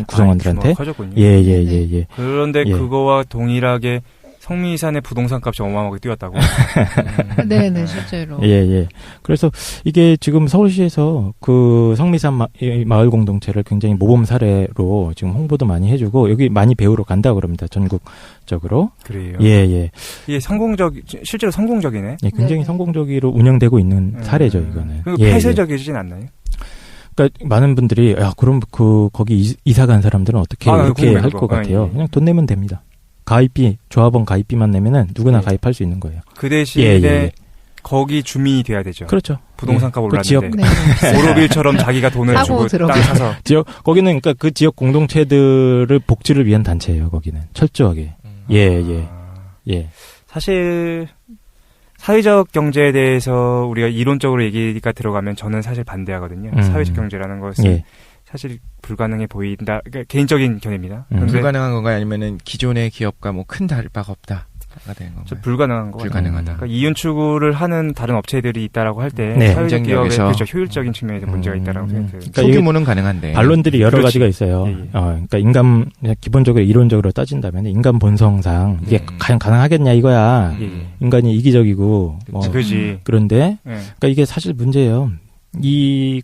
구성원들한테. 커졌군요. 예. 그런데 그거와 동일하게 성미산의 부동산 값이 어마어마하게 뛰었다고. 네, 실제로. 예. 그래서 이게 지금 서울시에서 성미산 마을 공동체를 굉장히 모범 사례로 지금 홍보도 많이 해주고 여기 많이 배우러 간다 그럽니다. 전국적으로. 그래요. 예. 이게 실제로 성공적이네. 예, 굉장히 성공적으로 운영되고 있는 사례죠, 이거는. 폐쇄적이진 않나요? 그러니까 많은 분들이 그럼 거기 이사 간 사람들은 어떻게 이렇게 할 것 같아요. 그냥 돈 내면 됩니다. 조합원 가입비만 내면은 누구나 가입할 수 있는 거예요. 그 대신에 거기 주민이 돼야 되죠. 그렇죠. 부동산값 올랐는데 오로빌처럼 자기가 돈을 주고 땅 사서 거기는 그러니까 그 지역 공동체들을 복지를 위한 단체예요. 거기는 철저하게. 예. 사실 사회적 경제에 대해서 우리가 이론적으로 얘기가 들어가면 저는 사실 반대하거든요. 사회적 경제라는 것은 사실 불가능해 보인다. 그러니까 개인적인 견해입니다. 불가능한 건가요? 아니면은 기존의 기업과 큰 다를 바가 없다. 되는 건가요? 불가능한 거 불가능하다. 그러니까 이윤 추구를 하는 다른 업체들이 있다라고 할 때 네. 사회적 기업의 그렇죠, 효율적인 측면에서 문제가 있다라고 생각해요. 그러니까 소규모는 가능한데 반론들이 여러 그렇지. 가지가 있어요. 예. 그러니까 인간 기본적으로 이론적으로 따진다면 인간 본성상 이게 과연 가능하겠냐 이거야. 인간이 이기적이고 그지. 그런데 그러니까 이게 사실 문제예요. 이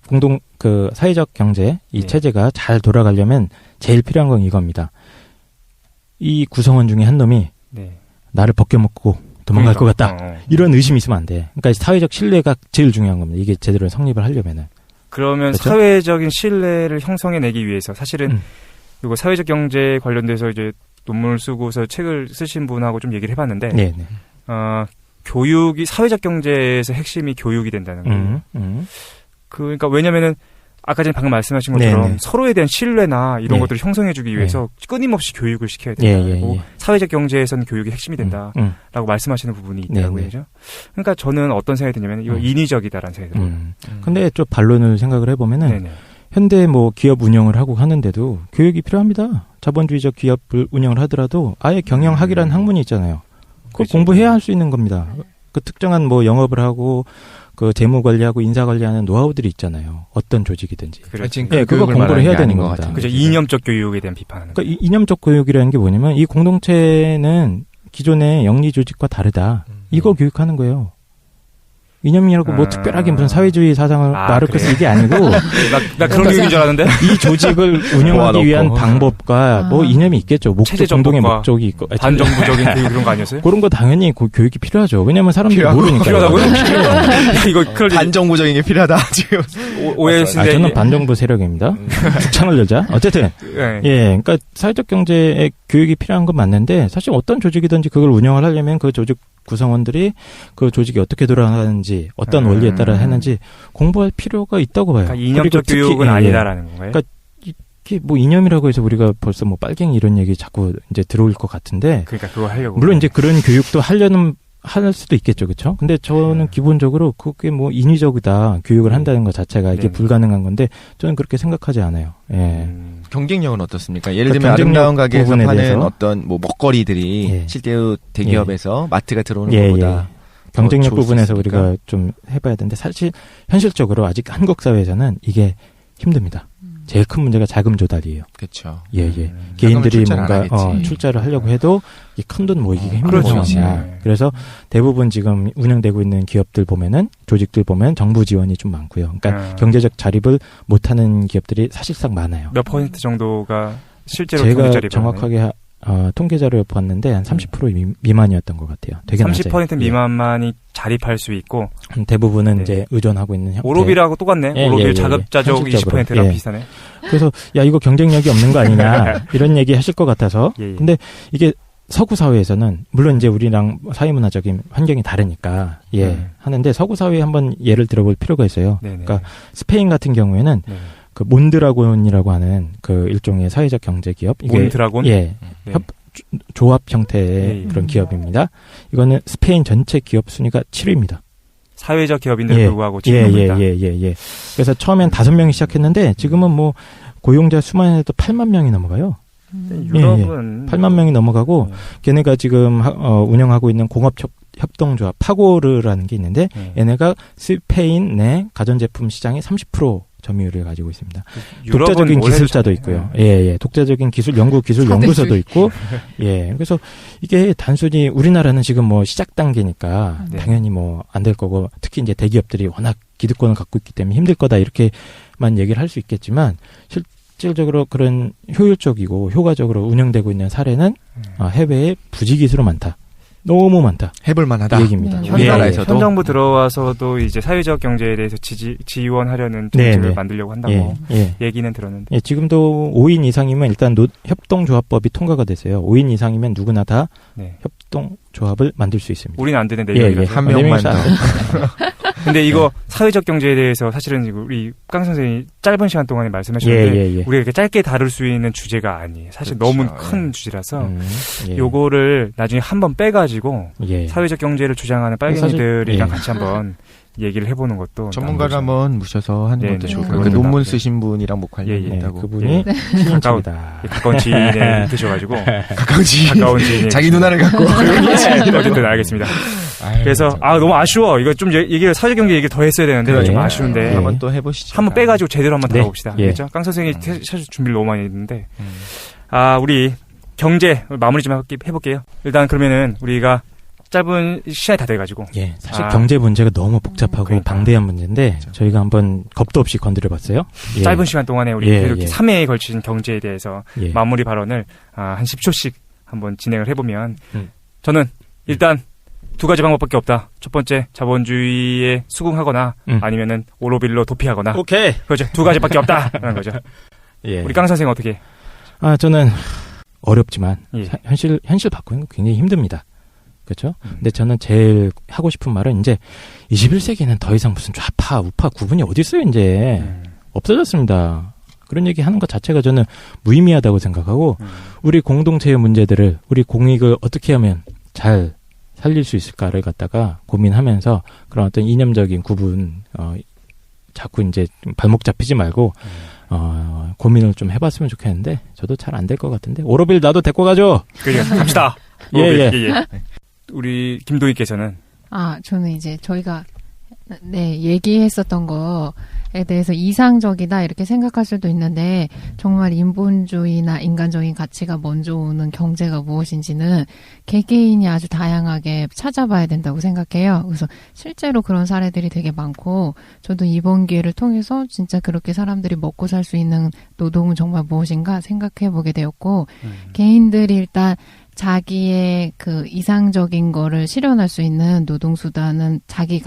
사회적 경제 이 체제가 잘 돌아가려면 제일 필요한 건 이겁니다. 이 구성원 중에 한 놈이 나를 벗겨먹고 도망갈 것 같다. 이런 의심이 있으면 안 돼. 그러니까 사회적 신뢰가 제일 중요한 겁니다. 이게 제대로 성립을 하려면은. 그러면 그렇죠? 사회적인 신뢰를 형성해내기 위해서 사실은 이거 사회적 경제 관련돼서 이제 논문을 쓰고서 책을 쓰신 분하고 좀 얘기를 해봤는데, 교육이 사회적 경제에서 핵심이 교육이 된다는 거예요. 그러니까 왜냐면은 아까 전에 방금 말씀하신 것처럼 서로에 대한 신뢰나 이런 것들을 형성해주기 위해서 끊임없이 교육을 시켜야 된다고 사회적 경제에서는 교육이 핵심이 된다라고 말씀하시는 부분이 있더라고요. 그러니까 저는 어떤 생각이 드냐면 이거 인위적이다라는 생각이 들어요. 근데 좀 반론을 생각을 해보면은 현대 기업 운영을 하고 하는데도 교육이 필요합니다. 자본주의적 기업을 운영을 하더라도 아예 경영학이라는 학문이 있잖아요. 그걸 공부해야 할 수 있는 겁니다. 그 특정한 영업을 하고 그 재무 관리하고 인사 관리하는 노하우들이 있잖아요. 어떤 조직이든지. 그거 공부를 해야 되는 겁니다. 그죠. 이념적 교육에 대한 비판하는. 그러니까 이념적 교육이라는 게 뭐냐면 이 공동체는 기존의 영리 조직과 다르다. 이거 교육하는 거예요. 이념이라고 특별하게 무슨 사회주의 사상을 마르크스 이게 아니고 나 그런 교육인 줄 알았는데 이 조직을 운영하기 위한 방법과 이념이 있겠죠. 공동의 목적이 있고 반정부적인 교육 그런 거 아니었어요? 그런 거 당연히 교육이 필요하죠. 왜냐하면 사람들이 모르니까. 필요하다고요? 이거 반정부적인 게 필요하다 지금 오해했는데 저는 반정부 세력입니다. 창을 열자. 어쨌든 그러니까 사회적 경제의 교육이 필요한 건 맞는데 사실 어떤 조직이든지 그걸 운영을 하려면 그 조직 구성원들이 그 조직이 어떻게 돌아가는지 어떤 원리에 따라 하는지 공부할 필요가 있다고 봐요. 그러니까 이념적 교육은 아니다라는 건가요? 그러니까 이게 이념이라고 해서 우리가 벌써 빨갱이 이런 얘기 자꾸 이제 들어올 것 같은데. 그러니까 그거 하려고. 물론 이제 그런 교육도 할 수도 있겠죠, 그렇죠? 근데 저는 기본적으로 그게 인위적이다 교육을 한다는 것 자체가 이게 불가능한 건데 저는 그렇게 생각하지 않아요. 경쟁력은 어떻습니까? 예를 들면 아름다운 가게에서 파는 어떤 먹거리들이 실제로 대기업에서 마트가 들어오는 것보다 경쟁력 부분에서 우리가 좀 해봐야 되는데 사실 현실적으로 아직 한국 사회에서는 이게 힘듭니다. 제일 큰 문제가 자금 조달이에요. 그렇죠. 개인들이 뭔가 출자를 하려고 해도 이 큰 돈 모이기가 힘든 거거든요. 그래서 대부분 지금 운영되고 있는 기업들 보면은 조직들 보면 정부 지원이 좀 많고요. 그러니까 경제적 자립을 못하는 기업들이 사실상 많아요. 몇 % 정도가 실제로 제가 정확하게 통계 자료를 봤는데 한 30% 미만이었던 것 같아요. 되게 30% 미만만이 자립할 수 있고 대부분은 이제 의존하고 있는 형태. 오로비라고 똑같네. 오로비 자급자족 20%랑 비슷하네. 그래서 이거 경쟁력이 없는 거 아니냐 이런 얘기 하실 것 같아서 근데 이게 서구 사회에서는 물론 이제 우리랑 사회문화적인 환경이 다르니까 하는데 서구 사회에 한번 예를 들어볼 필요가 있어요. 그러니까 스페인 같은 경우에는 그 몬드라곤이라고 하는 그 일종의 사회적 경제 기업. 몬드라곤? 조합 형태의 그런 기업입니다. 이거는 스페인 전체 기업 순위가 7위입니다. 사회적 기업인데도 불구하고 7위입니다. 그래서 처음엔 5명이 시작했는데 지금은 고용자 수만 해도 8만 명이 넘어가요. 유럽은 8만 명이 넘어가고 걔네가 지금 운영하고 있는 공업협동조합 파고르라는 게 있는데 얘네가 스페인 내 가전제품 시장의 30% 점유율을 가지고 있습니다. 독자적인 기술자도 있고요. 독자적인 기술 연구소도 있고. 그래서 이게 단순히 우리나라는 지금 시작 단계니까 당연히 안 될 거고 특히 이제 대기업들이 워낙 기득권을 갖고 있기 때문에 힘들 거다 이렇게만 얘기를 할 수 있겠지만 실질적으로 그런 효율적이고 효과적으로 운영되고 있는 사례는 해외에 부지기수로 많다. 너무 많다. 해볼 만하다. 이 얘기입니다. 현 정부 들어와서도 이제 사회적 경제에 대해서 지원하려는 정책을 만들려고 한다고 얘기는 들었는데. 지금도 5인 이상이면 일단 협동조합법이 통과가 됐어요. 5인 이상이면 누구나 다 협동조합을 만들 수 있습니다. 우리는 안 되는 내용이라서. 한 명만 더. 근데 이거 사회적 경제에 대해서 사실은 우리 강 선생님이 짧은 시간 동안에 말씀하셨는데 우리가 이렇게 짧게 다룰 수 있는 주제가 아니에요. 사실 너무 큰 주제라서 요거를 나중에 한번 빼가지고 사회적 경제를 주장하는 빨갱이들이랑 같이 한번 얘기를 해보는 것도 전문가를 한번 모셔서 하는 것도 좋을 것 같아요. 논문 쓰신 분이랑 뭐 관련이 있다고. 그분이 가까운 지인에 드셔가지고 가까운 지인 자기 누나를 갖고 어쨌든 알겠습니다. 그래서 너무 아쉬워. 이거 좀 얘기를 사회 경제 얘기를 더 했어야 되는데 좀 아쉬운데 한번 또 해보시죠. 한번 빼가지고 제대로 한번 다뤄봅시다. 그렇죠? 깡 선생이 사실 준비를 너무 많이 했는데 우리 경제 마무리 좀 해볼게요. 일단 그러면은 우리가 짧은 시간이 다 돼가지고. 사실 경제 문제가 너무 복잡하고 방대한 문제인데 그렇죠. 저희가 한번 겁도 없이 건드려봤어요. 짧은 시간 동안에 우리 이렇게 3회에 걸친 경제에 대해서 마무리 발언을 한 10초씩 한번 진행을 해보면 저는 일단 2가지 방법밖에 없다. 첫 번째 자본주의에 수긍하거나 아니면은 오로빌로 도피하거나. 오케이. 그렇죠. 2가지밖에 없다라는 거죠. 우리 깡 선생 어떻게? 저는 어렵지만 현실 바꾸는 거 굉장히 힘듭니다. 그렇죠? 근데 저는 제일 하고 싶은 말은 이제 21세기는 더 이상 무슨 좌파, 우파 구분이 어디 있어요, 이제. 없어졌습니다. 그런 얘기 하는 것 자체가 저는 무의미하다고 생각하고 우리 공동체의 문제들을 우리 공익을 어떻게 하면 잘 살릴 수 있을까를 갖다가 고민하면서 그런 어떤 이념적인 구분 자꾸 이제 발목 잡히지 말고 고민을 좀 해봤으면 좋겠는데 저도 잘 안 될 것 같은데 오로빌 나도 데리고 가죠. 그래 갑시다. 예. 우리 김도희께서는 저는 이제 저희가 얘기했었던 거에 대해서 이상적이다 이렇게 생각할 수도 있는데 정말 인본주의나 인간적인 가치가 먼저 오는 경제가 무엇인지는 개개인이 아주 다양하게 찾아봐야 된다고 생각해요. 그래서 실제로 그런 사례들이 되게 많고 저도 이번 기회를 통해서 진짜 그렇게 사람들이 먹고 살 수 있는 노동은 정말 무엇인가 생각해보게 되었고 개인들이 일단 자기의 그 이상적인 거를 실현할 수 있는 노동수단은 자기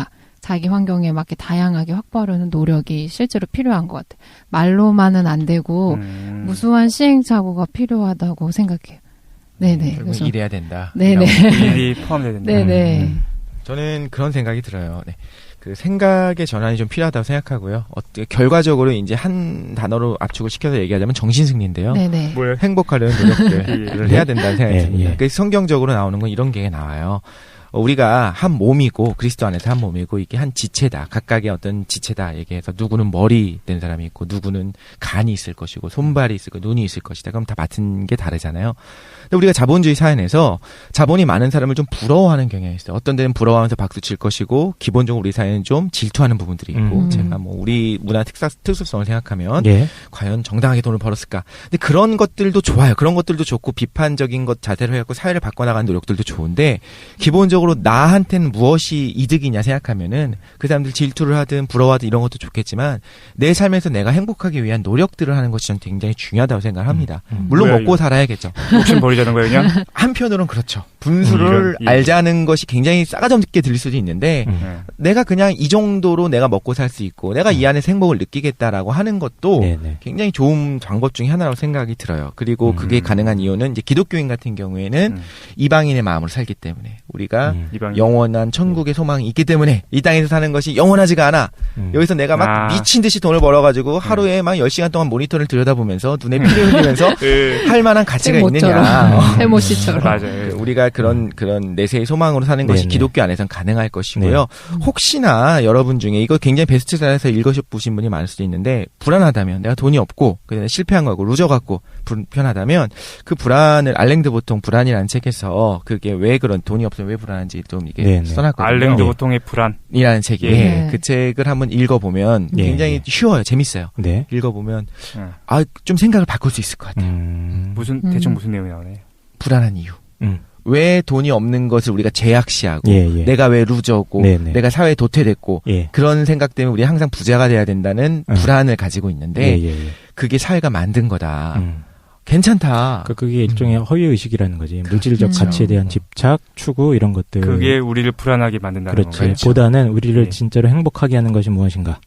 환경에 맞게 다양하게 확보하려는 노력이 실제로 필요한 것 같아요. 말로만은 안 되고 무수한 시행착오가 필요하다고 생각해요. 네네. 그래서 일해야 된다. 네네. 일이 포함돼야 된다. 네네. 저는 그런 생각이 들어요. 그 생각의 전환이 좀 필요하다고 생각하고요. 결과적으로 이제 한 단어로 압축을 시켜서 얘기하자면 정신승리인데요. 네네. 뭐예요? 행복하려는 노력들을 해야 된다는 생각이 듭니다. 그래서 성경적으로 나오는 건 이런 게 나와요. 우리가 한 몸이고 그리스도 안에서 한 몸이고 이게 한 지체다. 각각의 어떤 지체다 얘기해서 누구는 머리 된 사람이 있고 누구는 간이 있을 것이고 손발이 있을 거 눈이 있을 것이다. 그럼 다 맡은 게 다르잖아요. 근데 우리가 자본주의 사회에서 자본이 많은 사람을 좀 부러워하는 경향이 있어요. 어떤 데는 부러워하면서 박수 칠 것이고 기본적으로 우리 사회는 좀 질투하는 부분들이 있고 제가 뭐 우리 문화 특수성을 생각하면 과연 정당하게 돈을 벌었을까. 근데 그런 것들도 좋아요. 그런 것들도 좋고 비판적인 것 자세로 해갖고 사회를 바꿔나가는 노력들도 좋은데 기본적으로 나한테는 무엇이 이득이냐 생각하면은 그 사람들 질투를 하든 부러워하든 이런 것도 좋겠지만 내 삶에서 내가 행복하기 위한 노력들을 하는 것이 저는 굉장히 중요하다고 생각을 합니다. 물론 먹고 살아야겠죠. 욕심 버리자는 거예요, 그냥? 한편으로는 그렇죠. 분수를 알자는 것이 굉장히 싸가지 없게 들릴 수도 있는데 내가 그냥 이 정도로 내가 먹고 살 수 있고 내가 이 안에서 행복을 느끼겠다라고 하는 것도 굉장히 좋은 방법 중에 하나라고 생각이 들어요. 그리고 그게 가능한 이유는 이제 기독교인 같은 경우에는 이방인의 마음으로 살기 때문에 우리가 영원한 천국의 소망이 있기 때문에 이 땅에서 사는 것이 영원하지가 않아. 여기서 내가 막 미친 듯이 돈을 벌어가지고 하루에 막 10시간 동안 모니터를 들여다보면서 눈에 피를 흘리면서 할 만한 가치가 있느냐. 해모 씨처럼. 맞아요. 우리가 그런 내세의 소망으로 사는 것이 기독교 안에서는 가능할 것이고요. 혹시나 여러분 중에 이거 굉장히 베스트셀러에서 읽으셔보신 분이 많을 수도 있는데 불안하다면 내가 돈이 없고 그냥 실패한 거고 루저 같고 불편하다면 그 불안을 알랭드 보통 불안이라는 책에서 그게 왜 그런 돈이 없으면 왜 불안한지 좀 이게 써놨거든요. 알랭드 보통의 불안이라는 책이 그 책을 한번 읽어보면 굉장히 쉬워요. 재밌어요. 읽어보면 좀 생각을 바꿀 수 있을 것 같아요. 대충 무슨 내용이 나오나요? 불안한 이유. 왜 돈이 없는 것을 우리가 제약시하고 내가 왜 루저고 내가 사회에 도태됐고 그런 생각 때문에 우리 항상 부자가 돼야 된다는 불안을 가지고 있는데 그게 사회가 만든 거다. 괜찮다. 그게 일종의 허위의식이라는 거지. 물질적 가치에 대한 집착, 추구 이런 것들. 그게 우리를 불안하게 만든다는 거죠. 그렇지. 보다는 우리를 진짜로 행복하게 하는 것이 무엇인가.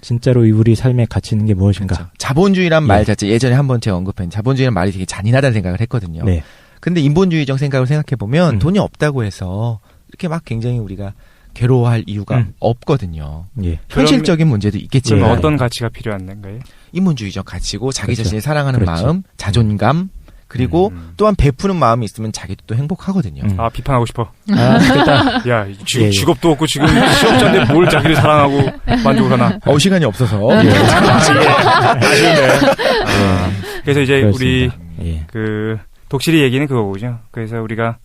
진짜로 우리 삶의 가치는 게 무엇인가. 그렇죠. 자본주의란 말 자체 예전에 한번 제가 언급한 자본주의란 말이 되게 잔인하다는 생각을 했거든요. 근데 인본주의적 생각을 생각해보면 돈이 없다고 해서 이렇게 막 굉장히 우리가 괴로워할 이유가 없거든요. 현실적인 문제도 있겠지만 그러면 어떤 가치가 필요한 건가요? 인본주의적 가치고 자기 자신을 사랑하는 마음, 자존감, 그리고 또한 베푸는 마음이 있으면 자기도 또 행복하거든요. 아, 비판하고 싶어. 됐다. 야, 지금 직업도 없고 지금 시험자인데 뭘 자기를 사랑하고 만족을 하나. 시간이 없어서. 아쉬운데. 그래서 이제 그렇습니다. 우리 그 독실이 얘기는 그거죠. 그래서 우리가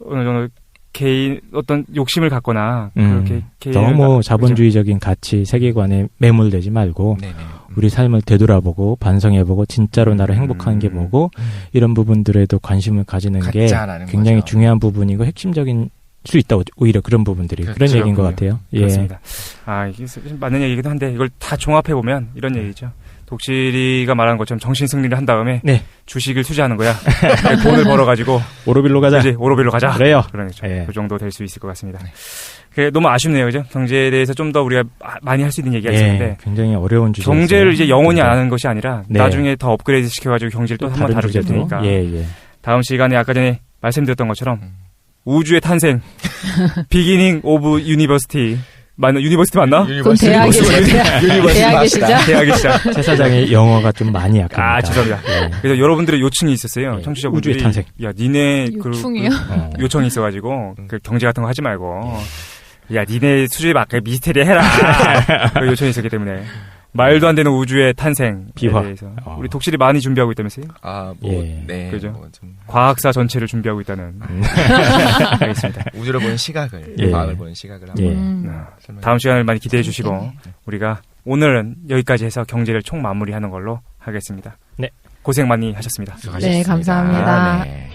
어느 정도 개인 어떤 욕심을 갖거나 그렇게 너무 자본주의적인 가치 세계관에 매몰되지 말고 우리 삶을 되돌아보고 반성해보고 진짜로 나를 행복한 게 뭐고 이런 부분들에도 관심을 가지는 게 굉장히 거죠. 중요한 부분이고 핵심적인 수 있다. 오히려 그런 부분들이 그렇죠. 그런 얘기인 것 같아요. 그렇습니다. 이게 맞는 얘기기도 한데 이걸 다 종합해 보면 이런 얘기죠. 독실이가 말하는 것처럼 정신 승리를 한 다음에 주식을 투자하는 거야. 돈을 벌어가지고 오로빌로 가자. 그치? 오로빌로 가자. 그래요. 그러죠. 그 정도 될 수 있을 것 같습니다. 그게 너무 아쉽네요, 그죠? 경제에 대해서 좀 더 우리가 많이 할 수 있는 얘기가 있었는데 굉장히 어려운 주제. 경제를 이제 영원히 안 하는 것이 아니라 나중에 더 업그레이드 시켜가지고 경제를 또 한 번 다루게 될 테니까. 다음 시간에 아까 전에 말씀드렸던 것처럼 우주의 탄생, 비기닝 오브 유니버시티. 유니버시티 맞나? 대학이시죠. 대학의 시작. 최 사장의 영어가 좀 많이 약합니다. 죄송합니다. 그래서 여러분들의 요청이 있었어요. 청취자분들이. 우주의 탄생. 야, 니네 요청이요? 요청이 있어가지고 그 경제 같은 거 하지 말고 야, 니네 수준에 맞게 미스테리 해라. 그 요청이 있었기 때문에 말도 안 되는 우주의 탄생 비화. 대해서 우리 독실이 많이 준비하고 있다면서요? 그죠? 과학사 전체를 준비하고 있다는. 알겠습니다. 우주를 보는 시각을, 과학을 보는 시각을 한번. 다음 시간을 많이 기대해 주시고 우리가 오늘은 여기까지 해서 경제를 총 마무리하는 걸로 하겠습니다. 네. 고생 많이 하셨습니다. 네, 감사합니다. 네.